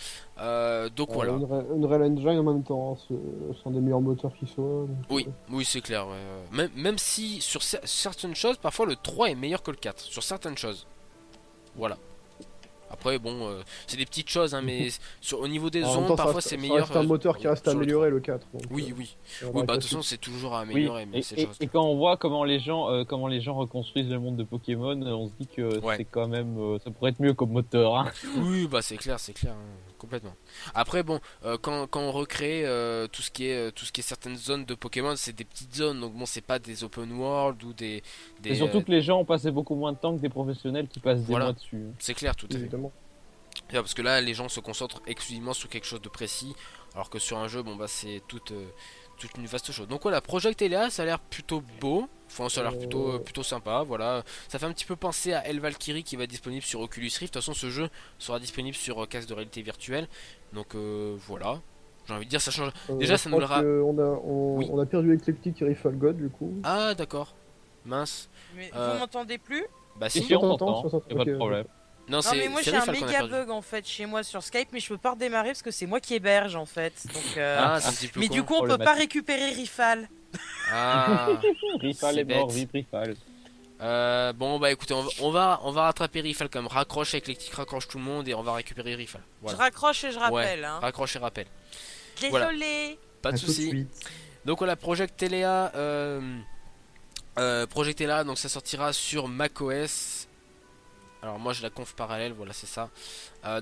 Donc voilà. Une Unreal Engine en même temps, hein, c'est un des meilleurs moteurs qui soit. Oui, oui c'est clair. Ouais. Même si sur certaines choses, parfois le 3 est meilleur que le 4. Sur certaines choses. Voilà. Après, bon, c'est des petites choses, hein, mais au niveau des ondes, parfois c'est meilleur. C'est un moteur qui reste à améliorer le 4. Donc, oui, oui. Oui, bah de toute façon, c'est toujours à améliorer. Oui, mais et quand on voit comment les gens reconstruisent le monde de Pokémon, on se dit que c'est quand même. Ça pourrait être mieux comme moteur. Hein. Oui, bah c'est clair, hein, complètement. Après, bon, quand on recrée tout ce qui est certaines zones de Pokémon, c'est des petites zones, donc bon, c'est pas des open world ou des. Et surtout que les gens ont passé beaucoup moins de temps que des professionnels qui passent des mois dessus. C'est clair, tout à fait. Parce que là, les gens se concentrent exclusivement sur quelque chose de précis, alors que sur un jeu, bon bah c'est toute une vaste chose. Donc voilà, Project Elea, ça a l'air plutôt beau, enfin ça a l'air plutôt sympa, voilà. Ça fait un petit peu penser à El Valkyrie qui va être disponible sur Oculus Rift. De toute façon, ce jeu sera disponible sur casque de réalité virtuelle. Donc voilà, j'ai envie de dire ça change. Déjà, ça nous l'aura. On a perdu Eclectic et Rifle God du coup. Ah d'accord, mince. Mais vous m'entendez plus? Bah si, on t'entend, y'a pas de problème. Non mais moi j'ai un méga bug en fait chez moi sur Skype, mais je peux pas redémarrer parce que c'est moi qui héberge en fait. Donc, c'est un petit peu mais du coup on peut pas récupérer Rifal. Ah, Rifal est mort, vive Rifal. Bon bah écoutez, on va rattraper Rifal comme raccroche Eclectic, raccroche tout le monde et on va récupérer Rifal. Voilà. Je raccroche et je rappelle. Ouais, hein. Raccroche et rappelle. Désolé. Voilà. Pas de soucis. Donc voilà, Project Elea, donc ça sortira sur macOS. Alors moi j'ai la conf parallèle, voilà c'est ça.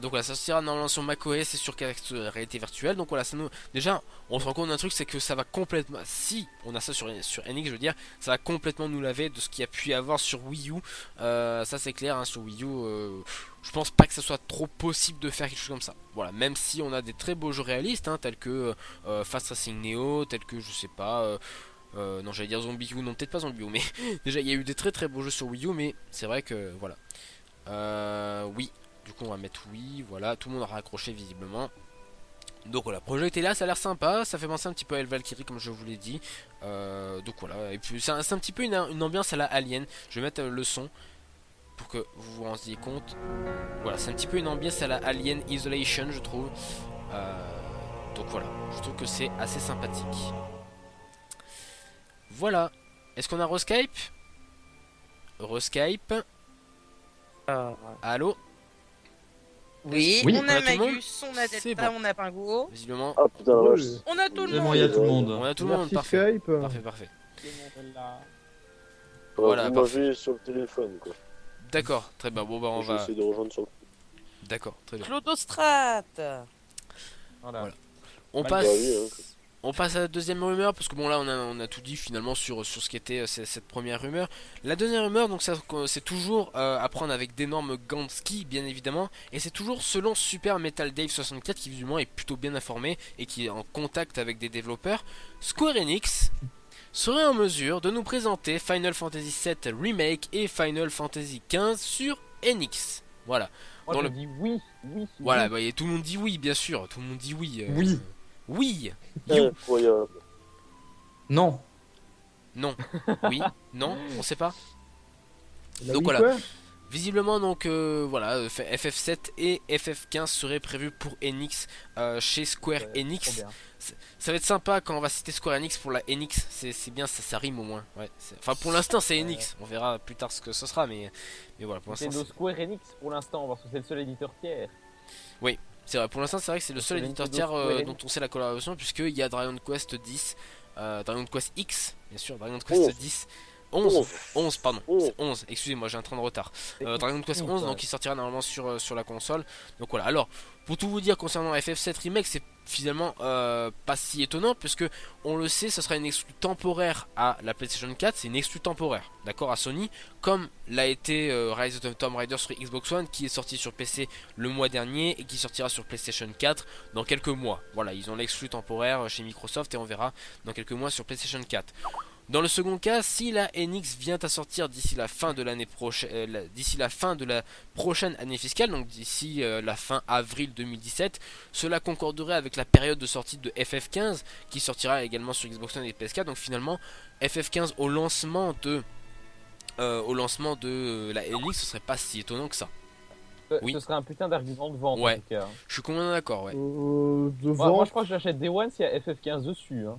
Donc voilà, ça sortira normalement sur macOS et sur réalité virtuelle. Donc voilà, ça nous... déjà on se rend compte d'un truc, c'est que ça va complètement, si on a ça sur NX je veux dire, ça va complètement nous laver de ce qu'il y a pu y avoir sur Wii U. Ça c'est clair, hein, sur Wii U je pense pas que ça soit trop possible de faire quelque chose comme ça. Voilà, même si on a des très beaux jeux réalistes, hein, tels que Fast Racing Neo, tels que je sais pas... non j'allais dire Zombie U, non peut-être pas Zombie U, mais déjà il y a eu des très très beaux jeux sur Wii U, mais c'est vrai que voilà. Oui, du coup on va mettre oui, voilà, tout le monde a raccroché visiblement. Donc voilà, Project Elea, ça a l'air sympa, ça fait penser un petit peu à El Valkyrie comme je vous l'ai dit. Donc voilà, et puis c'est un petit peu une ambiance à la Alien. Je vais mettre le son pour que vous vous rendiez compte. Voilà, c'est un petit peu une ambiance à la Alien Isolation je trouve. Donc voilà, je trouve que c'est assez sympathique. Voilà. Est-ce qu'on a Reskype? Reskype. Allô? Oui, Oui. on a On a tout le monde Magus, on a C'est Delta, bon. on a Pingo, Visiblement, Ah putain, la vache. on a tout le C'est bon, monde. il y a tout le on monde. a tout le monde, Merci parfait. Skype. Parfait, parfait. Voilà, Voilà, vous m'avez sur le téléphone, quoi. D'accord, très bien. Bon, bah, on Je vais va. essayer de rejoindre sur le... D'accord, très bien. Clodostrat. Voilà. On Bah passe. oui, hein. On passe à la deuxième rumeur parce que bon là on a tout dit finalement sur ce qui était cette première rumeur. La deuxième rumeur donc c'est toujours à prendre avec d'énormes gants de ski bien évidemment et c'est toujours selon Super Metal Dave 64 qui visiblement est plutôt bien informé et qui est en contact avec des développeurs. Square Enix serait en mesure de nous présenter Final Fantasy VII Remake et Final Fantasy XV sur Enix. Voilà. Moi, Dans je le- dis oui, oui. Voilà, oui. bah, et tout le monde dit oui bien sûr, tout le monde dit oui. Oui. Oui. You. Incroyable. Non. Non. Oui. Non. On sait pas. Il a Donc mis voilà. quoi Visiblement donc voilà FF7 et FF15 seraient prévus pour Enix chez Square Trop Enix. bien. Ça va être sympa quand on va citer Square Enix pour la Enix. C'est bien, ça rime au moins. Ouais, enfin pour l'instant c'est Enix. On verra plus tard ce que ce sera, mais voilà pour l'instant. C'est nos Square Enix pour l'instant, parce que c'est le seul éditeur tiers. C'est vrai, pour l'instant c'est vrai que c'est le seul C'est éditeur Nintendo tiers Square Enix. dont on sait la collaboration puisqu'il y a Dragon Quest 10, Dragon Quest X, bien sûr, Dragon Quest 11. 10, 11 pardon, 11. c'est 11, excusez-moi j'ai un train de retard. Dragon Quest 11 donc qui sortira normalement sur la console. Donc voilà, alors pour tout vous dire concernant FF7 Remake c'est finalement pas si étonnant puisque on le sait ce sera une exclue temporaire à la PlayStation 4, c'est une exclue temporaire d'accord à Sony comme l'a été Rise of the Tomb Raider sur Xbox One qui est sorti sur PC le mois dernier et qui sortira sur PlayStation 4 dans quelques mois. Voilà, ils ont l'exclu temporaire chez Microsoft et on verra dans quelques mois sur PlayStation 4. Dans le second cas, si la Enix vient à sortir d'ici la fin de l'année prochaine, d'ici la fin de la prochaine année fiscale, donc d'ici la fin avril 2017, cela concorderait avec la période de sortie de FF15 qui sortira également sur Xbox One et PS4. Donc finalement, FF15 au lancement de la Enix, ce serait pas si étonnant que ça. Oui. Ce serait un putain d'argument de vente Ouais. en tout cas. Je suis complètement d'accord, ouais. De Moi, vente, je crois que j'achète Day One s'il y a FF15 dessus. Hein.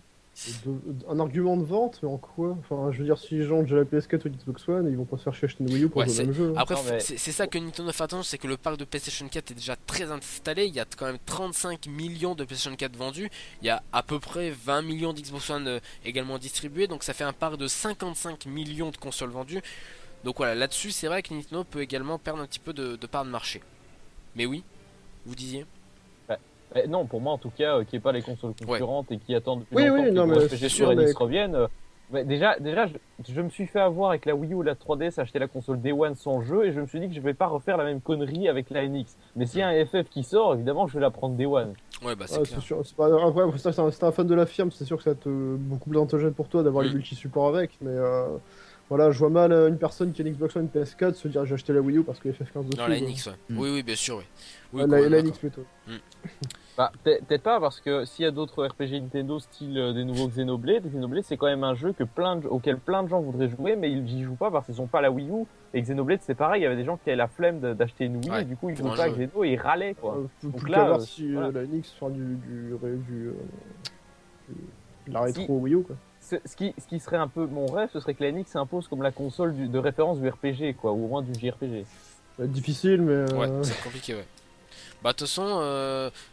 un argument de vente, mais en quoi? Enfin, je veux dire, si les gens ont déjà la PS4 ou Xbox One, ils vont pas se faire chier acheter une Wii U pour Ouais, jouer au même jeu. Après, Non, mais- c'est ça que Nintendo fait attention, c'est que le parc de PlayStation 4 est déjà très installé. Il y a quand même 35 millions de PlayStation 4 vendus. Il y a à peu près 20 millions d'Xbox One également distribués. Donc ça fait un parc de 55 millions de consoles vendues. Donc voilà, là-dessus, c'est vrai que Nintendo peut également perdre un petit peu de part de marché. Mais oui, vous disiez. Non, pour moi en tout cas, qu'il n'y ait pas les consoles concurrentes et qui attendent depuis Oui, longtemps oui, que non, les mais RPG c'est sur sûr, Enix mais- reviennent. Ouais, déjà je me suis fait avoir avec la Wii U et la 3DS, acheter la console Day One sans jeu et je me suis dit que je vais pas refaire la même connerie avec la NX. Mais s'il y a un FF qui sort, évidemment je vais la prendre Day One. Ouais, bah c'est Ah, clair. c'est sûr, c'est pas... Après, ça, c'est un fan de la firme, c'est sûr que ça va être beaucoup plus anxiogène pour toi d'avoir les multi-supports avec, mais voilà, je vois mal une personne qui a une Xbox One, une PS4 se dire j'ai acheté la Wii U parce que FF15 dessus. Non, la quoi. NX, ouais. Oui, oui, bien sûr, oui. Oui, Ah, quand la même, NX plutôt. Bah, peut-être pas, parce que s'il y a d'autres RPG Nintendo style des nouveaux Xenoblade c'est quand même un jeu auquel plein de gens voudraient jouer, mais ils n'y jouent pas parce qu'ils sont pas la Wii U. Et Xenoblade c'est pareil, il y avait des gens qui avaient la flemme d'acheter une Wii, Ouais, et du coup ils pour jouent un pas à jeu. Xeno et ils râlaient quoi. Plus là, qu'à voir si voilà. la NX fera la rétro Wii U quoi. Ce qui serait un peu mon rêve, ce serait que la NX s'impose comme la console de référence du RPG, quoi, ou au moins du JRPG. Ça va être difficile, mais. Ouais, c'est compliqué, ouais. Bah, de toute façon,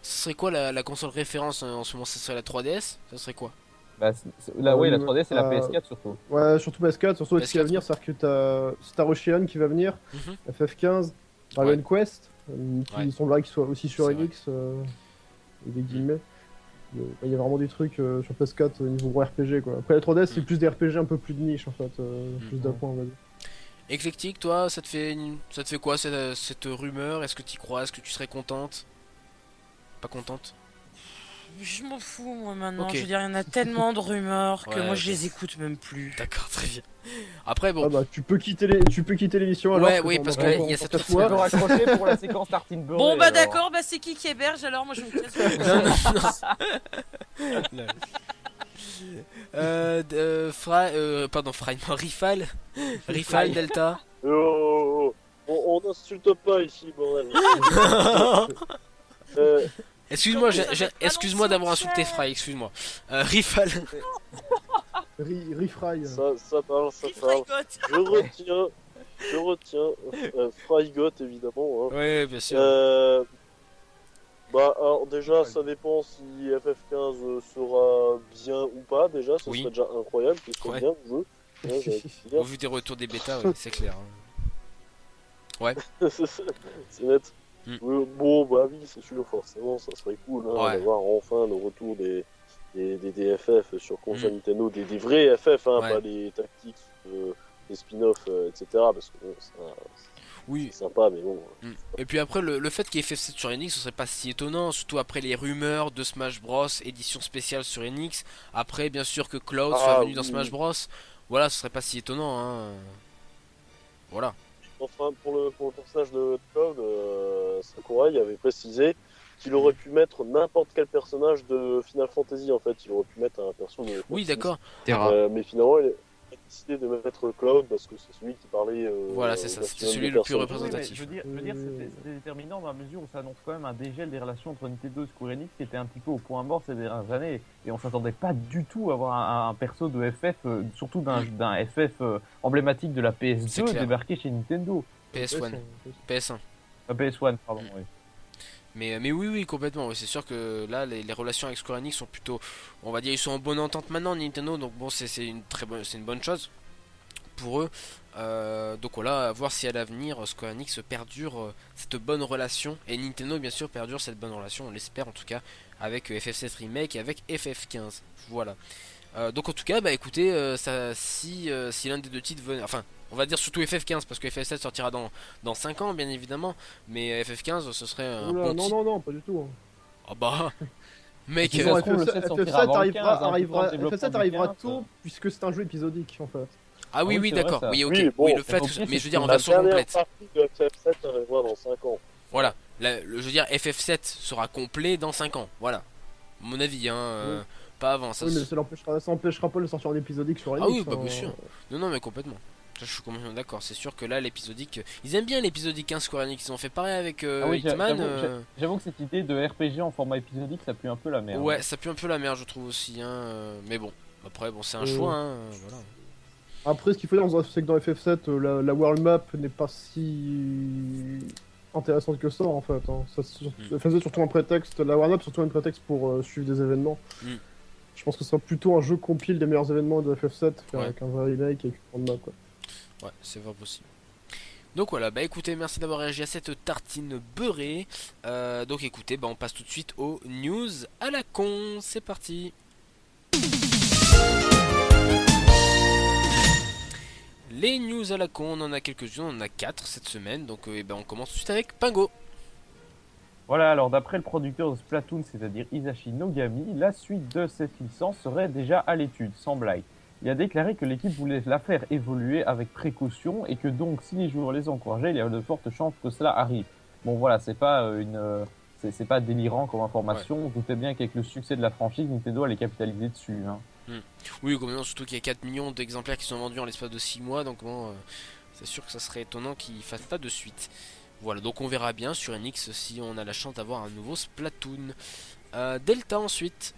ce serait quoi la console référence en ce moment? Ce serait la 3DS? Ça serait quoi? Bah, la 3DS et la euh, PS4 surtout. Ouais, surtout PS4, surtout ce qui va PS4. venir, c'est-à-dire que t'as Star Ocean qui va venir, Mhm. FF15, Dragon Quest, qui Ouais. semblerait qu'il soit aussi sur C'est vrai. NX, et des guillemets. Il y a vraiment des trucs sur PS4 au niveau RPG quoi. Après la 3DS, c'est plus des RPG un peu plus de niche en fait, plus d'appoint on va dire. Éclectique, toi, ça te fait quoi cette rumeur? Est-ce que tu y crois? Est-ce que tu serais contente? Pas contente? Je m'en fous, moi, maintenant. Ok. Je veux dire, il y en a tellement de rumeurs que Ouais, moi, je ok. les écoute même plus. D'accord, très bien. Après, bon. Ah bah tu peux quitter l'émission alors. Ouais, oui, parce que là, il y a cette Tu peux raccrocher pour la séquence tartine beurrée. Bon, bah alors. d'accord, bah c'est qui héberge alors? Moi, je me casse. Non, pardon, Fry, non, Rifal. Rifal, Delta. Oh, on n'insulte pas ici, bordel. Excuse-moi, Comment ça fait pas excuse-moi d'avoir non-sens, insulté Fry, excuse-moi. Rifal. Refry. Ça parle. Fraigotte. Je retiens. Frygot, évidemment. Hein. Ouais, bien sûr. Alors déjà, ça dépend si FF15 sera bien ou pas. Déjà, ce Oui. serait déjà incroyable qu'il soit bien le jeu. Ouais, j'allais te dire. Au vu des retours des bêtas, ouais, c'est clair. Hein. C'est net. Mm. Bon, bah oui, c'est sûr, forcément, ça serait cool hein, Ouais. d'avoir enfin le retour des FF sur console Nintendo, des vrais FF, hein, Ouais. pas les tactiques, des spin-offs, etc. Parce que bon, Oui. c'est sympa, mais bon. Et puis après, le fait qu'il y ait FF7 sur NX, ce serait pas si étonnant, surtout après les rumeurs de Smash Bros, édition spéciale sur NX. Après, bien sûr que Cloud soit venu dans Smash Bros. Voilà, ce serait pas si étonnant. Hein. Voilà. Enfin, pour le personnage de Cloud, Sakurai avait précisé qu'il aurait pu mettre n'importe quel personnage de Final Fantasy en fait. Il aurait pu mettre un perso de. Oui, d'accord. Mais finalement, il a décidé de mettre Cloud parce que c'est celui qui parlait. Voilà, c'est ça. C'était celui le plus représentatif. Oui, je veux dire, c'était déterminant dans la mesure où ça annonce quand même un dégel des relations entre Nintendo et Square Enix qui était un petit peu au point mort ces dernières années. Et on s'attendait pas du tout à avoir un perso de FF, surtout d'un FF emblématique de la PS2 débarqué chez Nintendo. PS1. PS1. PS1, pardon, oui. Mais oui, complètement. Oui, c'est sûr que là, les relations avec Square Enix sont plutôt, on va dire, ils sont en bonne entente maintenant, Nintendo. Donc bon, c'est une bonne chose pour eux. Donc voilà, à voir si à l'avenir Square Enix perdure cette bonne relation et Nintendo bien sûr perdure cette bonne relation, on l'espère en tout cas avec FF7 Remake et avec FF15. Voilà. Donc en tout cas, bah écoutez, si l'un des deux titres venait, enfin on va dire surtout FF15 parce que FF7 sortira dans 5 ans bien évidemment, mais FF15 ce serait un Oula, bon titre. non, pas du tout. Ah bah mec, FF7 arrivera tôt puisque c'est un jeu épisodique en fait. Ah oui, d'accord. Oui, ok. Oui, bon, oui, le fait, mais je veux dire en la version dernière complète. partie de FF7 arrivera dans 5 ans. Voilà. Je veux dire FF7 sera complet dans 5 ans. Voilà. À mon avis, hein. Pas avant. Ça, oui, mais ça empêchera pas de sortir en épisodique sur NX. Ah oui, bah bien sûr. Non, mais complètement. Ça, je suis complètement d'accord. C'est sûr que là, l'épisodique. Ils aiment bien l'épisodique 15 Square Enix. Ils ont fait pareil avec Hitman. J'avoue que cette idée de RPG en format épisodique, ça pue un peu la merde. Ouais, ça pue un peu la merde, je trouve aussi. Hein. Mais bon, après, c'est un choix. Hein. Voilà. Après, ce qu'il faut dire, c'est que dans FF7, la world map n'est pas si intéressante que ça en fait. Hein. Ça faisait surtout un prétexte. La world map, surtout un prétexte pour suivre des événements. Je pense que ce sera plutôt un jeu compile des meilleurs événements de FF7 avec un vrai remake et une grande map. Ouais, c'est pas possible. Donc voilà, bah écoutez, merci d'avoir réagi à cette tartine beurrée. Donc écoutez, on passe tout de suite aux news à la con. C'est parti. Les news à la con, on en a quelques-unes, on en a 4 cette semaine. Donc on commence tout de suite avec Pingo. Voilà, alors d'après le producteur de Splatoon, c'est-à-dire Hisashi Nogami, la suite de cette licence serait déjà à l'étude, sans blague. Il a déclaré que l'équipe voulait la faire évoluer avec précaution et que donc si les joueurs les encourageaient, il y a de fortes chances que cela arrive. Bon voilà, c'est pas c'est pas délirant comme information, on doutait bien qu'avec le succès de la franchise, Nintendo allait capitaliser dessus. Hein. Oui, surtout qu'il y a 4 millions d'exemplaires qui sont vendus en l'espace de 6 mois, donc c'est sûr que ça serait étonnant qu'ils fassent pas de suite. Voilà, donc on verra bien sur NX si on a la chance d'avoir un nouveau Splatoon. Delta ensuite.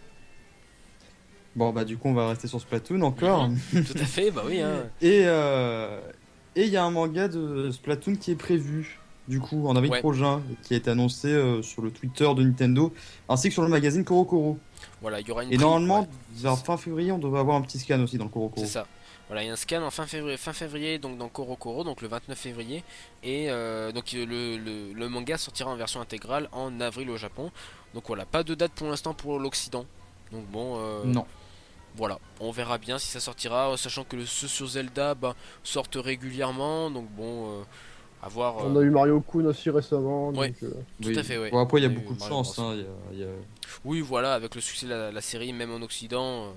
Bon bah du coup on va rester sur Splatoon encore. Tout à fait, bah oui. Hein. Et il y a un manga de Splatoon qui est prévu du coup en avril prochain, qui a été annoncé sur le Twitter de Nintendo ainsi que sur le magazine CoroCoro. Voilà, il y aura une. Et normalement vers fin février on devrait avoir un petit scan aussi dans le CoroCoro. C'est ça. Voilà, il y a un scan en fin février donc dans CoroCoro, donc le 29 février. Et donc le manga sortira en version intégrale en avril au Japon. Donc voilà, pas de date pour l'instant pour l'Occident. Donc bon. Non. Voilà, on verra bien si ça sortira, sachant que ceux sur Zelda sortent régulièrement. Donc bon, à voir. On a eu Mario Kun aussi récemment. Ouais, donc, tout à fait, ouais. Bon, après il y a beaucoup de chance. Hein, Oui, voilà, avec le succès de la série, même en Occident,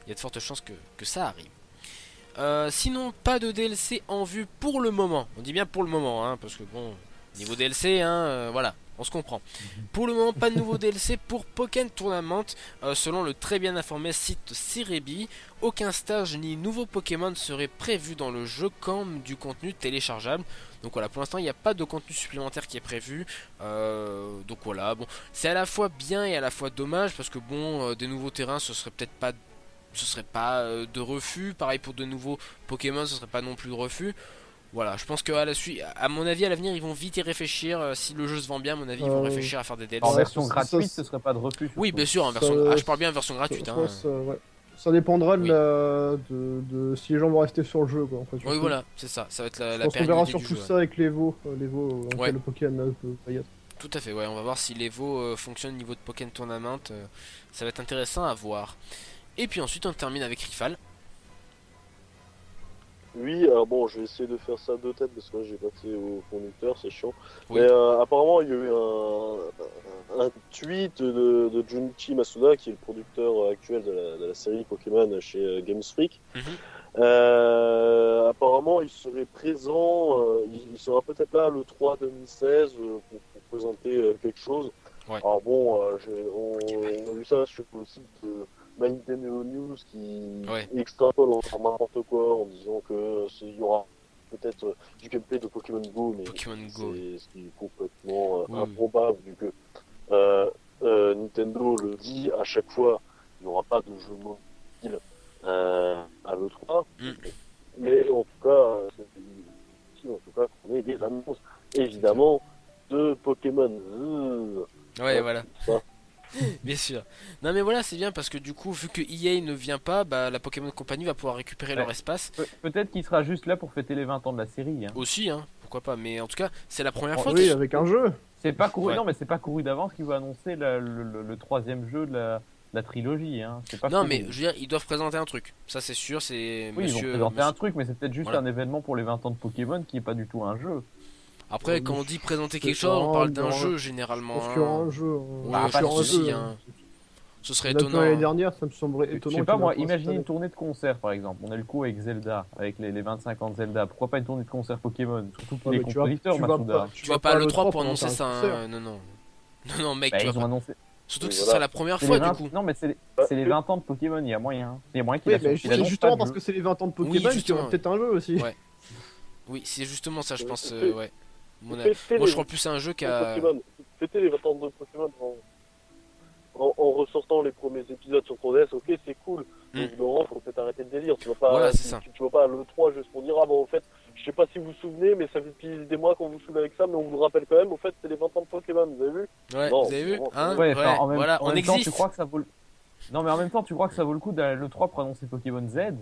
il y a de fortes chances que ça arrive. Sinon, pas de DLC en vue pour le moment. On dit bien pour le moment, hein, parce que bon, niveau DLC, voilà, on se comprend. Pour le moment, pas de nouveau DLC pour Pokémon Tournament. Selon le très bien informé site Cerebi, aucun stage ni nouveau Pokémon serait prévu dans le jeu comme du contenu téléchargeable. Donc voilà, pour l'instant, il n'y a pas de contenu supplémentaire qui est prévu. Donc voilà, bon, c'est à la fois bien et à la fois dommage parce que bon, des nouveaux terrains, ce serait peut-être pas ce serait pas de refus. Pareil pour de nouveaux Pokémon, ce serait pas non plus de refus. Voilà, je pense qu'à la suite, à mon avis, à l'avenir, ils vont vite y réfléchir. Si le jeu se vend bien, à mon avis, ils vont réfléchir à faire des DLC. En version gratuite, ce serait pas de refus. Oui, surtout. bien sûr, en version... je parle bien en version gratuite. Ça, Hein. ouais. Ça dépendra de si les gens vont rester sur le jeu, quoi. En fait, Oui, voilà, c'est ça. Ça va être la on verra pérennité surtout du jeu. ça avec l'Evo. L'Evo, Ouais. le Pokémon peut y être. Tout à fait, ouais. On va voir si l'Evo fonctionne au niveau de Pokémon Tournament. Ça va être intéressant à voir. Et puis ensuite, on termine avec Rifal. Oui, alors bon, je vais essayer de faire ça de tête parce que là j'ai passé au conducteur, c'est chiant. Oui. Mais apparemment, il y a eu un tweet de Junichi Masuda, qui est le producteur actuel de la série Pokémon chez Games Freak. Apparemment, il serait présent, il sera peut-être là le 3 2016 pour présenter quelque chose. Ouais. Alors bon, on a vu ça sur le site de My Nintendo News qui extrapole en n'importe quoi en disant que il y aura peut-être du gameplay de Pokémon Go, mais c'est ce qui est complètement improbable vu que Nintendo le dit à chaque fois, il n'y aura pas de jeu mobile à l'E3. Mais en tout cas, on ait des annonces évidemment de Pokémon. Ouais, voilà. Bien sûr. Non mais voilà, c'est bien parce que du coup, vu que EA ne vient pas, bah, la Pokémon Company va pouvoir récupérer leur espace. Peut-être qu'il sera juste là pour fêter les 20 ans de la série. Hein. Aussi, hein, pourquoi pas. Mais en tout cas, c'est la première fois. Oui, avec un jeu. C'est pas couru, non mais c'est pas couru d'avance qu'il va annoncer le troisième jeu de la trilogie. Hein. Pas non couru. mais je veux dire, ils doivent présenter un truc. Ça c'est sûr, c'est. Oui, ils vont présenter un truc, mais c'est peut-être juste un événement pour les 20 ans de Pokémon qui est pas du tout un jeu. Après, quand on dit présenter quelque chose, on parle d'un jeu généralement. Je pense qu'il y aura un jeu. Ouais, pas de soucis, hein. Ce serait étonnant. L'année dernière, ça me semblerait étonnant. Je sais pas moi, imaginez une tournée de concert par exemple. On a eu le coup avec Zelda, avec les 25 ans de Zelda. Pourquoi pas une tournée de concert Pokémon? Surtout qu'il est compositeur, Masuda. Tu vas pas à l'E3 pour annoncer ça. Non, mec, tu vas pas. Surtout que ce sera la première fois du coup. Non, mais c'est les 20 ans de Pokémon, il y a moyen. Il y a moyen qu'il annonce justement parce que c'est les 20 ans de Pokémon, qu'il y aura peut-être un jeu aussi. Oui, c'est justement ça, je pense. Ouais. Moi, je crois plus à un jeu qu'à. Fêter les 20 ans de Pokémon en ressortant les premiers épisodes sur 3DS, ok, c'est cool. Mais évidemment, faut peut-être arrêter le délire. Tu vas pas, voilà, c'est ça. Tu vas pas à l'E3 juste pour dire, ah bon, en fait, je sais pas si vous vous souvenez, mais ça fait depuis des mois qu'on vous saoule avec ça, mais on vous le rappelle quand même, au fait, c'est les 20 ans de Pokémon, vous avez vu? Ouais, non, vous avez vu hein ouais, voilà, on existe. Temps, tu crois que ça vaut Non, mais en même temps, tu crois que ça vaut le coup d'aller à l'E3 pour annoncer Pokémon Z?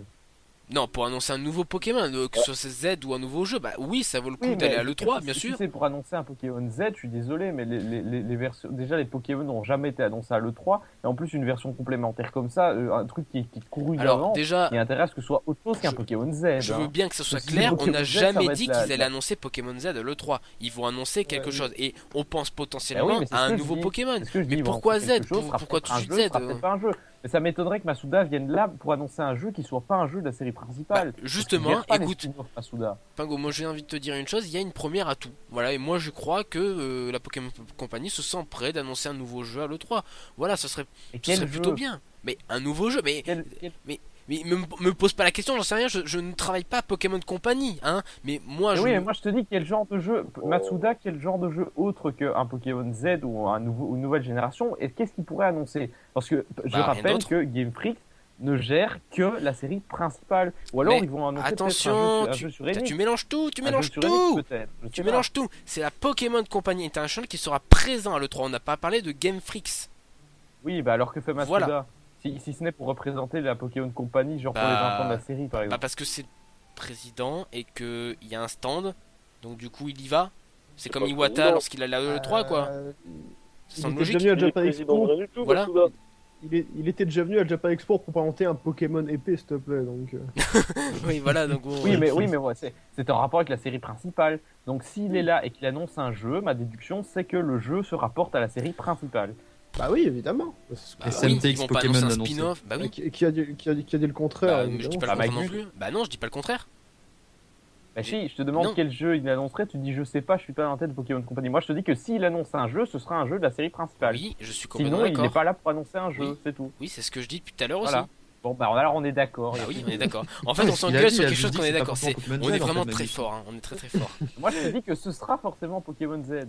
Non, pour annoncer un nouveau Pokémon, que ce soit Z ou un nouveau jeu, bah oui, ça vaut le coup d'aller à l'E3, bien sûr. Si c'est pour annoncer un Pokémon Z, je suis désolé, mais les versions, déjà les Pokémon n'ont jamais été annoncés à l'E3, et en plus une version complémentaire comme ça, un truc qui est couru d'avant, déjà, il intéresse que ce soit autre chose qu'un Pokémon Z. Je veux bien que ce soit clair, on n'a jamais dit qu'ils allaient annoncer Pokémon Z à l'E3. Ils vont annoncer quelque chose, et on pense potentiellement à un nouveau Pokémon. Mais pourquoi Z? Pourquoi tout de suite Z? Mais ça m'étonnerait que Masuda vienne là pour annoncer un jeu qui soit pas un jeu de la série principale. Justement, écoute, Masuda. Pingo, moi j'ai envie de te dire une chose, il y a une première à tout. Voilà, et moi je crois que la Pokémon Company se sent prêt d'annoncer un nouveau jeu à l'E3. Voilà, ce serait plutôt bien. Mais un nouveau jeu, mais me pose pas la question, j'en sais rien, je ne travaille pas à Pokémon Company, hein. Mais moi Oui, mais moi je te dis quel genre de jeu, Masuda, quel genre de jeu autre qu'un Pokémon Z ou une nouvelle génération, et qu'est-ce qu'il pourrait annoncer? Parce que je rappelle que Game Freak ne gère que la série principale. Ou alors ils vont annoncer attention, un jeu sur Enix. Tu mélanges tout, tu mélanges tout. C'est la Pokémon Company International qui sera présent à l'E3. On n'a pas parlé de Game Freaks. Oui, bah alors que fait Masuda? Voilà. Si ce n'est pour représenter la Pokémon Company, genre pour les 20 ans de la série par exemple. Parce que c'est le président et qu'il y a un stand, donc du coup il y va. C'est comme Iwata lorsqu'il a la E3 quoi. Ça semble logique. Il était déjà venu à Japan Expo. Voilà. Il était déjà venu à Japan Expo pour présenter un Pokémon épée, s'il te plaît. Donc. Oui, voilà. Donc oui, mais ouais, c'est en rapport avec la série principale. Donc s'il est là et qu'il annonce un jeu, ma déduction c'est que le jeu se rapporte à la série principale. Bah oui, évidemment. Ils vont pas annoncer un spin-off. Bah oui. Qui a dit le contraire? Je dis pas le contraire non plus. Bah non, je dis pas le contraire. Bah si, je te demande quel jeu il annoncerait, tu dis je sais pas, je suis pas dans la tête de Pokémon Company. Moi je te dis que s'il annonce un jeu, ce sera un jeu de la série principale. Oui, je suis complètement d'accord. Sinon, il n'est pas là pour annoncer un jeu, c'est tout. Oui, c'est ce que je dis depuis tout à l'heure aussi. Bon bah alors on est d'accord. Ah oui, on est d'accord. En fait, on s'engueule sur quelque chose qu'on est d'accord. On est vraiment très fort, on est très fort. Moi je te dis que ce sera forcément Pokémon Z.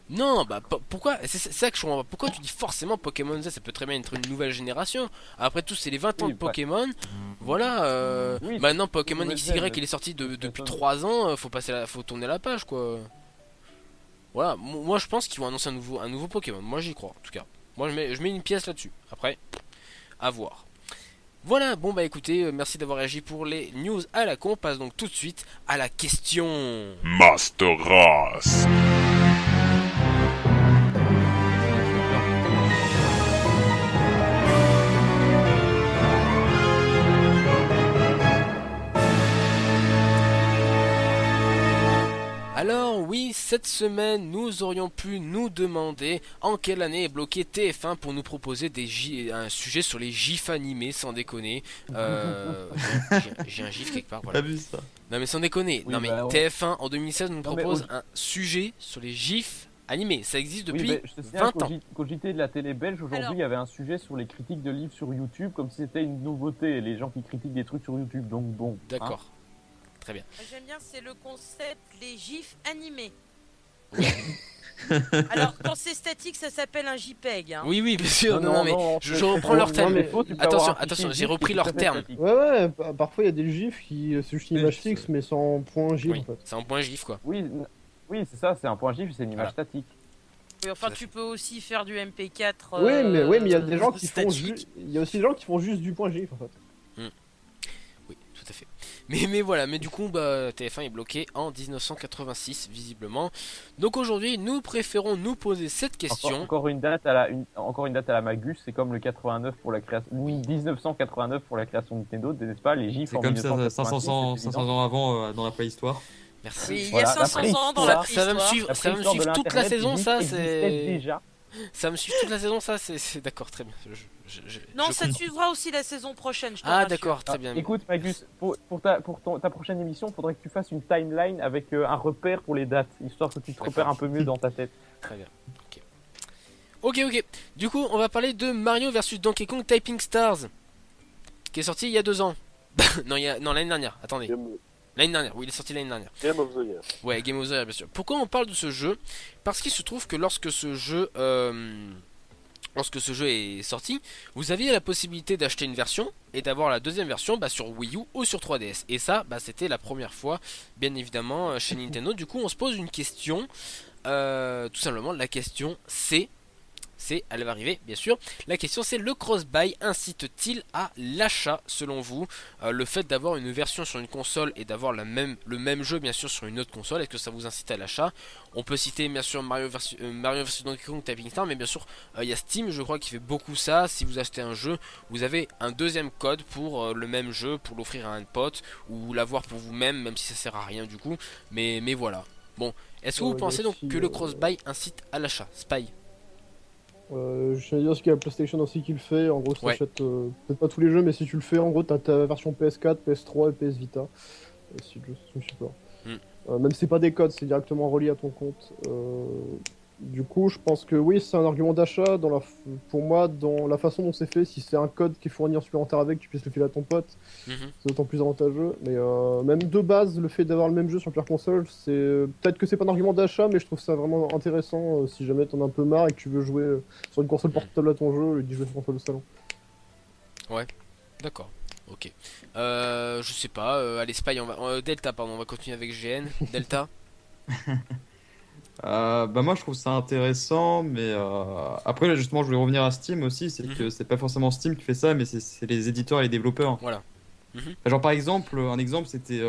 Non, bah pourquoi? C'est ça que je comprends pas. Pourquoi tu dis forcément Pokémon Z? Ça peut très bien être une nouvelle génération. Après tout, c'est les 20 ans de Pokémon. Voilà. Maintenant, Pokémon XY, il est sorti depuis 3 ans. Faut tourner la page, quoi. Voilà. Moi, je pense qu'ils vont annoncer un nouveau Pokémon. Moi, j'y crois, en tout cas. Moi, je mets une pièce là-dessus. Après, à voir. Voilà, bon bah écoutez, merci d'avoir réagi pour les news à la con. On passe donc tout de suite à la question Master Race. Alors oui, cette semaine, nous aurions pu nous demander en quelle année est bloqué TF1 pour nous proposer un sujet sur les gifs animés, sans déconner. J'ai un gif quelque part, voilà. T'as vu ça? Non mais sans déconner, Oui, non mais bah, TF1 en 2016 nous propose mais un sujet sur les gifs animés. Ça existe depuis Oui, je te signale 20 ans. qu'au JT de la télé belge, aujourd'hui, il y avait un sujet sur les critiques de livres sur YouTube, comme si c'était une nouveauté, les gens qui critiquent des trucs sur YouTube, donc bon. D'accord. Très bien. J'aime bien, c'est le concept, les gifs animés. Alors, quand c'est statique, ça s'appelle un JPEG. Hein. Oui, bien sûr, non, mais je reprends leur thème. Attention, j'ai repris leur terme. Ouais, parfois il y a des gifs qui c'est juste une image fixe, mais sans point gif Oui, en fait. c'est un point gif, quoi. Oui, c'est ça, c'est un point gif, c'est une image statique. Oui, enfin, tu peux aussi faire du MP4. Oui, mais il y a des gens qui font statique. il y a aussi des gens qui font juste du point gif en fait. Oui, tout à fait. Mais voilà, mais du coup, bah, TF1 est bloqué en 1986, visiblement. Donc aujourd'hui, nous préférons nous poser cette question. Encore une date à la Magus, c'est comme le 89 pour la création, 1989 pour la création de Nintendo, n'est-ce pas? Les gifs. C'est comme ça, 500 ans avant dans la préhistoire. Merci. Oui, il y a 500 ans dans la préhistoire. Ça va me suivre toute la saison, ça, c'est. Déjà. Ça me suit toute la saison, ça, c'est d'accord, très bien. Non, ça te suivra aussi la saison prochaine, je te Ah, rassure. d'accord, très bien. Écoute, Magus, pour ta prochaine émission, il faudrait que tu fasses une timeline avec un repère pour les dates, histoire que tu te repères un peu mieux dans ta tête. Très bien. Ok. Du coup, on va parler de Mario vs Donkey Kong Typing Stars, qui est sorti il y a 2 ans. non, l'année dernière. Attendez. L'année dernière, oui, il est sorti l'année dernière. Game of the Year. Ouais, Game of the Year, bien sûr. Pourquoi on parle de ce jeu? Parce qu'il se trouve que lorsque ce jeu est sorti, vous aviez la possibilité d'acheter une version et d'avoir la deuxième version sur Wii U ou sur 3DS. Et ça, c'était la première fois, bien évidemment, chez Nintendo. Du coup, on se pose une question. Tout simplement, la question elle va arriver bien sûr. La question c'est: le cross-buy incite-t-il à l'achat selon vous? Le fait d'avoir une version sur une console et d'avoir le même jeu bien sûr sur une autre console, est-ce que ça vous incite à l'achat? On peut citer bien sûr Mario vs Donkey Kong Typing Star, mais bien sûr il y a Steam, je crois, qui fait beaucoup ça. Si vous achetez un jeu, vous avez un deuxième code pour le même jeu, pour l'offrir à un pote ou l'avoir pour vous-même, même si ça sert à rien du coup. Mais voilà. Bon, est-ce que vous pensez donc que le cross-buy incite à l'achat? Spy? Je vais dire qu'il y a PlayStation aussi qui le fait. En gros, si t'achètes peut-être pas tous les jeux, mais si tu le fais, en gros, t'as ta version PS4, PS3 et PS Vita. Si le jeu est support. Même si c'est pas des codes, c'est directement relié à ton compte. Du coup, je pense que oui, c'est un argument d'achat. Pour moi, dans la façon dont c'est fait, si c'est un code qui est fourni en supplémentaire avec, tu puisses le filer à ton pote, c'est d'autant plus avantageux. Mais même de base, le fait d'avoir le même jeu sur plusieurs consoles, peut-être que c'est pas un argument d'achat, mais je trouve ça vraiment intéressant si jamais t'en as un peu marre et que tu veux jouer sur une console portable à ton jeu et que tu jouer sur une console de salon. Ouais, d'accord. Ok. Je sais pas. Allez, Spy, Delta, pardon, on va continuer avec GN. Delta. Moi je trouve ça intéressant, mais après là, justement je voulais revenir à Steam aussi, c'est que c'est pas forcément Steam qui fait ça, mais c'est les éditeurs et les développeurs. Voilà. Genre par exemple, un exemple c'était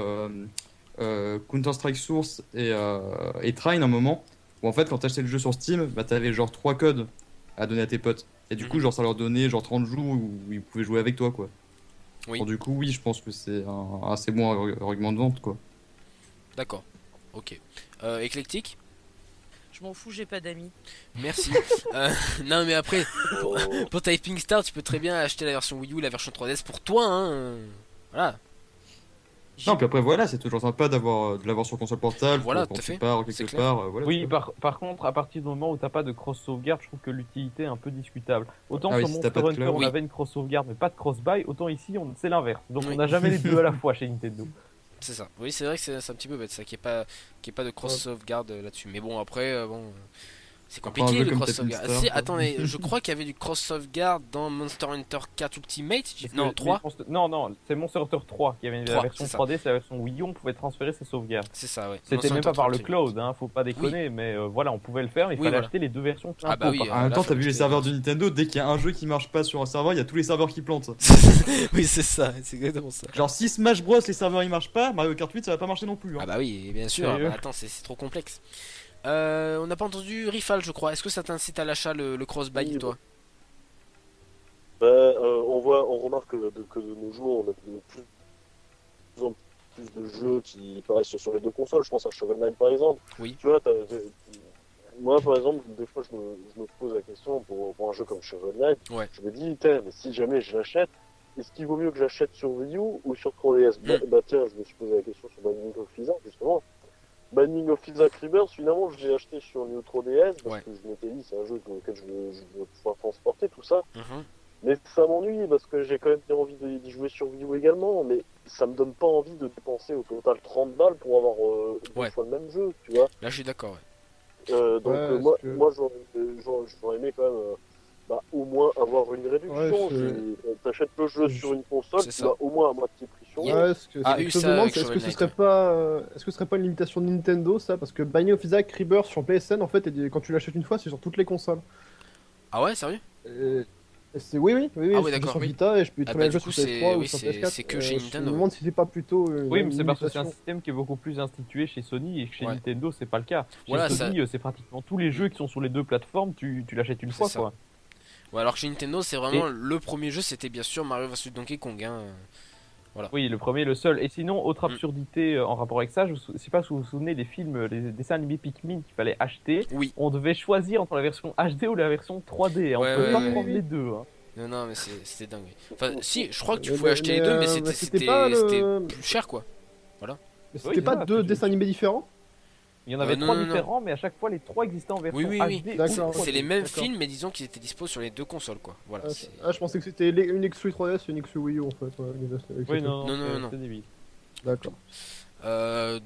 Counter-Strike Source et Trine un moment, où en fait quand t'achetais le jeu sur Steam, t'avais genre 3 codes à donner à tes potes, et du coup genre ça leur donnait genre 30 jours où ils pouvaient jouer avec toi quoi. Oui. Bon, du coup oui je pense que c'est un assez bon argument de vente quoi. D'accord, ok. Éclectique? Je m'en fous, j'ai pas d'amis. Merci. Non mais après, pour Typing Star, tu peux très bien acheter la version Wii U, la version 3DS pour toi, hein. Voilà. Non, puis après voilà, c'est toujours sympa de l'avoir sur console portable, voilà, quand tout à fait. tu pars quelque part. Voilà, oui, par contre, à partir du moment où t'as pas de cross-sauvegarde, je trouve que l'utilité est un peu discutable. Autant sur Monster Hunter, on avait une cross-sauvegarde, mais pas de cross-buy, autant ici, c'est l'inverse. Donc on n'a jamais les deux à la fois chez Nintendo. C'est ça. Oui, c'est vrai que c'est un petit peu bête ça, qu'il n'y ait pas de cross sauvegarde là-dessus. Mais bon, après, C'est compliqué le cross sauvegarde. Si, attendez, je crois qu'il y avait du cross sauvegarde dans Monster Hunter 4 Ultimate. Non, 3. Non, c'est Monster Hunter 3 qui avait la version 3D, c'est la version Wii U, on pouvait transférer ses sauvegardes. C'est ça, ouais. C'était même pas par le cloud, hein, faut pas déconner, mais voilà, on pouvait le faire, mais il fallait acheter les deux versions. Ah bah oui. En même temps, t'as vu les serveurs de Nintendo, dès qu'il y a un jeu qui marche pas sur un serveur, il y a tous les serveurs qui plantent. Oui, c'est ça, c'est exactement ça. Genre si Smash Bros les serveurs ils marchent pas, Mario Kart 8 ça va pas marcher non plus. Hein. Ah bah oui, bien sûr. Bah, attends, c'est trop complexe. On n'a pas entendu Rifal, je crois. Est-ce que ça t'incite à l'achat le cross-buy, toi? On remarque que de nos jours, on a de plus en plus de jeux qui paraissent sur les deux consoles. Je pense à Shovel Knight par exemple. Oui. Tu vois, moi par exemple, des fois je me pose la question pour un jeu comme Shovel Knight. Ouais. Je me dis, mais si jamais je l'achète, est-ce qu'il vaut mieux que j'achète sur Wii U ou sur 3DS? Bah tiens, je me suis posé la question sur Binding of Isaac justement. Binding of Isaac Rebirth, finalement, je l'ai acheté sur Neo 3DS parce que je m'étais dit c'est un jeu dans lequel je veux pouvoir transporter tout ça. Mais ça m'ennuie parce que j'ai quand même bien envie d'y jouer sur Wii U également, mais ça me donne pas envie de dépenser au total 30 balles pour avoir deux fois le même jeu, tu vois. Là, je suis d'accord. Moi, j'aurais aimé quand même au moins avoir une réduction. T'achètes le jeu sur une console, tu vas au moins à moitié prix sur est-ce que ce serait pas une limitation de Nintendo ça? Parce que Binding of Isaac Rebirth sur PSN en fait, quand tu l'achètes une fois, c'est sur toutes les consoles. Ah ouais, sérieux? Oui, ah ouais, d'accord. Sur Vita et je peux très bien jouer sur PS3 ou sur PS4. C'est que chez Nintendo. Je me demande si c'est pas plutôt. Oui, mais c'est parce que c'est un système qui est beaucoup plus institué chez Sony et que chez Nintendo c'est pas le cas. Chez Sony, c'est pratiquement tous les jeux qui sont sur les deux plateformes, tu l'achètes une fois quoi. Ouais, alors que chez Nintendo, c'est vraiment le premier jeu, c'était bien sûr Mario vs Donkey Kong. Hein. Voilà. Oui, le premier, le seul. Et sinon, autre absurdité en rapport avec ça, je sais pas si vous vous souvenez des films, les dessins animés Pikmin qu'il fallait acheter. Oui. On devait choisir entre la version HD ou la version 3D. On peut pas prendre les deux. Hein. Non, mais c'était dingue. Enfin, si, je crois que tu pouvais acheter les deux, mais c'était plus cher quoi. Voilà. Mais c'était pas deux dessins animés différents? Il y en avait trois différents, mais à chaque fois les trois existaient en version HD. C'est les mêmes films, mais disons qu'ils étaient dispo sur les deux consoles quoi. Voilà. Je pensais que c'était une exclu 3DS et une exclu Wii U en fait. Oui, non. C'est débile. D'accord.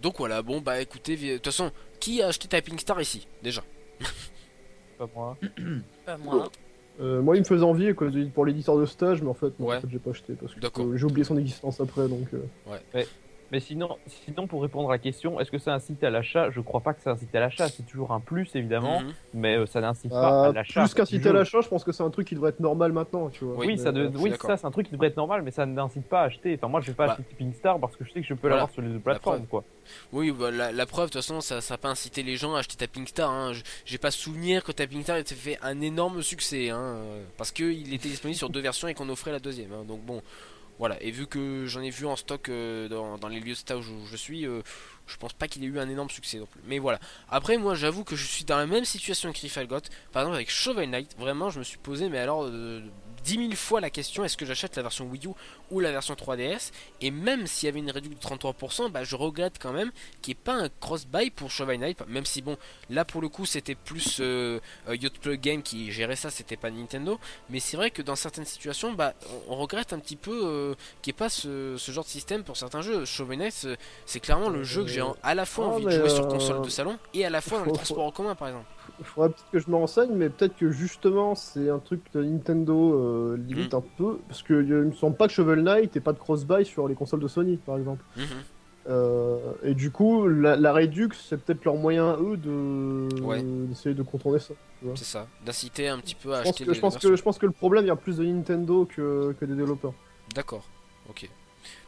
Donc voilà, bon bah écoutez, de toute façon, qui a acheté Typing Star ici déjà? Pas moi. Pas moi. Moi il me faisait envie pour l'éditeur de stage, mais en fait, j'ai pas acheté parce que j'ai oublié son existence après donc. Mais sinon, pour répondre à la question, est-ce que ça incite à l'achat? Je crois pas que ça incite à l'achat, c'est toujours un plus évidemment, mais ça n'incite pas à l'achat. Plus qu'inciter à l'achat, je pense que c'est un truc qui devrait être normal maintenant, tu vois. Oui, ça c'est un truc qui devrait être normal, mais ça n'incite pas à acheter. Enfin, moi je vais pas acheter Tipping Star parce que je sais que je peux l'avoir sur les deux plateformes, quoi. Oui, bah, la preuve, de toute façon, ça n'a pas incité les gens à acheter Tapping Star. Hein. J'ai pas souvenir que Tapping Star ait fait un énorme succès, hein, parce qu'il était disponible sur deux versions et qu'on offrait la deuxième. Hein. Donc bon. Voilà, et vu que j'en ai vu en stock dans les lieux de stage où je suis, je pense pas qu'il ait eu un énorme succès non plus. Mais voilà, après moi j'avoue que je suis dans la même situation que Rifalgot. Par exemple avec Shovel Knight, vraiment je me suis posé, mais alors 10 000 fois la question, est-ce que j'achète la version Wii U ou la version 3DS? Et même s'il y avait une réduction de 33%, bah je regrette quand même qu'il n'y ait pas un cross-buy pour Shovel Knight. Même si bon, là pour le coup c'était plus Yacht Plug Game qui gérait ça, c'était pas Nintendo. Mais c'est vrai que dans certaines situations, bah on regrette un petit peu qu'il n'y ait pas ce genre de système pour certains jeux. Shovel Knight, c'est clairement le jeu que j'ai à la fois envie de jouer sur console de salon et à la fois dans les transports en commun par exemple. Il faudrait peut-être que je me renseigne, mais peut-être que justement c'est un truc de Nintendo limite un peu, parce que il me semble pas que Shovel Knight ait pas de cross-buy sur les consoles de Sony par exemple. Et du coup la Redux c'est peut-être leur moyen eux d'essayer de contourner ça. C'est ça, d'inciter un petit peu à acheter je pense que le problème vient plus de Nintendo que des développeurs. D'accord, ok.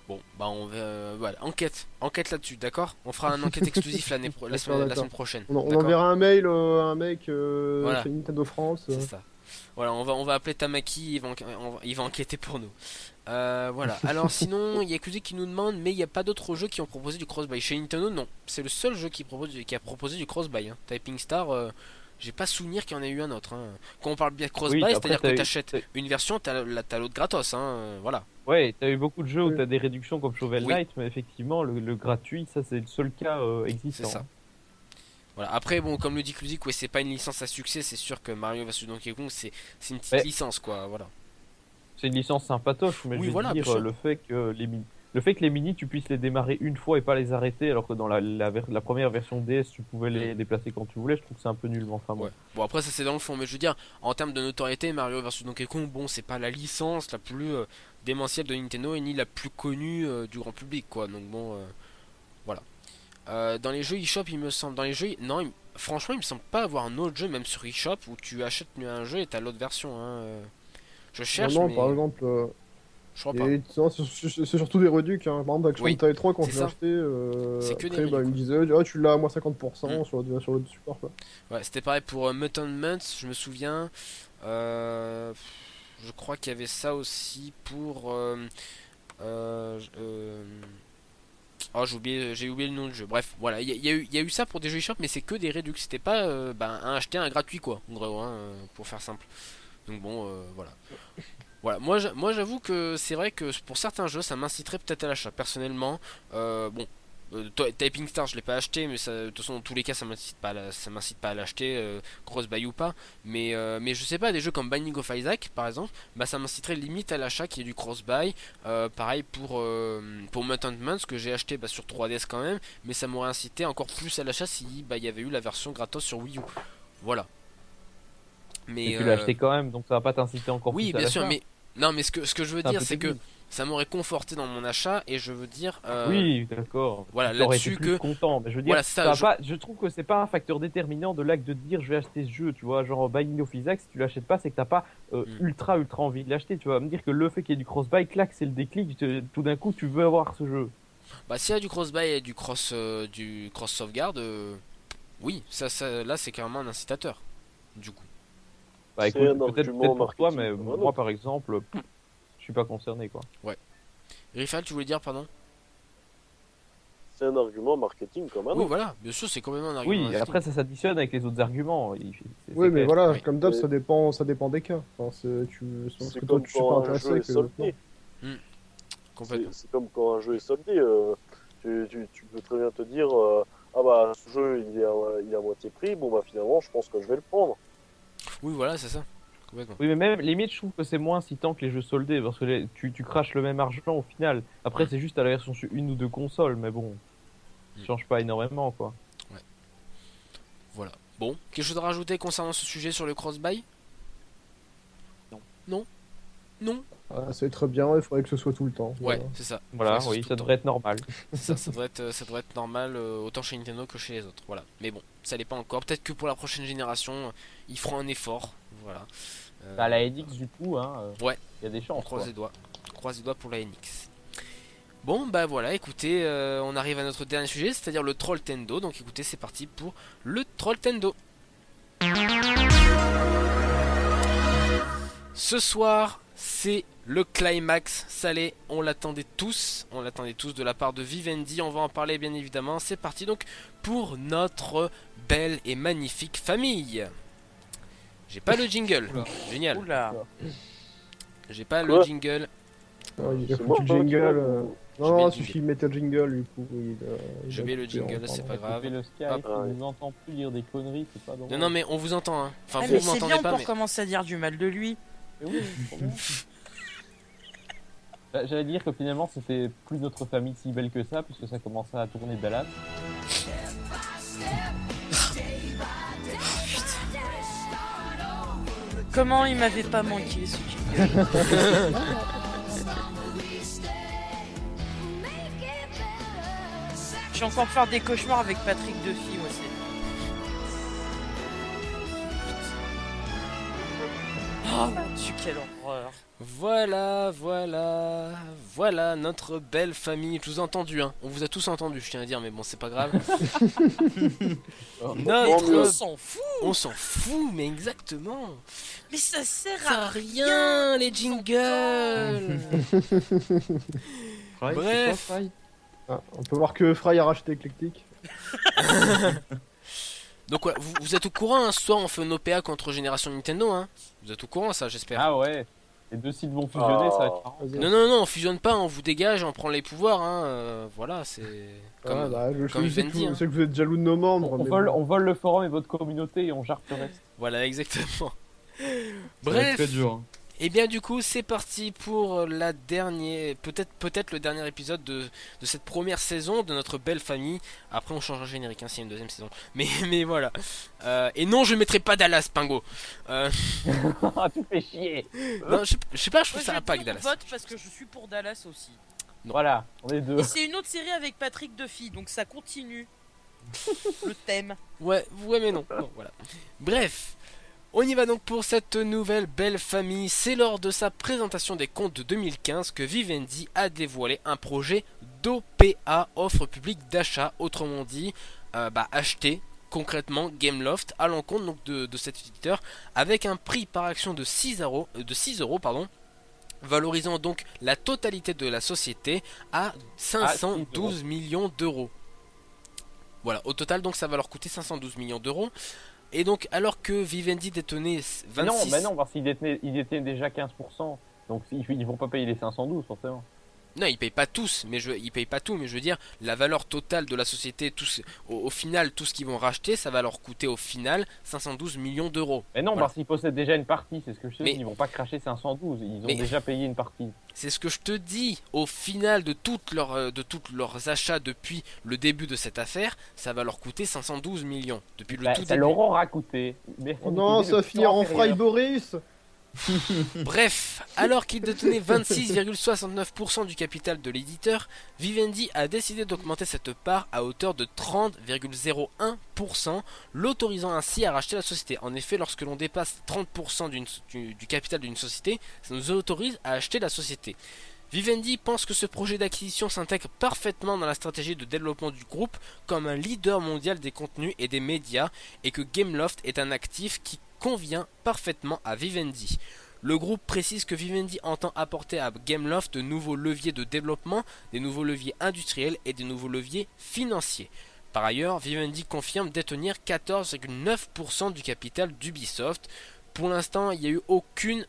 Bon, bah on va voilà, enquête là-dessus, d'accord? On fera un enquête exclusif la semaine prochaine. On enverra un mail à un mec chez Nintendo France. C'est ça. Voilà, on va appeler Tamaki, il va enquêter pour nous. Voilà. Alors sinon, il y a Kuzi qui nous demande, mais il n'y a pas d'autres jeux qui ont proposé du cross-buy. Chez Nintendo, non. C'est le seul jeu qui a proposé du cross-buy. Hein. Typing Star, j'ai pas souvenir qu'il y en ait eu un autre. Hein. Quand on parle bien de cross-buy, c'est-à-dire que t'achètes une version, t'as l'autre gratos. Hein. Voilà. Ouais, t'as eu beaucoup de jeux où t'as des réductions comme Shovel Knight, mais effectivement, le gratuit, ça c'est le seul cas existant. C'est ça. Voilà. Après, bon, comme le dit Clusic, ouais, c'est pas une licence à succès, c'est sûr que Mario vs Donkey Kong, c'est une petite licence, quoi, voilà. C'est une licence sympatoche, mais je veux dire le fait que le fait que les mini tu puisses les démarrer une fois et pas les arrêter, alors que dans la première version DS tu pouvais les déplacer quand tu voulais, je trouve que c'est un peu nul. Enfin, ouais. Bon après ça c'est dans le fond, mais je veux dire en termes de notoriété, Mario vs Donkey Kong, bon c'est pas la licence la plus démentielle de Nintendo et ni la plus connue du grand public quoi. Donc bon voilà. Dans les jeux eShop il me semble, dans les jeux non franchement il me semble pas avoir un autre jeu même sur eShop où tu achètes un jeu et t'as l'autre version hein. Je cherche non, mais... par exemple je crois pas. C'est surtout des reducs, hein. Par exemple avec Shantae 3 quand je l'ai acheté, après il me disait tu l'as à moins 50% sur le support quoi. Ouais c'était pareil pour Mutant Months, je me souviens. Je crois qu'il y avait ça aussi pour oh j'ai oublié le nom du jeu. Bref voilà, il y a eu ça pour des jeux eShop, mais c'est que des réducs, c'était pas un acheter un gratuit quoi en gros hein, pour faire simple. Donc bon voilà. Voilà, moi j'avoue que c'est vrai que pour certains jeux ça m'inciterait peut-être à l'achat. Personnellement, bon, Typing Star je l'ai pas acheté, mais ça, de toute façon dans tous les cas ça m'incite pas à l'acheter, Crossbuy ou pas. Mais je sais pas, des jeux comme Binding of Isaac par exemple, bah ça m'inciterait limite à l'achat qui est du Crossbuy. Pareil pour Mutant Months que j'ai acheté sur 3DS quand même, mais ça m'aurait incité encore plus à l'achat si il y avait eu la version gratos sur Wii U. Voilà. Mais tu l'as acheté quand même, donc ça va pas t'inciter encore plus. Oui, bien sûr, mais non, mais ce que je veux dire, c'est que ça m'aurait conforté dans mon achat et je veux dire. Oui, d'accord. Voilà, là-dessus que. Content, mais je veux dire, voilà, ça, je trouve que c'est pas un facteur déterminant de l'acte de dire je vais acheter ce jeu, tu vois, genre Binding of Isaac, si tu l'achètes pas, c'est que t'as pas ultra envie de l'acheter. Tu vas me dire que le fait qu'il y ait du cross-buy, clac, c'est le déclic. Tout d'un coup, tu veux avoir ce jeu. Bah, s'il y a du cross-buy et du cross sauvegarde, oui, ça là, c'est carrément un incitateur, du coup. Bah écoute, peut-être pour toi, mais moi par exemple, je suis pas concerné quoi. Ouais. Rifal, tu voulais dire, pardon? C'est un argument marketing comme un autre. Oui, voilà, bien sûr, c'est quand même un argument. Oui, marketing. Après ça s'additionne avec les autres arguments. Oui, mais voilà, comme d'hab, ça dépend des cas. Enfin, c'est comme quand un jeu est soldé. C'est comme quand un jeu est soldé. Tu peux très bien te dire ah bah ce jeu il est à moitié prix, bon bah finalement je pense que je vais le prendre. Oui, voilà, c'est ça. Oui, mais même limite, je trouve que c'est moins incitant que les jeux soldés parce que tu craches le même argent au final. Après, c'est juste à la version sur une ou deux consoles, mais bon, ça change pas énormément quoi. Ouais. Voilà. Bon, quelque chose à rajouter concernant ce sujet sur le cross-buy? Non. Ah, c'est très bien, il faudrait que ce soit tout le temps. Ouais, c'est ça. Voilà, oui, ça devrait être normal. ça devrait être normal autant chez Nintendo que chez les autres. Voilà. Mais bon, ça l'est pas encore. Peut-être que pour la prochaine génération, ils feront un effort. Voilà. La NX du coup, hein. Ouais. Il y a des chances. On croise les doigts. Croise les doigts pour la NX. Bon, bah voilà, écoutez, on arrive à notre dernier sujet, c'est-à-dire le Troll Tendo. Donc écoutez, c'est parti pour le Troll Tendo. Ce soir, c'est le climax, ça l'est, on l'attendait tous de la part de Vivendi, on va en parler bien évidemment, c'est parti donc pour notre belle et magnifique famille. J'ai pas le jingle, génial. Oula. J'ai pas le jingle. Il a foutu le jingle. Non, il suffit de mettre le jingle du coup. Je mets le jingle, c'est pas grave. Le Skype, on nous entend plus dire des conneries, c'est pas drôle. Non mais on vous entend hein. Enfin vous m'entendez bien pas pour mais... commencer à dire du mal de lui. Oui, j'allais dire que finalement c'était plus notre famille si belle que ça puisque ça commençait à tourner balade. Comment il m'avait pas manqué ce jingle. Je vais encore faire des cauchemars avec Patrick Duffy aussi. Oh mon Dieu, quelle horreur. Voilà notre belle famille. Je vous ai entendu hein. On vous a tous entendu, je tiens à dire, mais bon c'est pas grave. On s'en fout. On s'en fout, mais exactement. Mais ça sert à rien les jingles. Bref. On peut voir que Fry a racheté Eclectic. Donc ouais, vous êtes au courant, hein, ce soir on fait une OPA contre Génération Nintendo, hein. Vous êtes au courant ça, j'espère. Ah ouais, les deux sites vont fusionner, ça va être marrant. Non, on fusionne pas, on vous dégage, on prend les pouvoirs, hein. Voilà, c'est comme, comme Vivendi. Je sais que vous êtes jaloux de nos membres. On vole le forum et votre communauté et on jarre le reste. Voilà, exactement. Bref, très dur, hein. Et bien du coup c'est parti pour la dernière, peut-être le dernier épisode de cette première saison de notre belle famille. Après on change un générique, hein, s'il y a une deuxième saison. Mais voilà. Et non, je mettrai pas Dallas, Pingo. Tu fais chier. Non, je sais pas, je trouve ça impact Dallas. Je vote parce que je suis pour Dallas aussi. Voilà, on est deux. Et c'est une autre série avec Patrick Duffy, donc ça continue. Le thème. Ouais mais non, voilà. Bref. On y va donc pour cette nouvelle belle famille. C'est lors de sa présentation des comptes de 2015 que Vivendi a dévoilé un projet d'OPA, offre publique d'achat, autrement dit, acheter concrètement Gameloft à l'encontre donc de cet éditeur avec un prix par action de 6 euros, valorisant donc la totalité de la société à 512 millions d'euros. Voilà, au total donc ça va leur coûter 512 millions d'euros. Et donc, alors que Vivendi détenait 26... Non, parce qu'ils détenaient déjà 15%. Donc, ils vont pas payer les 512, forcément. Non, ils payent pas tous, ils payent pas tout, mais je veux dire, la valeur totale de la société, au final, tout ce qu'ils vont racheter, ça va leur coûter au final 512 millions d'euros. Mais non, voilà. Parce qu'ils possèdent déjà une partie, c'est ce que je te dis, ils vont pas cracher 512, ils ont déjà payé une partie. C'est ce que je te dis, au final de toutes leurs achats depuis le début de cette affaire, ça va leur coûter 512 millions, depuis le tout début. Ça leur aura coûté. Oh non, ça va finir en Fry Boris. Bref, alors qu'il détenait 26,69% du capital de l'éditeur, Vivendi a décidé d'augmenter cette part à hauteur de 30,01%, l'autorisant ainsi à racheter la société. En effet, lorsque l'on dépasse 30% du capital d'une société, ça nous autorise à acheter la société. Vivendi pense que ce projet d'acquisition s'intègre parfaitement dans la stratégie de développement du groupe comme un leader mondial des contenus et des médias et que Gameloft est un actif qui convient parfaitement à Vivendi. Le groupe précise que Vivendi entend apporter à Gameloft de nouveaux leviers de développement, des nouveaux leviers industriels et des nouveaux leviers financiers. Par ailleurs, Vivendi confirme détenir 14,9% du capital d'Ubisoft. Pour l'instant, il n'y a eu aucune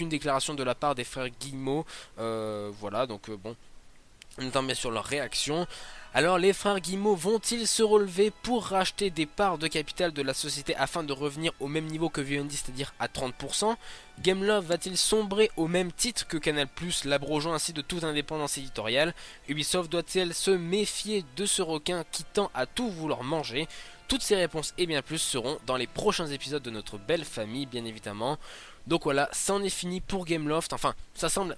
déclaration de la part des frères Guillemot. Voilà, donc bon, on attend bien sûr leur réaction. Alors les frères Guillemot vont-ils se relever pour racheter des parts de capital de la société afin de revenir au même niveau que Vivendi, c'est-à-dire à 30%? Gameloft va-t-il sombrer au même titre que Canal+, l'abrogeant ainsi de toute indépendance éditoriale? Ubisoft doit-elle se méfier de ce requin qui tend à tout vouloir manger? Toutes ces réponses et bien plus seront dans les prochains épisodes de notre belle famille, bien évidemment. Donc voilà, ça en est fini pour Gameloft. Enfin, ça semble...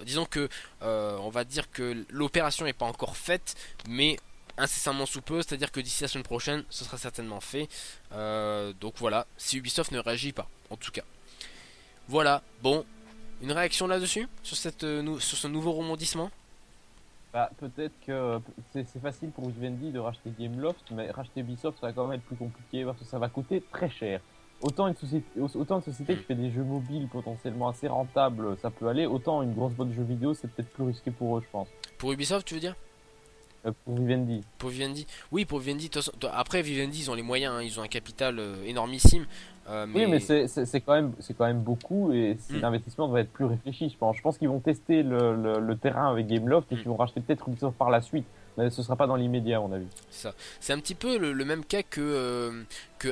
disons que on va dire que l'opération n'est pas encore faite, mais incessamment sous peu, c'est à dire que d'ici la semaine prochaine ce sera certainement fait. Donc voilà, si Ubisoft ne réagit pas en tout cas. Voilà, bon, une réaction là-dessus sur ce nouveau rebondissement? Peut-être que c'est facile pour Vivendi de racheter Gameloft, mais racheter Ubisoft ça va quand même être plus compliqué parce que ça va coûter très cher. Autant une société qui fait des jeux mobiles potentiellement assez rentables, ça peut aller, autant une grosse boîte de jeux vidéo, c'est peut-être plus risqué pour eux, je pense. Pour Ubisoft, tu veux dire? Pour Vivendi. Pour Vivendi. Oui, pour Vivendi. Après, Vivendi, ils ont les moyens, hein, ils ont un capital énormissime. Oui, mais c'est quand même beaucoup et l'investissement doit être plus réfléchi, je pense. Je pense qu'ils vont tester le terrain avec Gameloft et qu'ils vont racheter peut-être Ubisoft par la suite. Mais ce sera pas dans l'immédiat, à mon avis. C'est un petit peu le même cas que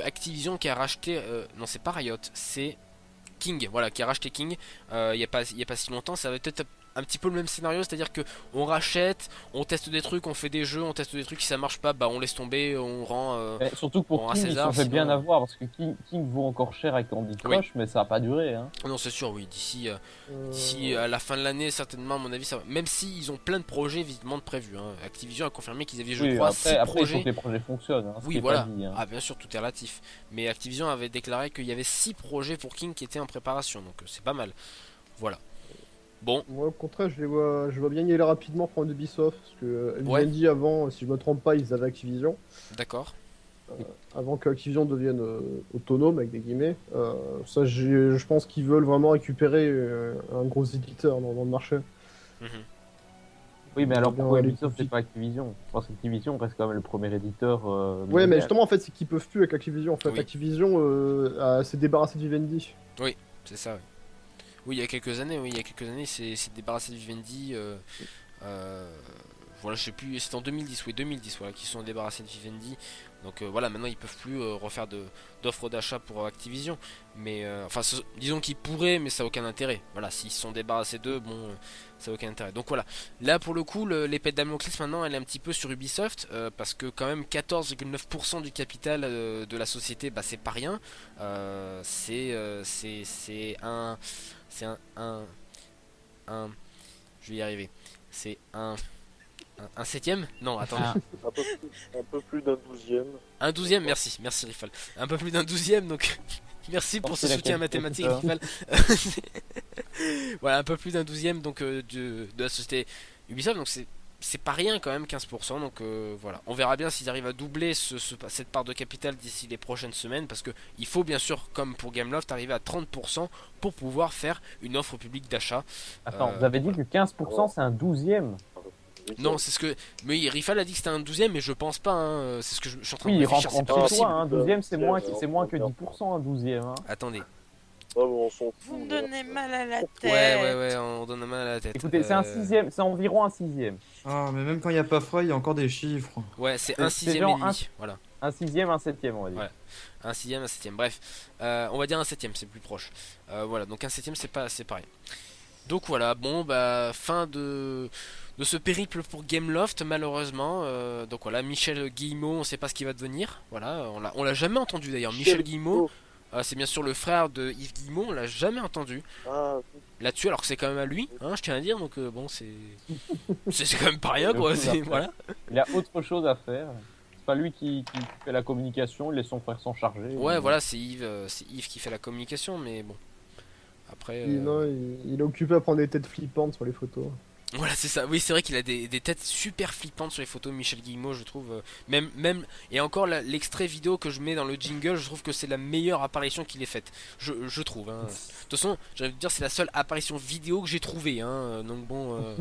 Activision qui a racheté. Non, c'est pas Riot, c'est King. Voilà, qui a racheté King il y a pas si longtemps. Ça va peut-être un petit peu le même scénario, c'est-à-dire que on rachète, on teste des trucs, on fait des jeux, on teste des trucs, si ça marche pas, bah on laisse tomber, on rend. Surtout pour King, ça fait bien avoir parce que King vaut encore cher avec Candy Crush, mais ça va pas durer. Hein. Non, c'est sûr, oui. D'ici à la fin de l'année, certainement, à mon avis, ça va. Même s'ils ont plein de projets visiblement de prévus. Hein. Activision a confirmé qu'ils avaient, je crois, 6 projets. Il faut que les projets fonctionnent. Hein, oui, voilà. Pas dit, hein. Ah, bien sûr, tout est relatif. Mais Activision avait déclaré qu'il y avait 6 projets pour King qui étaient en préparation, donc c'est pas mal. Voilà. Bon. Moi, au contraire, je vois bien y aller rapidement prendre Ubisoft, parce que Vivendi avant, si je me trompe pas, ils avaient Activision. D'accord. Avant que Activision devienne autonome, avec des guillemets. Ça, je pense qu'ils veulent vraiment récupérer un gros éditeur dans le marché. Oui, mais alors pourquoi Ubisoft c'est pas Activision? Je pense qu'Activision reste quand même le premier éditeur. Ouais, mais justement, en fait, c'est qu'ils peuvent plus avec Activision. En fait, Activision s'est débarrassé de Vivendi. Oui, c'est ça. Oui, il y a quelques années, c'est débarrassé de Vivendi. Voilà, je sais plus, c'était en 2010, voilà, qu'ils sont débarrassés de Vivendi. Donc voilà, maintenant ils peuvent plus refaire d'offres d'achat pour Activision. Mais disons qu'ils pourraient, mais ça n'a aucun intérêt. Voilà, s'ils se sont débarrassés d'eux, bon, ça n'a aucun intérêt. Donc voilà, là pour le coup, l'épée de Damoclès maintenant, elle est un petit peu sur Ubisoft, parce que quand même 14,9% du capital de la société, bah c'est pas rien. C'est un, je vais y arriver. C'est un septième? Non, attendez. Un peu plus d'un 12e. Un 12e, merci Rifal. Un peu plus d'un 12e, donc merci pour ce soutien mathématique, Rifal. Voilà, un peu plus d'un 12e donc de la société Ubisoft, donc c'est pas rien quand même, 15%. Donc voilà, on verra bien s'ils arrivent à doubler cette part de capital d'ici les prochaines semaines, parce que il faut bien sûr, comme pour Gameloft, arriver à 30% pour pouvoir faire une offre publique d'achat. Attends, vous avez dit que 15% c'est un 12e? Non, c'est ce que. Mais Rifal a dit que c'était un 12e, mais je pense pas. Hein. C'est ce que je suis en train de réfléchir. réfléchir. C'est pas possible. Un 12e, c'est moins que 10%, un 12e. Hein. Attendez. On s'en fout, vous me donnez mal à la tête. Ouais, on donne mal à la tête. Écoutez, c'est un 6e, c'est environ un 6e. Ah, mais même quand il n'y a pas frais, il y a encore des chiffres. Ouais, c'est un 6e et demi. Voilà. Un 6e, un 7e, on va dire. Ouais. Un 6e, un 7e. Bref, on va dire un 7e, c'est plus proche. Voilà, donc un 7e, c'est pareil. Donc voilà, bon, bah, fin de ce périple pour Gameloft, malheureusement. Donc voilà, Michel Guillemot, on sait pas ce qu'il va devenir. Voilà, on l'a jamais entendu d'ailleurs. Michel Guillemot, c'est bien sûr le frère de Yves Guillemot, on l'a jamais entendu là-dessus, alors que c'est quand même à lui, hein, je tiens à dire. Donc bon, c'est quand même pas rien, quoi. Voilà. Il a autre chose à faire. C'est pas lui qui fait la communication, il laisse son frère s'en charger. Ouais, voilà, c'est Yves qui fait la communication, mais bon. Après. Non, il est occupé à prendre des têtes flippantes sur les photos. Voilà, c'est ça. Oui, c'est vrai qu'il a des têtes super flippantes sur les photos, Michel Guillemot, je trouve. Même et encore l'extrait vidéo que je mets dans le jingle, je trouve que c'est la meilleure apparition qu'il ait faite. Je trouve. Hein. De toute façon, j'allais dire, c'est la seule apparition vidéo que j'ai trouvée. Hein. Donc bon,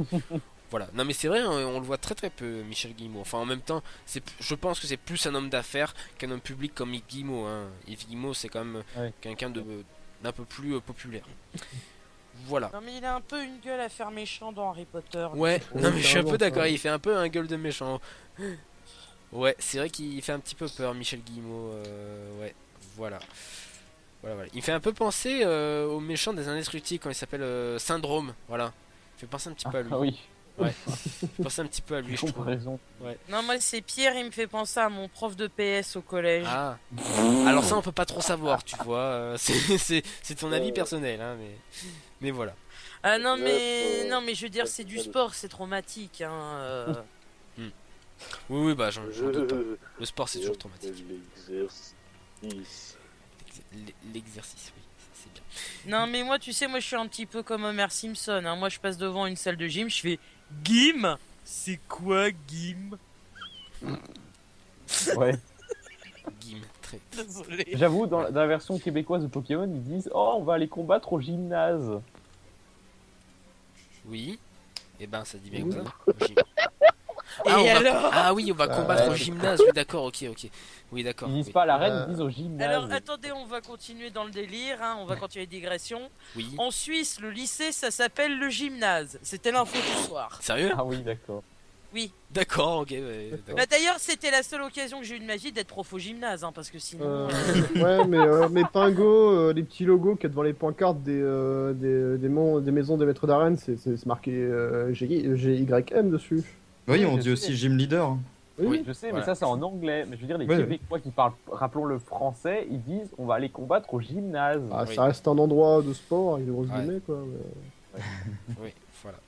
voilà. Non, mais c'est vrai, on le voit très très peu, Michel Guillemot. Enfin, en même temps, je pense que c'est plus un homme d'affaires qu'un homme public comme Yves Guillemot. Hein. Yves Guillemot, c'est quand même quelqu'un d'un peu plus populaire. Voilà. Non mais il a un peu une gueule à faire méchant dans Harry Potter. Ouais, non mais je suis un peu d'accord, il fait un peu un gueule de méchant. Ouais, c'est vrai qu'il fait un petit peu peur, Michel Guillemot. Ouais, voilà. Il fait un peu penser au méchant des Indestructibles quand il s'appelle Syndrome. Voilà. Il fait penser un petit peu à lui. Ah oui. Ouais. Il fait penser un petit peu à lui, je trouve. Raison. Ouais. Non, moi c'est Pierre, il me fait penser à mon prof de PS au collège. Ah. Alors ça on peut pas trop savoir, tu vois. C'est ton avis personnel, hein, mais voilà. Ah non mais je veux dire, c'est du sport, c'est traumatique, hein. Oui, bah j'en doute pas. Le sport c'est toujours traumatique. L'exercice, oui, c'est bien. Non mais moi, tu sais, moi je suis un petit peu comme Homer Simpson, hein. Moi je passe devant une salle de gym, je fais Gym. C'est quoi Gym? Ouais. Gym, très. Désolé. J'avoue, dans la version québécoise de Pokémon, ils disent oh, on va aller combattre au gymnase. Oui. Et ben ça dit bien comme ça. Alors oui, on va combattre au gymnase. Oui, d'accord, ok. Oui, d'accord. Ils disent pas à l'arène, ils disent au gymnase. Alors attendez, on va continuer dans le délire, hein. On va continuer les digressions. Oui. En Suisse, le lycée, ça s'appelle le gymnase. C'était l'info du soir. Sérieux? Ah oui, d'accord. Oui. D'accord, ok. Ouais, d'accord. Bah d'ailleurs, c'était la seule occasion que j'ai eu de ma vie d'être prof au gymnase, hein, parce que sinon. Ouais, mais Pingo, les petits logos qu'il y a devant les pancartes des maisons des maîtres d'arène, c'est marqué GYM dessus. Oui, on dit aussi gym leader. Hein. Oui, je sais, mais ça c'est en anglais. Mais je veux dire, les Québécois qui parlent, rappelons le français, ils disent on va aller combattre au gymnase. Ah, ça reste un endroit de sport avec des grosses guillemets, quoi. Mais... Oui, voilà.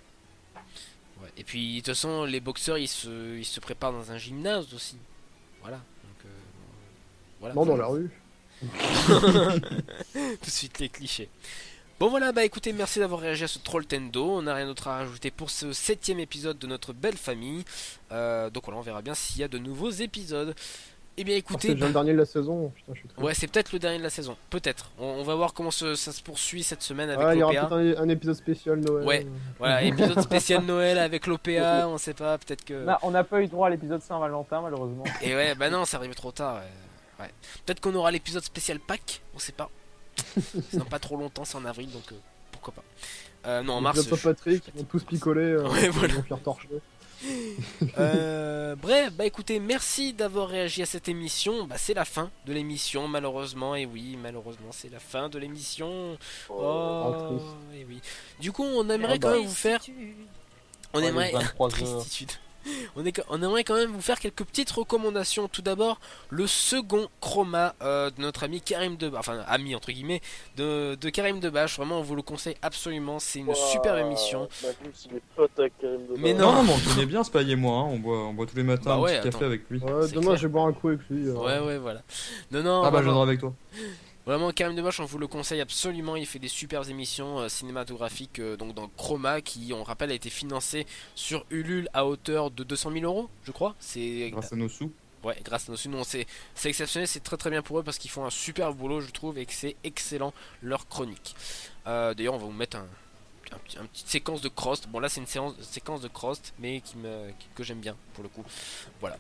Ouais. Et puis, de toute façon, les boxeurs ils se préparent dans un gymnase aussi. Voilà. Donc, voilà. Non, dans la rue. Tout de suite les clichés. Bon voilà, bah écoutez, merci d'avoir réagi à ce Trolltendo. On n'a rien d'autre à rajouter pour ce 7ème épisode de notre belle famille. Donc voilà, on verra bien s'il y a de nouveaux épisodes. Eh bien écoutez... c'est déjà le dernier de la saison. Putain, je suis ouais, c'est peut-être le dernier de la saison. Peut-être. On va voir comment ça se poursuit cette semaine avec l'OPA. Il y aura peut-être un épisode spécial Noël. Ouais, voilà, épisode spécial Noël avec l'OPA, on sait pas, peut-être que... On n'a pas eu droit à l'épisode Saint-Valentin malheureusement. Et ouais, bah non, ça arrive trop tard. Ouais. Peut-être qu'on aura l'épisode spécial Pâques, on sait pas. C'est dans pas trop longtemps, c'est en avril, donc pourquoi pas. Non, en mars. Saint-Patrick, ils vont tous picoler, ouais, voilà. ils vont faire torcher. Bref, bah écoutez, merci d'avoir réagi à cette émission. Bah c'est la fin de l'émission, malheureusement. Et oui, malheureusement, c'est la fin de l'émission. Oh, et oui. Du coup, on aimerait quand même vous faire. On aimerait. Tristitude. On aimerait quand même vous faire quelques petites recommandations. Tout d'abord, le second Chroma de notre ami Karim Debache, enfin ami entre guillemets de Karim Debache. Vraiment, on vous le conseille absolument. C'est une superbe émission. Mais non, mais on connaît bien Spy et moi. Hein. On boit tous les matins un petit café avec lui. Ouais, demain, je vais boire un coup avec lui. Ouais, voilà. Non. Ah bah, je viendrai avec toi. Vraiment, Karim Debache, on vous le conseille absolument. Il fait des superbes émissions cinématographiques donc dans Chroma, qui, on rappelle, a été financé sur Ulule à hauteur de 200 000 euros, je crois. C'est grâce à nos sous. Ouais, grâce à nos sous. Non, c'est exceptionnel, c'est très bien pour eux parce qu'ils font un super boulot, je trouve, et que c'est excellent leur chronique. D'ailleurs, on va vous mettre une petite séquence de Crost. Bon, là, c'est une séquence de Crost, mais que j'aime bien pour le coup. Voilà.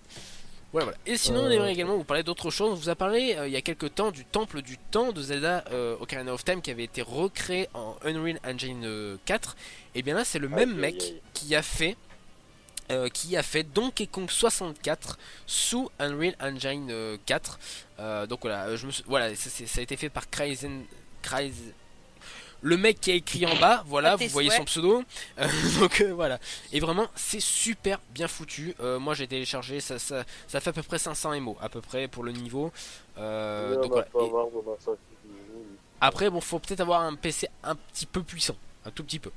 Voilà. Et sinon, on aimerait également vous parler d'autre chose. On vous a parlé il y a quelques temps du Temple du Temps de Zelda Ocarina of Time qui avait été recréé en Unreal Engine 4. Et bien là, c'est le même mec qui a fait Donkey Kong 64 sous Unreal Engine 4. Donc voilà, ça a été fait par le mec qui a écrit en bas, voilà, vous voyez son pseudo. Donc voilà. Et vraiment, c'est super bien foutu. Moi j'ai téléchargé, ça fait à peu près 500 MO, à peu près pour le niveau. Donc, voilà. Après, bon, faut peut-être avoir un PC un petit peu puissant, un tout petit peu.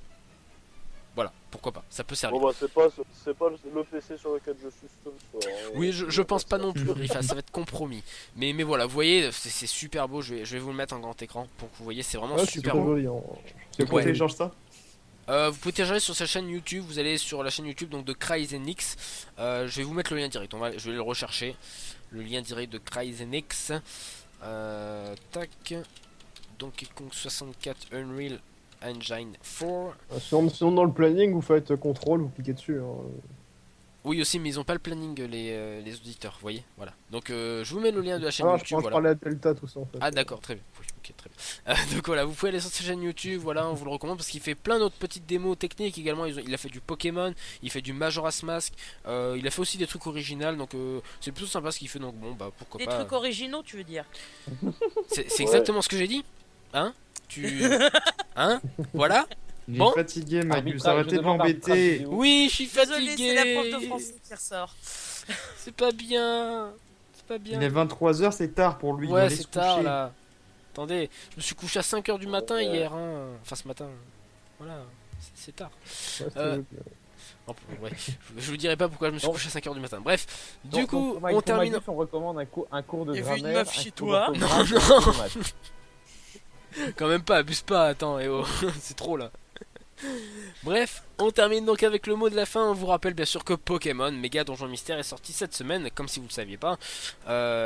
Voilà, pourquoi pas, ça peut servir. Bon bah c'est pas le PC sur lequel je suis ce soir. Oui, je pense pas non plus, Rifa, ça va être compromis. Mais voilà, vous voyez, c'est super beau, je vais vous le mettre en grand écran pour que vous voyez, c'est vraiment super beau. Tu peux télécharger ça vous pouvez télécharger sur sa chaîne YouTube, vous allez sur la chaîne YouTube donc de Cryzenix. Je vais vous mettre le lien direct, je vais le rechercher. Le lien direct de Cryzenix. Tac. Donkey Kong 64 Unreal Engine 4. Sinon dans le planning vous faites contrôle, vous cliquez dessus. Oui aussi, mais ils ont pas le planning les auditeurs, vous voyez, voilà. Donc je vous mets le lien de la chaîne YouTube. Je parlais à Delta tout ça en fait. Ah d'accord, très bien. Oui, ok, très bien. Donc voilà, vous pouvez aller sur sa chaîne YouTube, voilà, on vous le recommande parce qu'il fait plein d'autres petites démos techniques également. Il a fait du Pokémon, il fait du Majora's Mask, il a fait aussi des trucs originaux, donc c'est plutôt sympa ce qu'il fait. Donc bon bah pourquoi pas. Des trucs originaux, tu veux dire? C'est exactement ce que j'ai dit, hein? Hein? Voilà. Il est fatigué, Magus, arrêtez de m'embêter. Oui, je suis fatigué. Désolé, c'est la prof de français qui ressort. C'est pas bien. Il est 23h, c'est tard pour lui. Ouais, c'est tard là. Attendez, je me suis couché à 5h du matin hier, hein. Enfin ce matin. Voilà, c'est tard. Ouais, je vous dirai pas pourquoi je me suis couché à 5h du matin. Bref, du coup, on termine. On recommande un cours de grammaire. Il y a une meuf chez toi. Non. Quand même pas, abuse pas, attends, c'est trop là. Bref, on termine donc avec le mot de la fin. On vous rappelle bien sûr que Pokémon Méga Donjon Mystère est sorti cette semaine, comme si vous le saviez pas.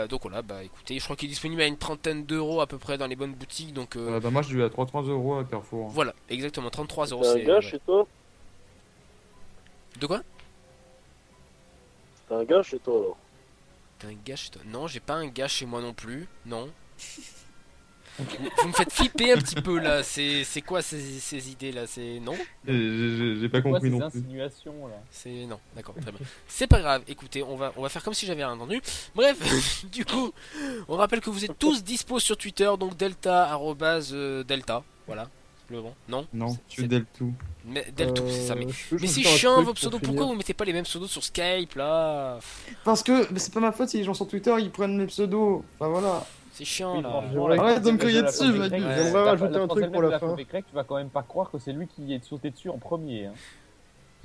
Donc voilà, bah écoutez, je crois qu'il est disponible à une trentaine d'euros à peu près dans les bonnes boutiques. Donc bah moi je l'ai eu à 33 euros à Carrefour. Voilà, exactement, 33 euros. C'est un gars chez toi? De quoi? T'as un gars chez toi alors? T'as un gars chez toi? Non, j'ai pas un gars chez moi non plus, non. Vous me faites flipper un petit peu là, c'est quoi ces idées là, c'est non? J'ai pas compris non plus. Insinuations là. C'est non, d'accord, très bien. C'est pas grave, écoutez, on va faire comme si j'avais rien entendu. Bref, du coup, on rappelle que vous êtes tous dispo sur Twitter, donc delta @delta, voilà. Non, tu Deltou. Mais Deltou, c'est ça. Mais c'est chiant vos pseudos. Pourquoi vous mettez pas les mêmes pseudos sur Skype là? Parce que c'est pas ma faute si les gens sur Twitter ils prennent mes pseudos. Enfin voilà. C'est chiant là. Arrête de me crier dessus, Manu. J'aimerais rajouter un truc pour la fin. Tu vas quand même pas croire que c'est lui qui est sauté dessus en premier. Hein.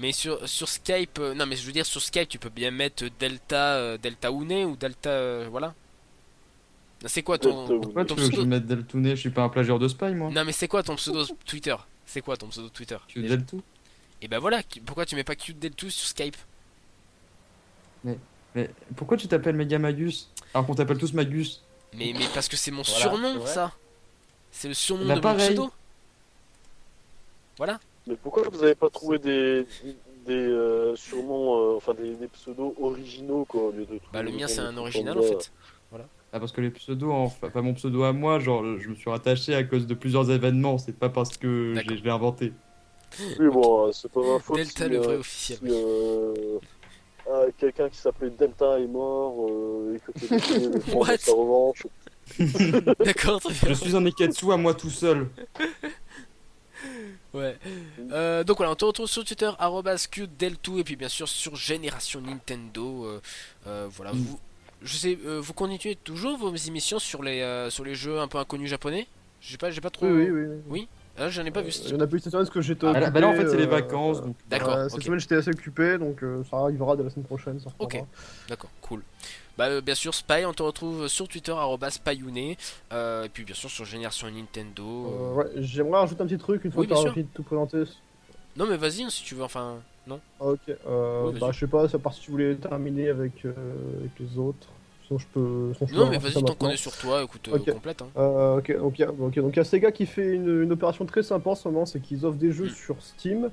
Mais sur Skype, non mais je veux dire sur Skype tu peux bien mettre Delta Une ou Delta voilà. C'est quoi ton Pourquoi tu veux que je mette Deltouné? Je suis pas un plagieur de Spy moi. Non mais c'est quoi ton pseudo Twitter? C'est quoi ton pseudo Twitter? Cute Deltou. Et bah voilà, pourquoi tu mets pas Cute Deltou sur Skype? Mais pourquoi tu t'appelles Mega Magus alors qu'on t'appelle tous Magus? Mais parce que c'est mon surnom ça. C'est le surnom de mon pseudo. Voilà. Mais pourquoi vous avez pas trouvé des surnoms, enfin des pseudos originaux quoi au lieu de. Bah le mien c'est un original en fait. Voilà. Ah parce que les pseudos, enfin mon pseudo à moi, genre je me suis rattaché à cause de plusieurs événements, c'est pas parce que je l'ai inventé. Oui, bon, c'est pas ma faute. Delta, le vrai officiel. Quelqu'un qui s'appelait Delta est mort et que tu le prendre What sa revanche. D'accord, très bien. Je suis un Neketsu à moi tout seul. Ouais. Donc voilà, on te retrouve sur Twitter @QDeltu et puis bien sûr sur Génération Nintendo. Voilà, je sais, vous continuez toujours vos émissions sur les jeux un peu inconnus japonais. J'ai pas trop. Oui. Oui. Ah, j'en ai pas vu. J'en ai pas eu cette semaine parce que j'étais Bah occupé. là en fait c'est les vacances. Donc... D'accord. Cette Ok. semaine j'étais assez occupé, donc ça arrivera de la semaine prochaine. Ça Ok. reprendra. D'accord. Cool. Bah bien sûr Spy, on te retrouve sur Twitter @spyune et puis bien sûr sur Génération Nintendo. Ouais, j'aimerais rajouter un petit truc une fois Oui, que bien tu as sûr. fini de tout présenter. Non mais vas-y si tu veux. Enfin non. Ah, ok, vas-y. bah je sais pas, à part si tu voulais terminer avec les autres. Sinon je peux. Sinon, je peux Non mais lancer vas-y ça tant qu'on maintenant. est sur toi, écoute Ok. complète. Hein. Ok, donc il y a Sega qui fait une opération très sympa en ce moment, c'est qu'ils offrent des jeux sur Steam.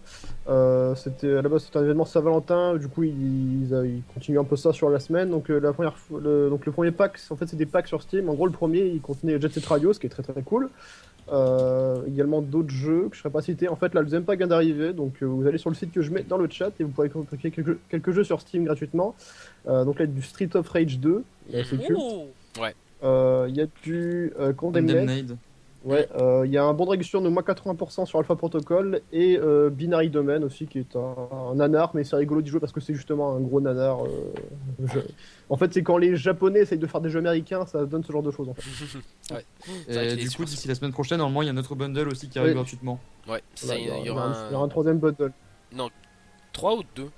C'était à la base c'était un événement Saint-Valentin, du coup ils continuent un peu ça sur la semaine. Donc la première fois, le premier pack, en fait c'est des packs sur Steam. En gros le premier il contenait Jet Set Radio, ce qui est très très cool. Également d'autres jeux que je ne serais pas cité. En fait là le deuxième pack vient d'arriver, donc vous allez sur le site que je mets dans le chat et vous pourrez récupérer quelques jeux sur Steam gratuitement. Donc là il y a du Street of Rage 2, c'est culte. Ouais. Il y a du Condemned. Condemned. Ouais, il y a un bon de réduction de moins 80% sur Alpha Protocol et Binary Domain aussi qui est un nanar, mais c'est rigolo d'y jouer parce que c'est justement un gros nanar. En fait, c'est quand les Japonais essayent de faire des jeux américains, ça donne ce genre de choses en fait. Ouais. Et du coup d'ici la semaine prochaine normalement il y a un autre bundle aussi qui arrive Oui. gratuitement. Ouais. Ça, Voilà, il y aura il y aura un troisième bundle. 3 ou 2 ou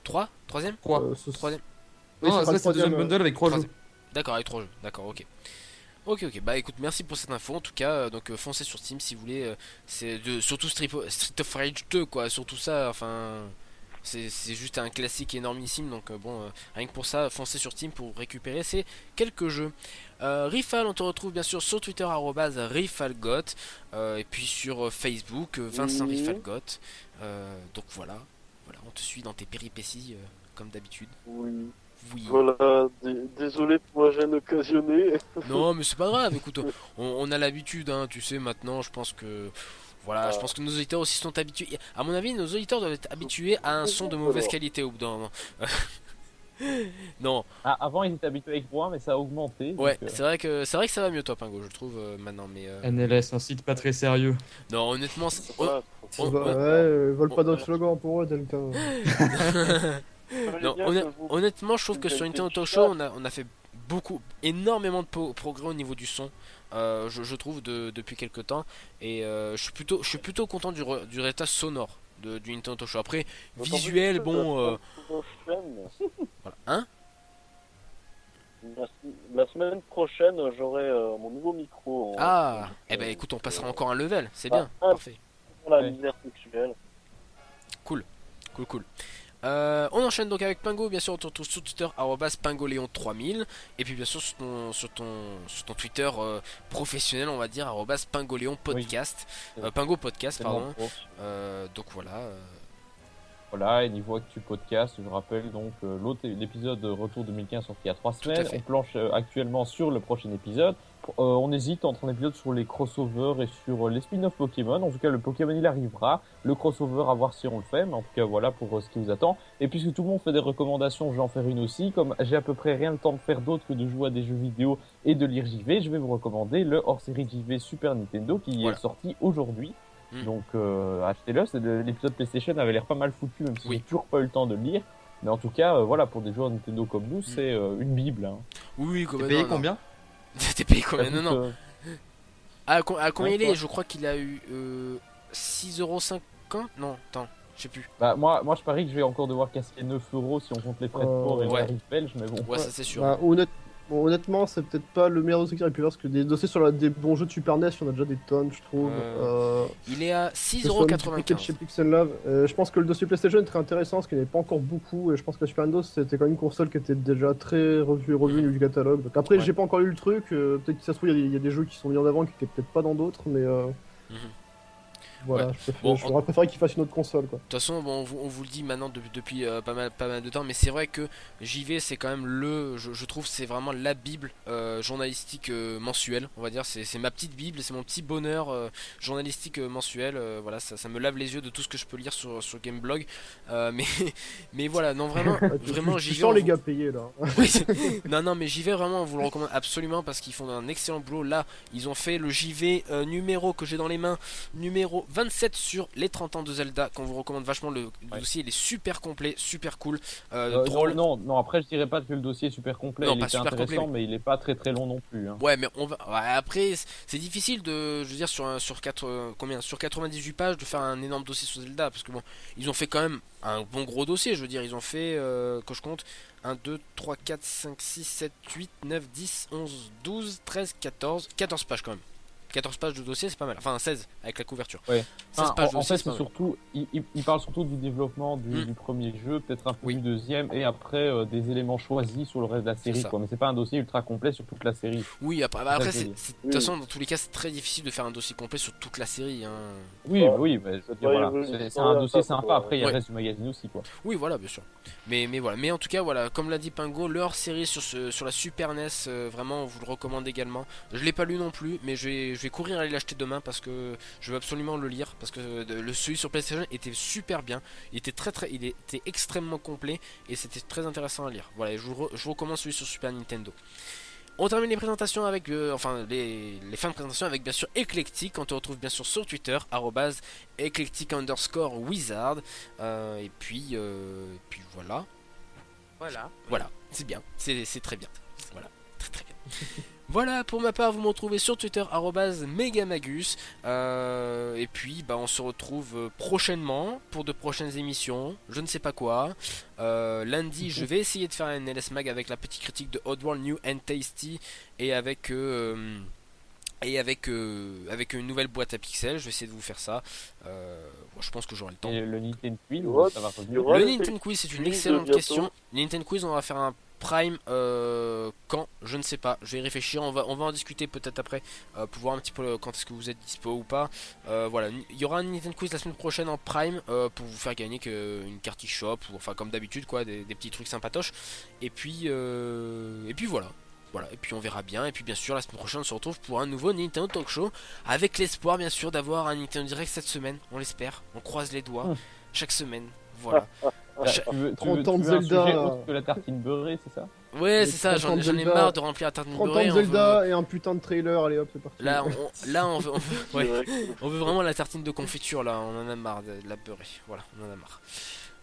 3 troisième 3. Troisième. Oui, Non, ce sera ça le c'est le deuxième troisième, bundle avec 3 jeux. Troisième. D'accord, avec 3 jeux. D'accord, ok. Ok, bah écoute, merci pour cette info. En tout cas, donc foncez sur Steam si vous voulez. Surtout Street of Rage 2, quoi. Surtout ça, enfin. C'est juste un classique énormissime. Donc rien que pour ça, foncez sur Steam pour récupérer ces quelques jeux. Rifal, on te retrouve bien sûr sur Twitter @rifalgot et puis sur Facebook Vincent Rifalgot. Donc voilà, on te suit dans tes péripéties comme d'habitude. Oui. Oui. Voilà, désolé pour la gêne occasionnée. Non, mais c'est pas grave. Écoute, on a l'habitude, hein, tu sais. Maintenant, je pense que voilà, je pense que nos auditeurs aussi sont habitués. À mon avis, nos auditeurs doivent être habitués à un son de mauvaise qualité au bout d'un moment. Non. Ah, avant, ils étaient habitués avec moi, mais ça a augmenté. Ouais, donc, c'est vrai que ça va mieux, toi, Pingo, je trouve maintenant. Mais NLS, un site pas très sérieux. non, honnêtement, Vole pas d'autres slogans pour eux, Delta. Non, honnêtement, je trouve que sur Nintendo Talk Show, on a fait énormément de progrès au niveau du son. Je trouve depuis quelques temps, et je suis plutôt content du résultat sonore du Nintendo Talk Show. Après, visuel, bon. Voilà. Hein? La semaine prochaine, j'aurai mon nouveau micro. Ah, eh ben écoute, on passera encore un level, c'est bien, parfait. Pour la misère sexuelle. Cool. On enchaîne donc avec Pingo, bien sûr on te retrouve sur Twitter @pingoléon3000 et puis bien sûr sur ton Twitter professionnel on va dire @pingoléon podcast, Pingo podcast pardon. Donc voilà. Voilà, et niveau Actu Podcast, je rappelle donc l'épisode Retour 2015 sorti il y a 3 semaines. On planche actuellement sur le prochain épisode. On hésite entre un épisode sur les crossovers et sur les spin-off Pokémon. En tout cas, le Pokémon il arrivera. Le crossover, à voir si on le fait. Mais en tout cas, voilà pour ce qui vous attend. Et puisque tout le monde fait des recommandations, je vais en faire une aussi. Comme j'ai à peu près rien le temps de faire d'autre que de jouer à des jeux vidéo et de lire JV, je vais vous recommander le hors-série JV Super Nintendo qui est sorti aujourd'hui. Donc achetez-le, l'épisode PlayStation avait l'air pas mal foutu, même si j'ai toujours pas eu le temps de le lire. Mais en tout cas, voilà, pour des joueurs Nintendo comme nous, c'est une bible. Hein. Oui, t'es payé combien? T'es payé combien? Non. À combien il est? Je crois qu'il a eu 6,50€. Non, attends, je sais plus. Bah moi je parie que je vais encore devoir casser 9€ si on compte les frais de port et les tarifs belges, mais bon. Ouais, ça c'est sûr. Bah, honnêtement, c'est peut-être pas le meilleur dossier qu'il aurait pu faire parce que des dossiers sur des bons jeux de Super NES, il y en a déjà des tonnes, je trouve. Il est à 6,95€ chez Pixel Love. Je pense que le dossier PlayStation est très intéressant parce qu'il n'y avait pas encore beaucoup. Et je pense que la Super Nintendo c'était quand même une console qui était déjà très revue au niveau du catalogue. Donc après, j'ai pas encore eu le truc. Peut-être que ça se trouve, il y a des jeux qui sont mis en avant qui étaient peut-être pas dans d'autres, mais. Voilà, Ouais. j'aurais préféré qu'il fasse une autre console, quoi. De toute façon, bon, on vous le dit maintenant depuis pas mal de temps, mais c'est vrai que JV c'est quand même je trouve c'est vraiment la bible journalistique mensuelle, on va dire, c'est ma petite bible, c'est mon petit bonheur journalistique mensuel, voilà, ça me lave les yeux de tout ce que je peux lire sur Gameblog, mais mais voilà, non vraiment, vraiment Tu JV. sens les gars payés là. Oui, non mais JV vraiment on vous le recommande absolument parce qu'ils font un excellent boulot. Là ils ont fait le JV numéro que j'ai dans les mains, numéro 27 sur les 30 ans de Zelda, qu'on vous recommande vachement. Le dossier il est super complet, super cool, drôle. Non, après je dirais pas que le dossier est super complet, Non, il pas était super intéressant, complet, mais il est pas très très long non plus. Hein. Ouais, mais après c'est difficile de, je veux dire, sur 98 pages de faire un énorme dossier sur Zelda, parce que bon, ils ont fait quand même un bon gros dossier, je veux dire, ils ont fait, quand je compte, 1, 2, 3, 4, 5, 6, 7, 8, 9, 10, 11, 12, 13, 14 pages quand même. 14 pages de dossier, c'est pas mal. Enfin 16 avec la couverture. Ouais. 16 pages de en dossier, fait, c'est surtout, il parle surtout du développement du premier jeu, peut-être un peu du deuxième, et après des éléments choisis sur le reste de la série, quoi. Mais c'est pas un dossier ultra complet sur toute la série. Oui, après de toute façon, dans tous les cas, c'est très difficile de faire un dossier complet sur toute la série. Hein. Oui, mais je veux dire, voilà. C'est un dossier sympa. Après, il y a le reste du magazine aussi, quoi. Oui, voilà, bien sûr. Mais voilà. Mais en tout cas, voilà, comme l'a dit Pingo, leur série sur la Super NES, vraiment, on vous le recommande également. Je l'ai pas lu non plus, mais je vais courir aller l'acheter demain parce que je veux absolument le lire, parce que celui sur PlayStation était super bien, il était extrêmement complet et c'était très intéressant à lire. Voilà, et je vous recommande celui sur Super Nintendo. On termine les présentations avec les fins de présentation avec bien sûr Eclectic. On te retrouve bien sûr sur Twitter @eclectic_wizard et puis voilà, c'est bien, c'est très bien, voilà, très bien. Voilà, pour ma part, vous me retrouvez sur Twitter @megamagus. Et puis, on se retrouve prochainement pour de prochaines émissions. Je ne sais pas quoi. Lundi, je vais essayer de faire un LS Mag avec la petite critique de Oddworld New and Tasty et avec une nouvelle boîte à pixels. Je vais essayer de vous faire ça. Je pense que j'aurai le temps. Et le Nintendo Quiz, ça va revenir. Le Nintendo Quiz, c'est une excellente question. Nintendo Quiz, on va faire un Prime quand, je ne sais pas, je vais y réfléchir, on va en discuter peut-être après pour voir un petit peu quand est-ce que vous êtes dispo ou pas. Voilà, il y aura un Nintendo Quiz la semaine prochaine en Prime pour vous faire gagner une carte eShop, ou enfin comme d'habitude quoi, des petits trucs sympatoches. Et puis voilà, et puis on verra bien. Et puis bien sûr la semaine prochaine on se retrouve pour un nouveau Nintendo Talk Show, avec l'espoir bien sûr d'avoir un Nintendo Direct cette semaine, on l'espère, on croise les doigts chaque semaine, voilà. Tu veux 30 ans de un sujet Zelda autre que la tartine beurrée, c'est ça? Ouais, c'est ça, j'en ai marre de remplir la tartine 30 ans beurrée. de Zelda et un putain de trailer, allez hop, c'est parti. Là, on veut vraiment la tartine de confiture, là, on en a marre de la beurrée. Voilà, on en a marre.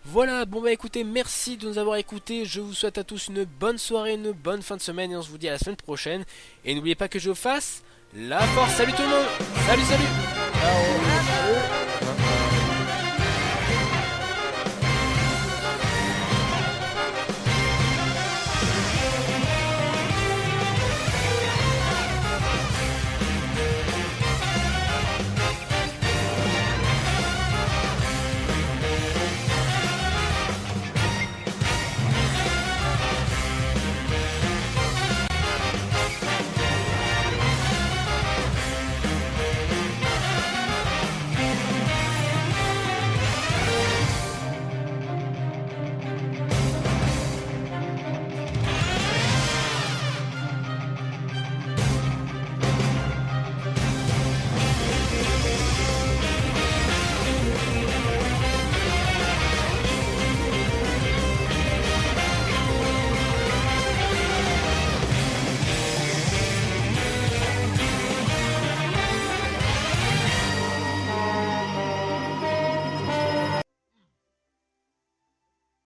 Voilà, bon écoutez, merci de nous avoir écoutés. Je vous souhaite à tous une bonne soirée, une bonne fin de semaine, et on se vous dit à la semaine prochaine. Et n'oubliez pas que je fasse la force. Salut tout le monde. Salut. Ciao.